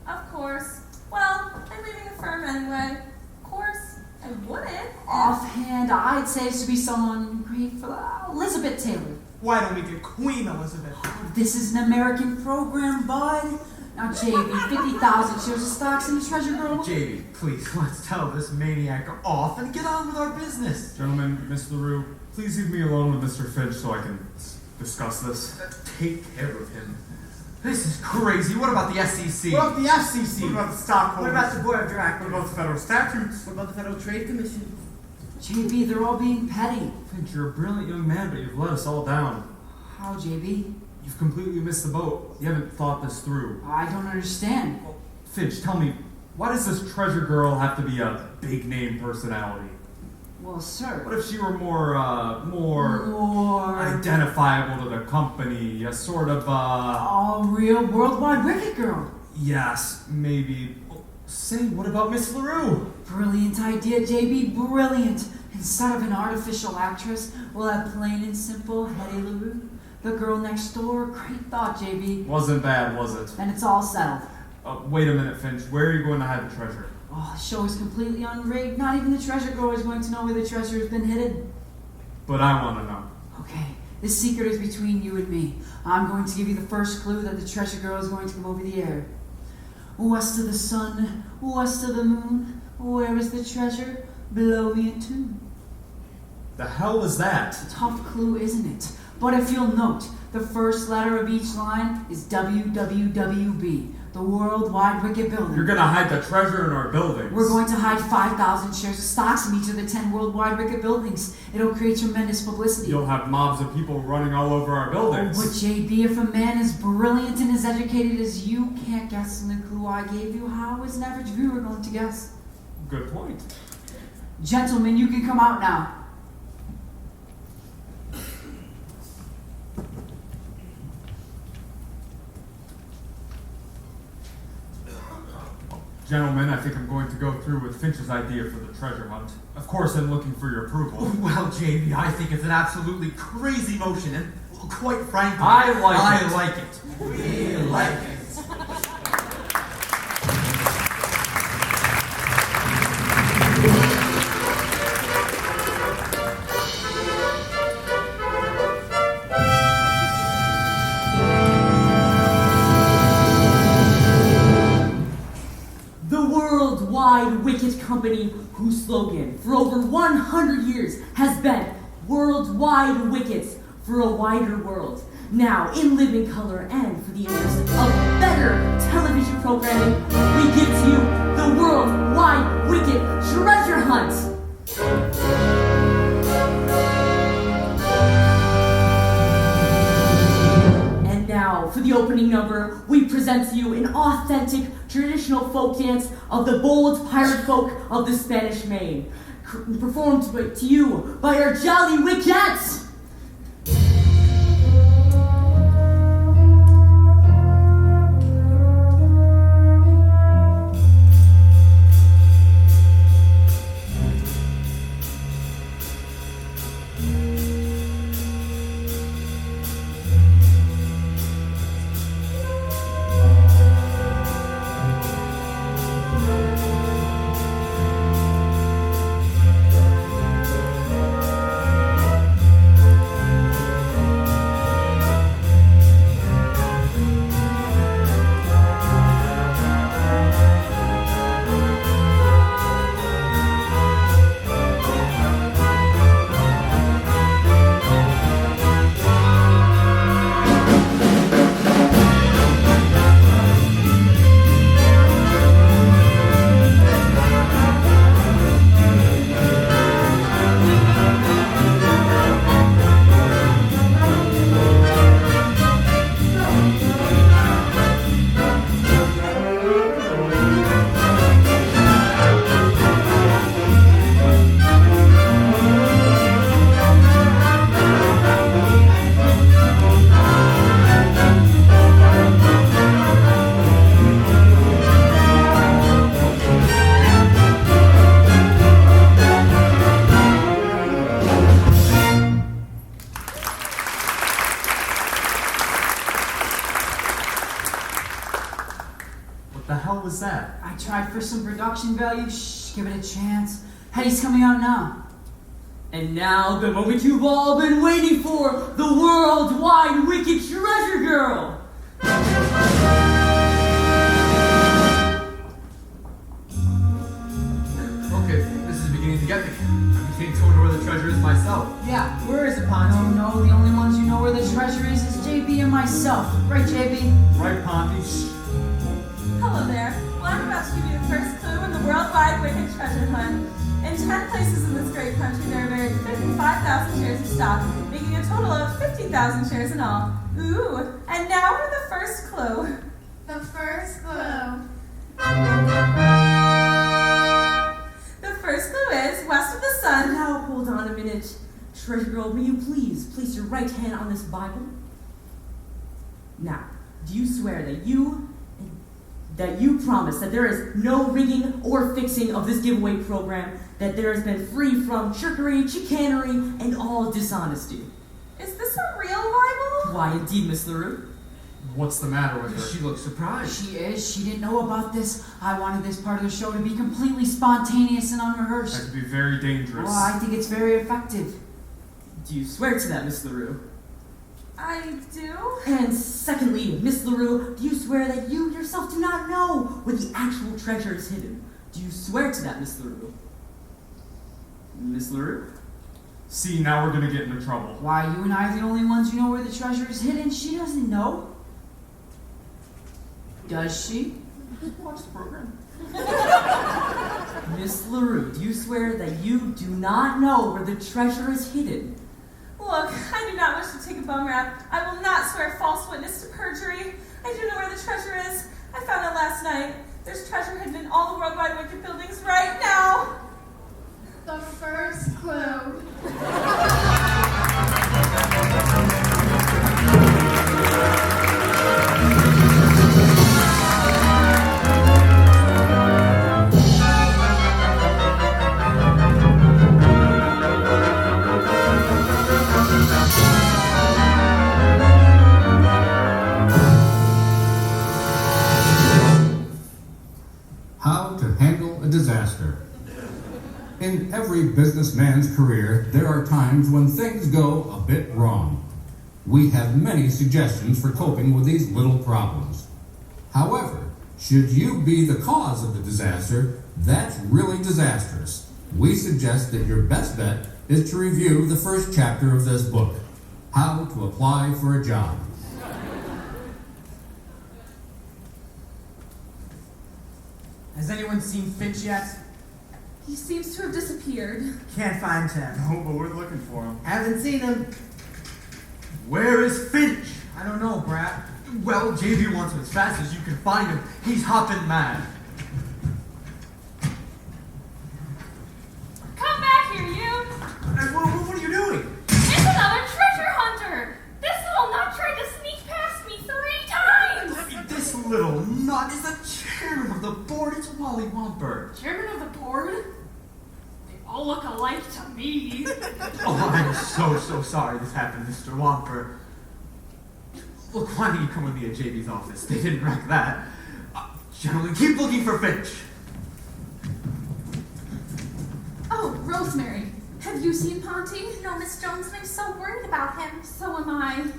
Speaker 13: Of course. Well, I'm leaving the firm anyway. Of course, I wouldn't.
Speaker 6: Offhand, I'd say it should be someone great for Elizabeth Taylor.
Speaker 11: Why don't we get Queen Elizabeth?
Speaker 6: This is an American program, bud. Now, JB, 50,000 shares of stocks in the treasure girl.
Speaker 9: JB, please, let's tell this maniac off and get on with our business.
Speaker 4: Gentlemen, Miss LaRue, please leave me alone with Mr. Finch so I can discuss this.
Speaker 9: Take care of him. This is crazy. What about the SEC?
Speaker 11: What about the FCC?
Speaker 14: What about the stockholders?
Speaker 12: What about the Board of Directors?
Speaker 14: What about the federal statutes?
Speaker 12: What about the Federal Trade Commission?
Speaker 6: JB, they're all being petty.
Speaker 4: Finch, you're a brilliant young man, but you've let us all down.
Speaker 6: How, JB?
Speaker 4: You've completely missed the boat. You haven't thought this through.
Speaker 6: I don't understand.
Speaker 4: Finch, tell me, why does this treasure girl have to be a big name personality?
Speaker 6: Well, sir.
Speaker 4: What if she were more identifiable to the company? A sort of,
Speaker 6: a real worldwide wicked girl.
Speaker 4: Yes, maybe. Say, what about Miss LaRue?
Speaker 6: Brilliant idea, JB, brilliant. Instead of an artificial actress, we'll have plain and simple Hedy LaRue. The girl next door. Great thought, JB.
Speaker 4: Wasn't bad, was it?
Speaker 6: And it's all settled.
Speaker 4: Wait a minute, Finch. Where are you going to hide the treasure?
Speaker 6: Oh, the show is completely unrigged. Not even the treasure girl is going to know where the treasure has been hidden.
Speaker 4: But I want to know.
Speaker 6: Okay, this secret is between you and me. I'm going to give you the first clue that the treasure girl is going to come over the air. West of the sun, west of the moon, where is the treasure? Below me a tune.
Speaker 4: The hell is that?
Speaker 6: Tough clue, isn't it? But if you'll note, the first letter of each line is WWWB, the Worldwide Wicked Building.
Speaker 4: You're going to hide the treasure in our buildings.
Speaker 6: We're going to hide 5,000 shares of stocks in each of the 10 Worldwide Wicked Buildings. It'll create tremendous publicity.
Speaker 4: You'll have mobs of people running all over our buildings.
Speaker 6: Oh, but JB, if a man as brilliant and as educated as you can't guess in the clue I gave you, how is an average viewer going to guess?
Speaker 4: Good point.
Speaker 6: Gentlemen, you can come out now.
Speaker 4: Gentlemen, I think I'm going to go through with Finch's idea for the treasure hunt. Of course, I'm looking for your approval.
Speaker 9: Well, JB, I think it's an absolutely crazy motion, and quite frankly,
Speaker 4: I
Speaker 9: like it.
Speaker 17: We like it.
Speaker 6: Worldwide Wicket Company, whose slogan for over 100 years has been Worldwide Wickets for a wider world. Now, in living color and for the interest of better television programming, we give to you the Worldwide Wicket Treasure Hunt. And now, for the opening number, we present to you an authentic, traditional folk dance of the bold pirate folk of the Spanish Main, performed to you by our jolly Wickets.
Speaker 2: For some production value, shh, give it a chance. Hedy's coming out now.
Speaker 6: And now, the moment you've all been waiting for, the Worldwide Wicked Treasure Girl!
Speaker 9: Okay, this is beginning to get me. I'm beginning to wonder where the treasure is myself.
Speaker 2: Yeah, where is it, Ponty? Oh no, the only ones who know where the treasure is JB and myself. Right, JB?
Speaker 4: Right, Ponty.
Speaker 13: Hello there. Well, I'm about to give you the first clue in the Worldwide Wicked Treasure Hunt. In 10 places in this great country, there are buried 55,000 shares of stock, making a total of 50,000 shares in all. Ooh, and now for the first clue.
Speaker 10: The first clue.
Speaker 13: The first clue is west of the sun.
Speaker 6: Now, hold on a minute. Treasure Girl, may you please place your right hand on this Bible? Now, do you swear that you promise that there is no rigging or fixing of this giveaway program, that there has been free from trickery, chicanery, and all dishonesty?
Speaker 13: Is this a real Bible?
Speaker 6: Why, indeed, Miss LaRue.
Speaker 4: What's the matter with her?
Speaker 9: She looks surprised.
Speaker 2: She is. She didn't know about this. I wanted this part of the show to be completely spontaneous and
Speaker 4: That
Speaker 2: unrehearsed.
Speaker 4: could be very dangerous.
Speaker 2: Well, I think it's very effective.
Speaker 6: Do you swear to that, Miss LaRue?
Speaker 13: I do.
Speaker 6: And secondly, Miss LaRue, do you swear that you yourself do not know where the actual treasure is hidden? Do you swear to that, Miss LaRue? Miss LaRue?
Speaker 4: See, now we're gonna get into trouble.
Speaker 2: Why, you and I are the only ones who know where the treasure is hidden. She doesn't know. Does she?
Speaker 4: Watch the program.
Speaker 6: Miss LaRue, do you swear that you do not know where the treasure is hidden?
Speaker 13: Look, I do not wish to take a bum rap. I will not swear false witness to perjury. I do know where the treasure is. I found it last night. There's treasure hidden in all the Worldwide Wicked buildings right now.
Speaker 10: The first clue.
Speaker 1: How to handle a disaster. In every businessman's career, there are times when things go a bit wrong. We have many suggestions for coping with these little problems. However, Should you be the cause of the disaster, that's really disastrous. We suggest that your best bet is to review the first chapter of this book, How to Apply for a Job.
Speaker 12: Has anyone seen Finch yet?
Speaker 13: He seems to have disappeared.
Speaker 11: Can't find him.
Speaker 4: No, but we're looking for him.
Speaker 11: Haven't seen him.
Speaker 9: Where is Finch?
Speaker 12: I don't know, Bratt.
Speaker 9: Well, JV wants him as fast as you can find him. He's hopping mad.
Speaker 8: Come back here, you!
Speaker 9: What are you doing?
Speaker 8: It's another treasure hunter! This little nut tried to sneak past me 3 times!
Speaker 9: This little nut is the chairman of the board. It's Wally Womper.
Speaker 8: Chairman of the board? They all look alike to me.
Speaker 9: Oh, I'm so sorry this happened, Mr. Womper. Look, why don't you come with me at JV's office? They didn't wreck that. Gentlemen, keep looking for Finch.
Speaker 13: Oh, Rosemary, have you seen Ponty?
Speaker 10: No, Miss Jones, and I'm so worried about him.
Speaker 13: So am I.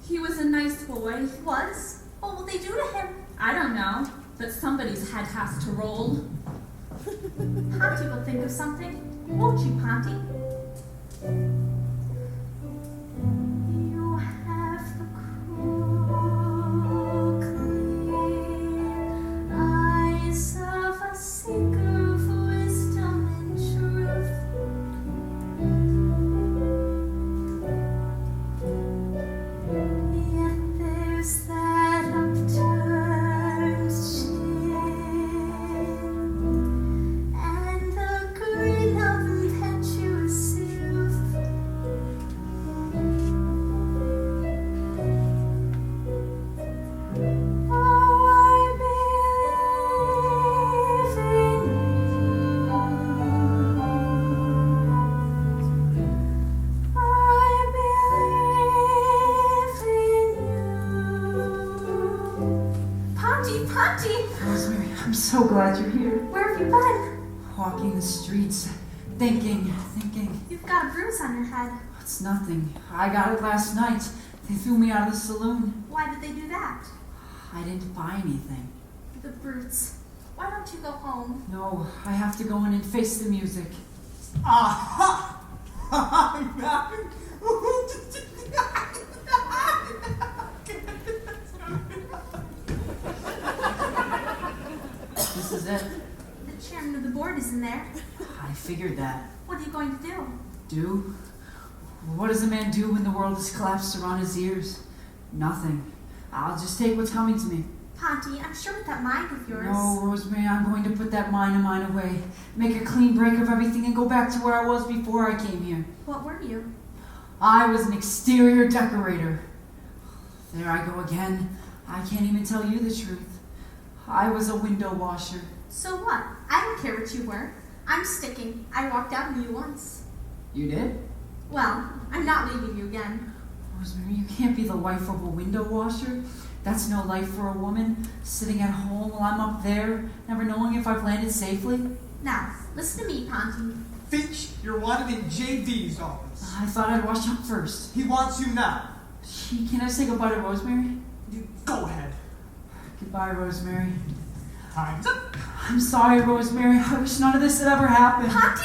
Speaker 13: He was a nice boy.
Speaker 10: Was? What will they do to him?
Speaker 13: I don't know, but somebody's head has to roll.
Speaker 10: Ponty will think of something. Won't you, Ponty? You have the cruel, clear eyes of a seeker of wisdom and truth. Yet there's that upturned chin and the grin of impetuous youth. Oh, I believe in you. I believe in you. Ponty, Ponty!
Speaker 6: Rosemary, I'm so glad you're here.
Speaker 10: Where have you been?
Speaker 6: Walking the streets, thinking.
Speaker 10: You've got a bruise on your head.
Speaker 6: It's nothing. I got it last night. They threw me out of the saloon.
Speaker 10: Why did they do that?
Speaker 6: I didn't buy anything.
Speaker 10: The brutes. Why don't you go home?
Speaker 6: No, I have to go in and face the music.
Speaker 11: Aha! I'm back.
Speaker 6: This is it.
Speaker 10: The chairman of the board is in there.
Speaker 6: I figured that.
Speaker 10: What are you going to do?
Speaker 6: Do? What does a man do when the world has collapsed around his ears? Nothing. I'll just take what's coming to me.
Speaker 10: Ponty, I'm sure with that mind of yours.
Speaker 6: No, Rosemary, I'm going to put that mind of mine away. Make a clean break of everything and go back to where I was before I came here.
Speaker 10: What were you?
Speaker 6: I was an exterior decorator. There I go again. I can't even tell you the truth. I was a window washer.
Speaker 10: So what? I don't care what you were. I'm sticking. I walked out on you once.
Speaker 6: You did?
Speaker 10: Well, I'm not leaving you again.
Speaker 6: Rosemary, you can't be the wife of a window washer. That's no life for a woman, sitting at home while I'm up there, never knowing if I've landed safely.
Speaker 10: Now, listen to me, Ponty.
Speaker 11: Finch, you're wanted in JV's office.
Speaker 6: I thought I'd wash up first.
Speaker 11: He wants you now.
Speaker 6: Can I say goodbye to Rosemary?
Speaker 11: Go ahead.
Speaker 6: Goodbye, Rosemary.
Speaker 11: Time's up.
Speaker 6: I'm sorry, Rosemary. I wish none of this had ever happened.
Speaker 10: Ponty!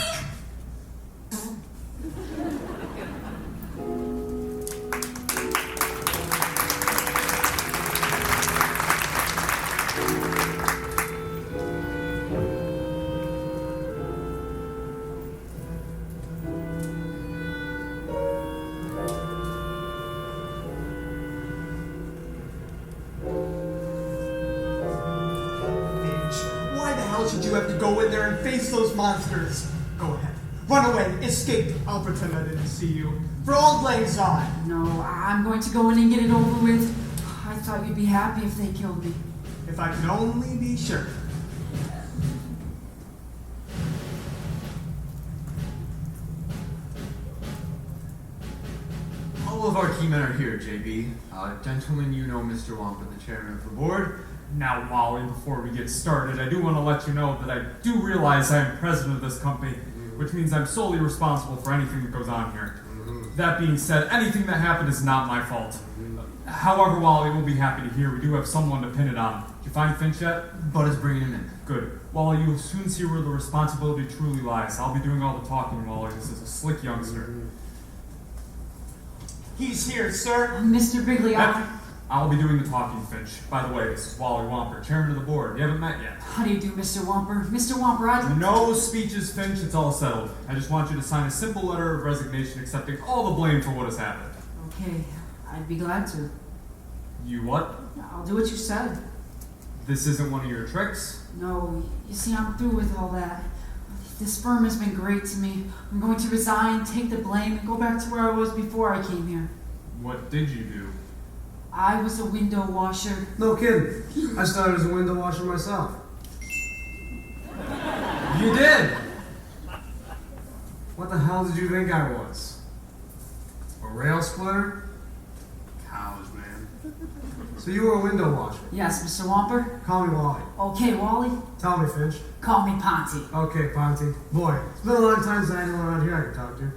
Speaker 11: Should you have to go in there and face those monsters? Go ahead. Run away. Escape. I'll pretend I didn't see you. For old lang syne.
Speaker 6: No, I'm going to go in and get it over with. I thought you'd be happy if they killed me.
Speaker 11: If I could only be sure.
Speaker 9: All of our key men are here, JB. Gentlemen, you know Mr. Wampa, the chairman of the board.
Speaker 4: Now, Wally, before we get started, I do want to let you know that I do realize I am president of this company, which means I'm solely responsible for anything that goes on here. That being said, anything that happened is not my fault. However, Wally will be happy to hear we do have someone to pin it on. Did you find Finch yet?
Speaker 9: Bud is bringing him in.
Speaker 4: Good. Wally, you'll soon see where the responsibility truly lies. I'll be doing all the talking, Wally. This is a slick youngster.
Speaker 11: He's here, sir.
Speaker 6: Mr. Biggley,
Speaker 4: I'll be doing the talking, Finch. By the way, this is Wally Wamper, chairman of the board. We haven't met yet.
Speaker 6: How do you do, Mr. Wamper? Mr. Wamper, I'd like
Speaker 4: No speeches, Finch. It's all settled. I just want you to sign a simple letter of resignation accepting all the blame for what has happened.
Speaker 6: Okay, I'd be glad to.
Speaker 4: You what?
Speaker 6: I'll do what you said.
Speaker 4: This isn't one of your tricks?
Speaker 6: No, you see, I'm through with all that. This firm has been great to me. I'm going to resign, take the blame, and go back to where I was before I came here.
Speaker 4: What did you do?
Speaker 6: I was a window washer.
Speaker 18: No kidding. I started as a window washer myself.
Speaker 4: You did?
Speaker 18: What the hell did you think I was? A rail splitter? College man. So you were a window washer?
Speaker 6: Yes, Mr. Wamper?
Speaker 18: Call me Wally.
Speaker 6: Okay, Wally?
Speaker 18: Tell me, Finch.
Speaker 6: Call me Ponty.
Speaker 18: Okay, Ponty. Boy, it's been a long time since anyone around here I could talk to.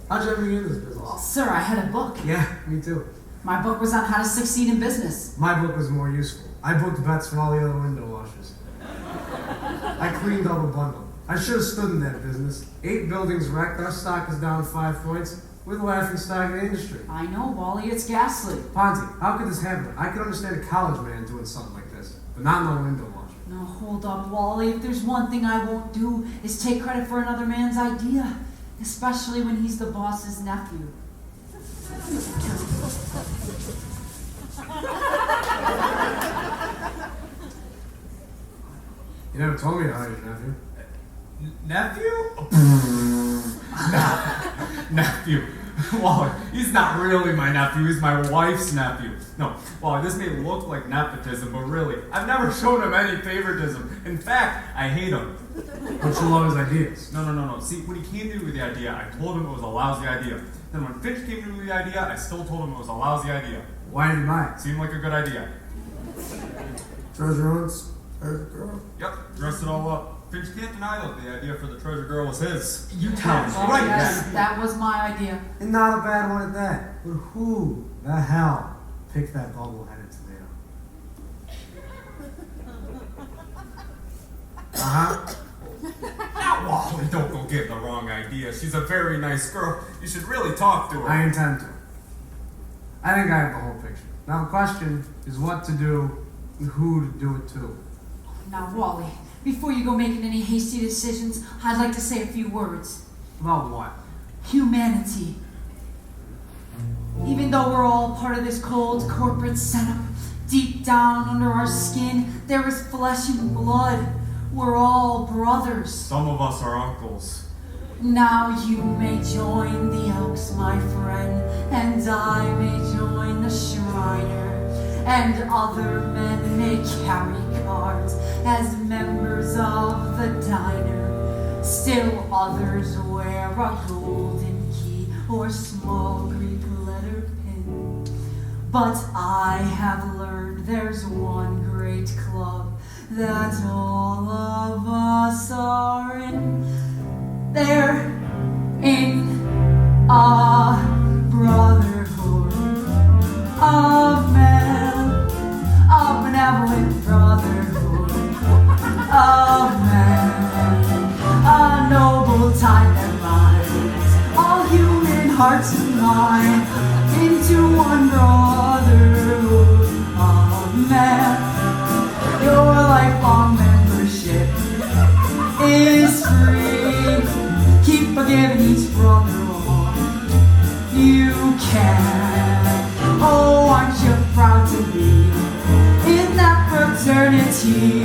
Speaker 18: How'd you ever get into this business?
Speaker 6: Well, sir, I had a book.
Speaker 18: Yeah, me too.
Speaker 6: My book was on how to succeed in business.
Speaker 18: My book was more useful. I booked bets from all the other window washers. I cleaned up a bundle. I should have stood in that business. 8 buildings wrecked, our stock is down 5 points. We're the laughing stock in the industry.
Speaker 6: I know, Wally, it's ghastly.
Speaker 18: Ponty, how could this happen? I could understand a college man doing something like this, but not no window washer.
Speaker 6: Now hold up, Wally. If there's one thing I won't do is take credit for another man's idea, especially when he's the boss's nephew.
Speaker 18: You never told me to hire your nephew.
Speaker 4: Nephew? Nephew. Wally, he's not really my nephew, he's my wife's nephew. No, Wally, this may look like nepotism, but really, I've never shown him any favoritism. In fact, I hate him.
Speaker 18: Don't you love his ideas?
Speaker 4: No. See, when he came to me with the idea, I told him it was a lousy idea. Then when Finch came to me with the idea, I still told him it was a lousy idea.
Speaker 18: Why did you buy it?
Speaker 4: Seemed like a good idea.
Speaker 18: Treasure hunts? Treasure girl?
Speaker 4: Yep, dressed it all up. Finch can't deny that the idea for the treasure girl was his.
Speaker 9: You tell me.
Speaker 6: Oh, yes, that was my idea.
Speaker 18: And not a bad one at that. But who the hell picked that bubble-headed tomato? Uh-huh.
Speaker 4: Now, Wally, don't go give the wrong idea. She's a very nice girl. You should really talk to her.
Speaker 18: I intend to. I think I have the whole picture. Now the question is what to do and who to do it to.
Speaker 6: Now, Wally, before you go making any hasty decisions, I'd like to say a few words.
Speaker 18: About what?
Speaker 6: Humanity. Even though we're all part of this cold corporate setup, deep down under our skin, there is flesh and blood. We're all brothers.
Speaker 4: Some of us are uncles.
Speaker 6: Now you may join the Elks, my friend, and I may join the Shriner, and other men may carry cards as members of the diner. Still others wear a golden key or small Greek letter pin. But I have learned there's one great club that all of us are in. They're in a brotherhood of men, a benevolent brotherhood of men, a noble tie that binds all human hearts and minds into one brotherhood of men. Your lifelong membership is free. Keep forgiving each brother on. You can. Oh, aren't you proud to be in that fraternity,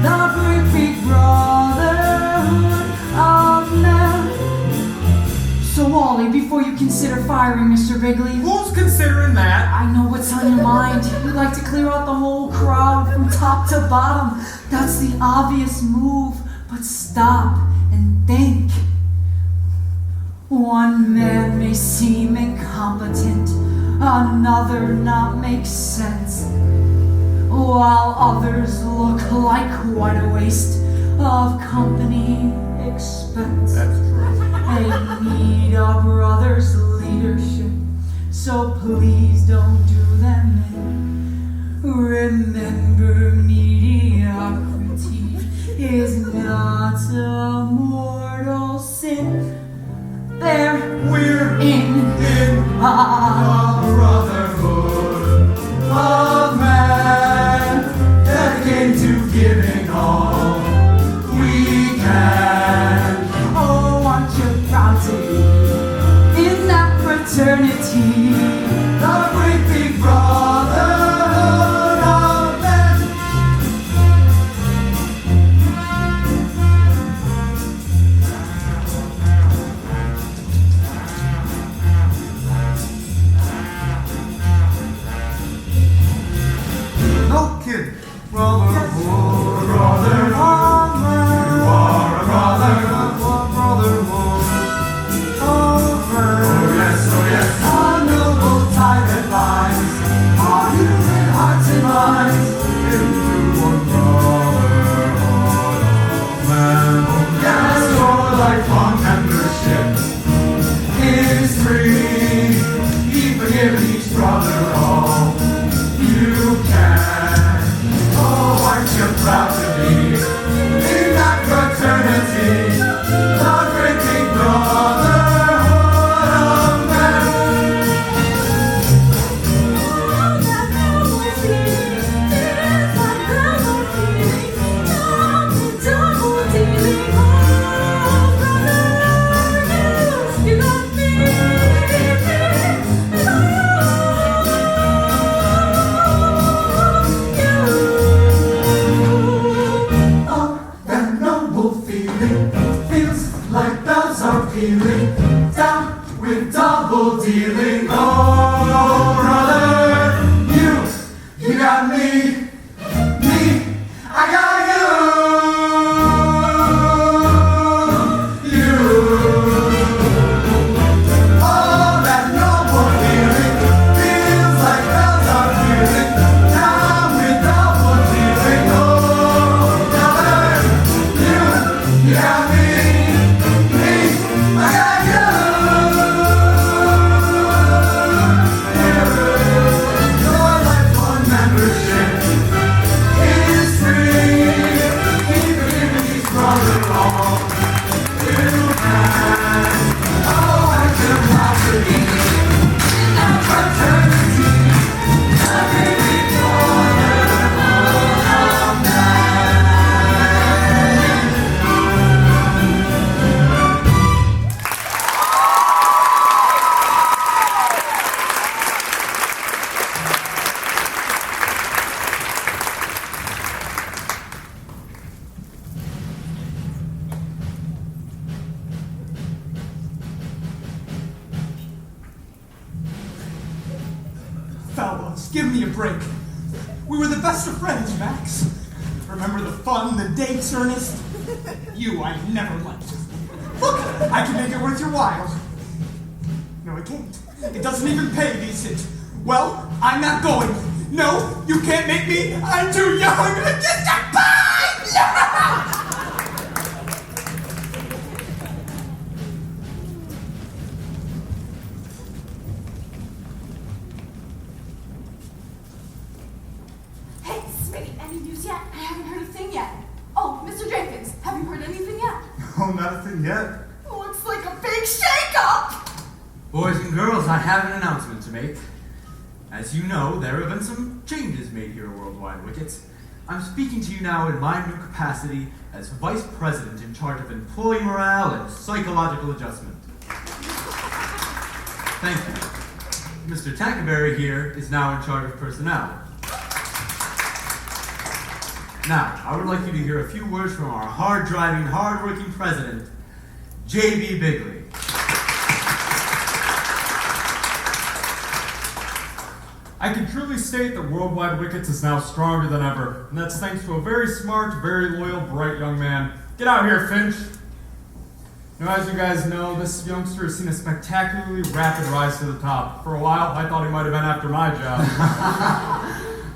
Speaker 6: the great big brotherhood of men? So, Wally, before you consider firing Mr. Biggley,
Speaker 4: who's considering that?
Speaker 6: I know what's on your mind. You'd like to clear out the whole crowd from top to bottom. That's the obvious move. But stop and think. One man may seem incompetent, another not make sense, while others look like quite a waste of company expense.
Speaker 4: That's true.
Speaker 6: They need a brother's leadership, so please don't do
Speaker 2: them in. Remember, mediocrity is not a mortal sin. There we're in
Speaker 17: a brotherhood of man, dedicated to giving all we can.
Speaker 2: Oh, aren't you proud to be in that fraternity?
Speaker 17: The great big brotherhood of men.
Speaker 18: No kidding. Brotherhood.
Speaker 17: Brotherhood. You are a brotherhood.
Speaker 18: Brotherhood.
Speaker 17: Oh yes, our noble tie that binds our human hearts and minds into one brotherhood of man. Oh yes, your lifelong membership is free. Keep forgiving each brother all you can. Oh, aren't you proud to be in that fraternity? The great big brotherhood of men. Oh, that noble feeling feels like bells are pealing down with double dealing. Oh, brother, you got me, I got you. Oh, that noble feeling feels like bells are pealing down with double dealing. Oh, brother, you got me, I got you. Your lifelong membership is free. Keep forgiving each brother all you can. Oh, I can proud to be in that fraternity. The great big brotherhood of man.
Speaker 11: Fellows, give me a break. We were the best of friends, Max. Remember the fun, the dates, Ernest? You I never liked. Look, I can make it worth your while. No, I can't. It doesn't even pay decent. Well, I'm not going. No, you can't make me. I'm too young. Just a pie!
Speaker 10: Hey, Smitty, any news yet? I haven't heard a thing yet. Oh, Mr. Jenkins, have you heard anything yet?
Speaker 14: Oh, nothing yet.
Speaker 10: Looks like a big shake-up!
Speaker 9: Boys and girls, I have an announcement to make. As you know, there have been some changes made here at Worldwide Wickets. I'm speaking to you now in my new capacity as Vice President in charge of employee morale and psychological adjustment. Thank you. Mr. Tackerberry here is now in charge of personnel. Now, I would like you to hear a few words from our hard-driving, hard-working president, J.B. Biggley.
Speaker 4: I can truly state that Worldwide Wickets is now stronger than ever, and that's thanks to a very smart, very loyal, bright young man. Get out here, Finch! Now, as you guys know, this youngster has seen a spectacularly rapid rise to the top. For a while, I thought he might have been after my job.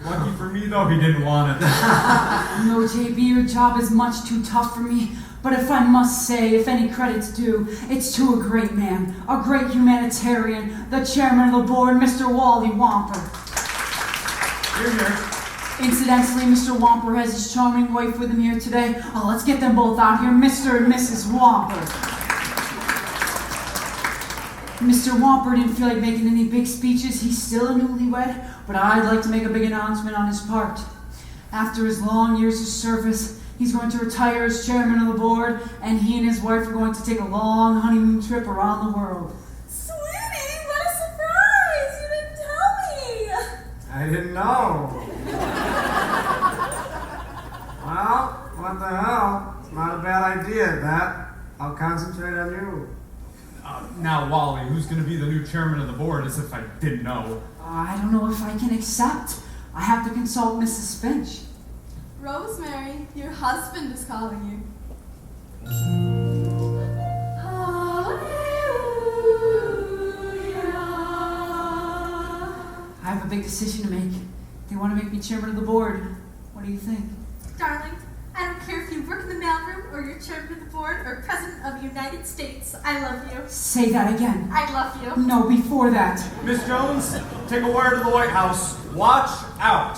Speaker 4: Lucky for me, though, he didn't want it.
Speaker 6: No, JB, your job is much too tough for me. But if I must say, if any credit's due, it's to a great man, a great humanitarian, the chairman of the board, Mr. Wally Womper.
Speaker 4: Here, here.
Speaker 6: Incidentally, Mr. Whomper has his charming wife with him here today. Oh, let's get them both out here, Mr. and Mrs. Whomper. Mr. Whomper didn't feel like making any big speeches. He's still a newlywed, but I'd like to make a big announcement on his part. After his long years of service, he's going to retire as chairman of the board, and he and his wife are going to take a long honeymoon trip around the world.
Speaker 13: Sweetie, what a surprise! You didn't tell me!
Speaker 18: I didn't know. Well, what the hell? It's not a bad idea, that. I'll concentrate on you.
Speaker 4: Now, Wally, who's going to be the new chairman of the board, as if I didn't know.
Speaker 6: I don't know if I can accept. I have to consult Mrs. Finch.
Speaker 10: Rosemary, your husband is calling you.
Speaker 6: I have a big decision to make. They want to make me chairman of the board. What do you think?
Speaker 13: Darling, I don't care if you work in the mailroom or you're chairman of the board or president of the United States. I love you.
Speaker 6: Say that again.
Speaker 13: I love you.
Speaker 6: No, before that.
Speaker 4: Miss Jones, take a wire to the White House. Watch out.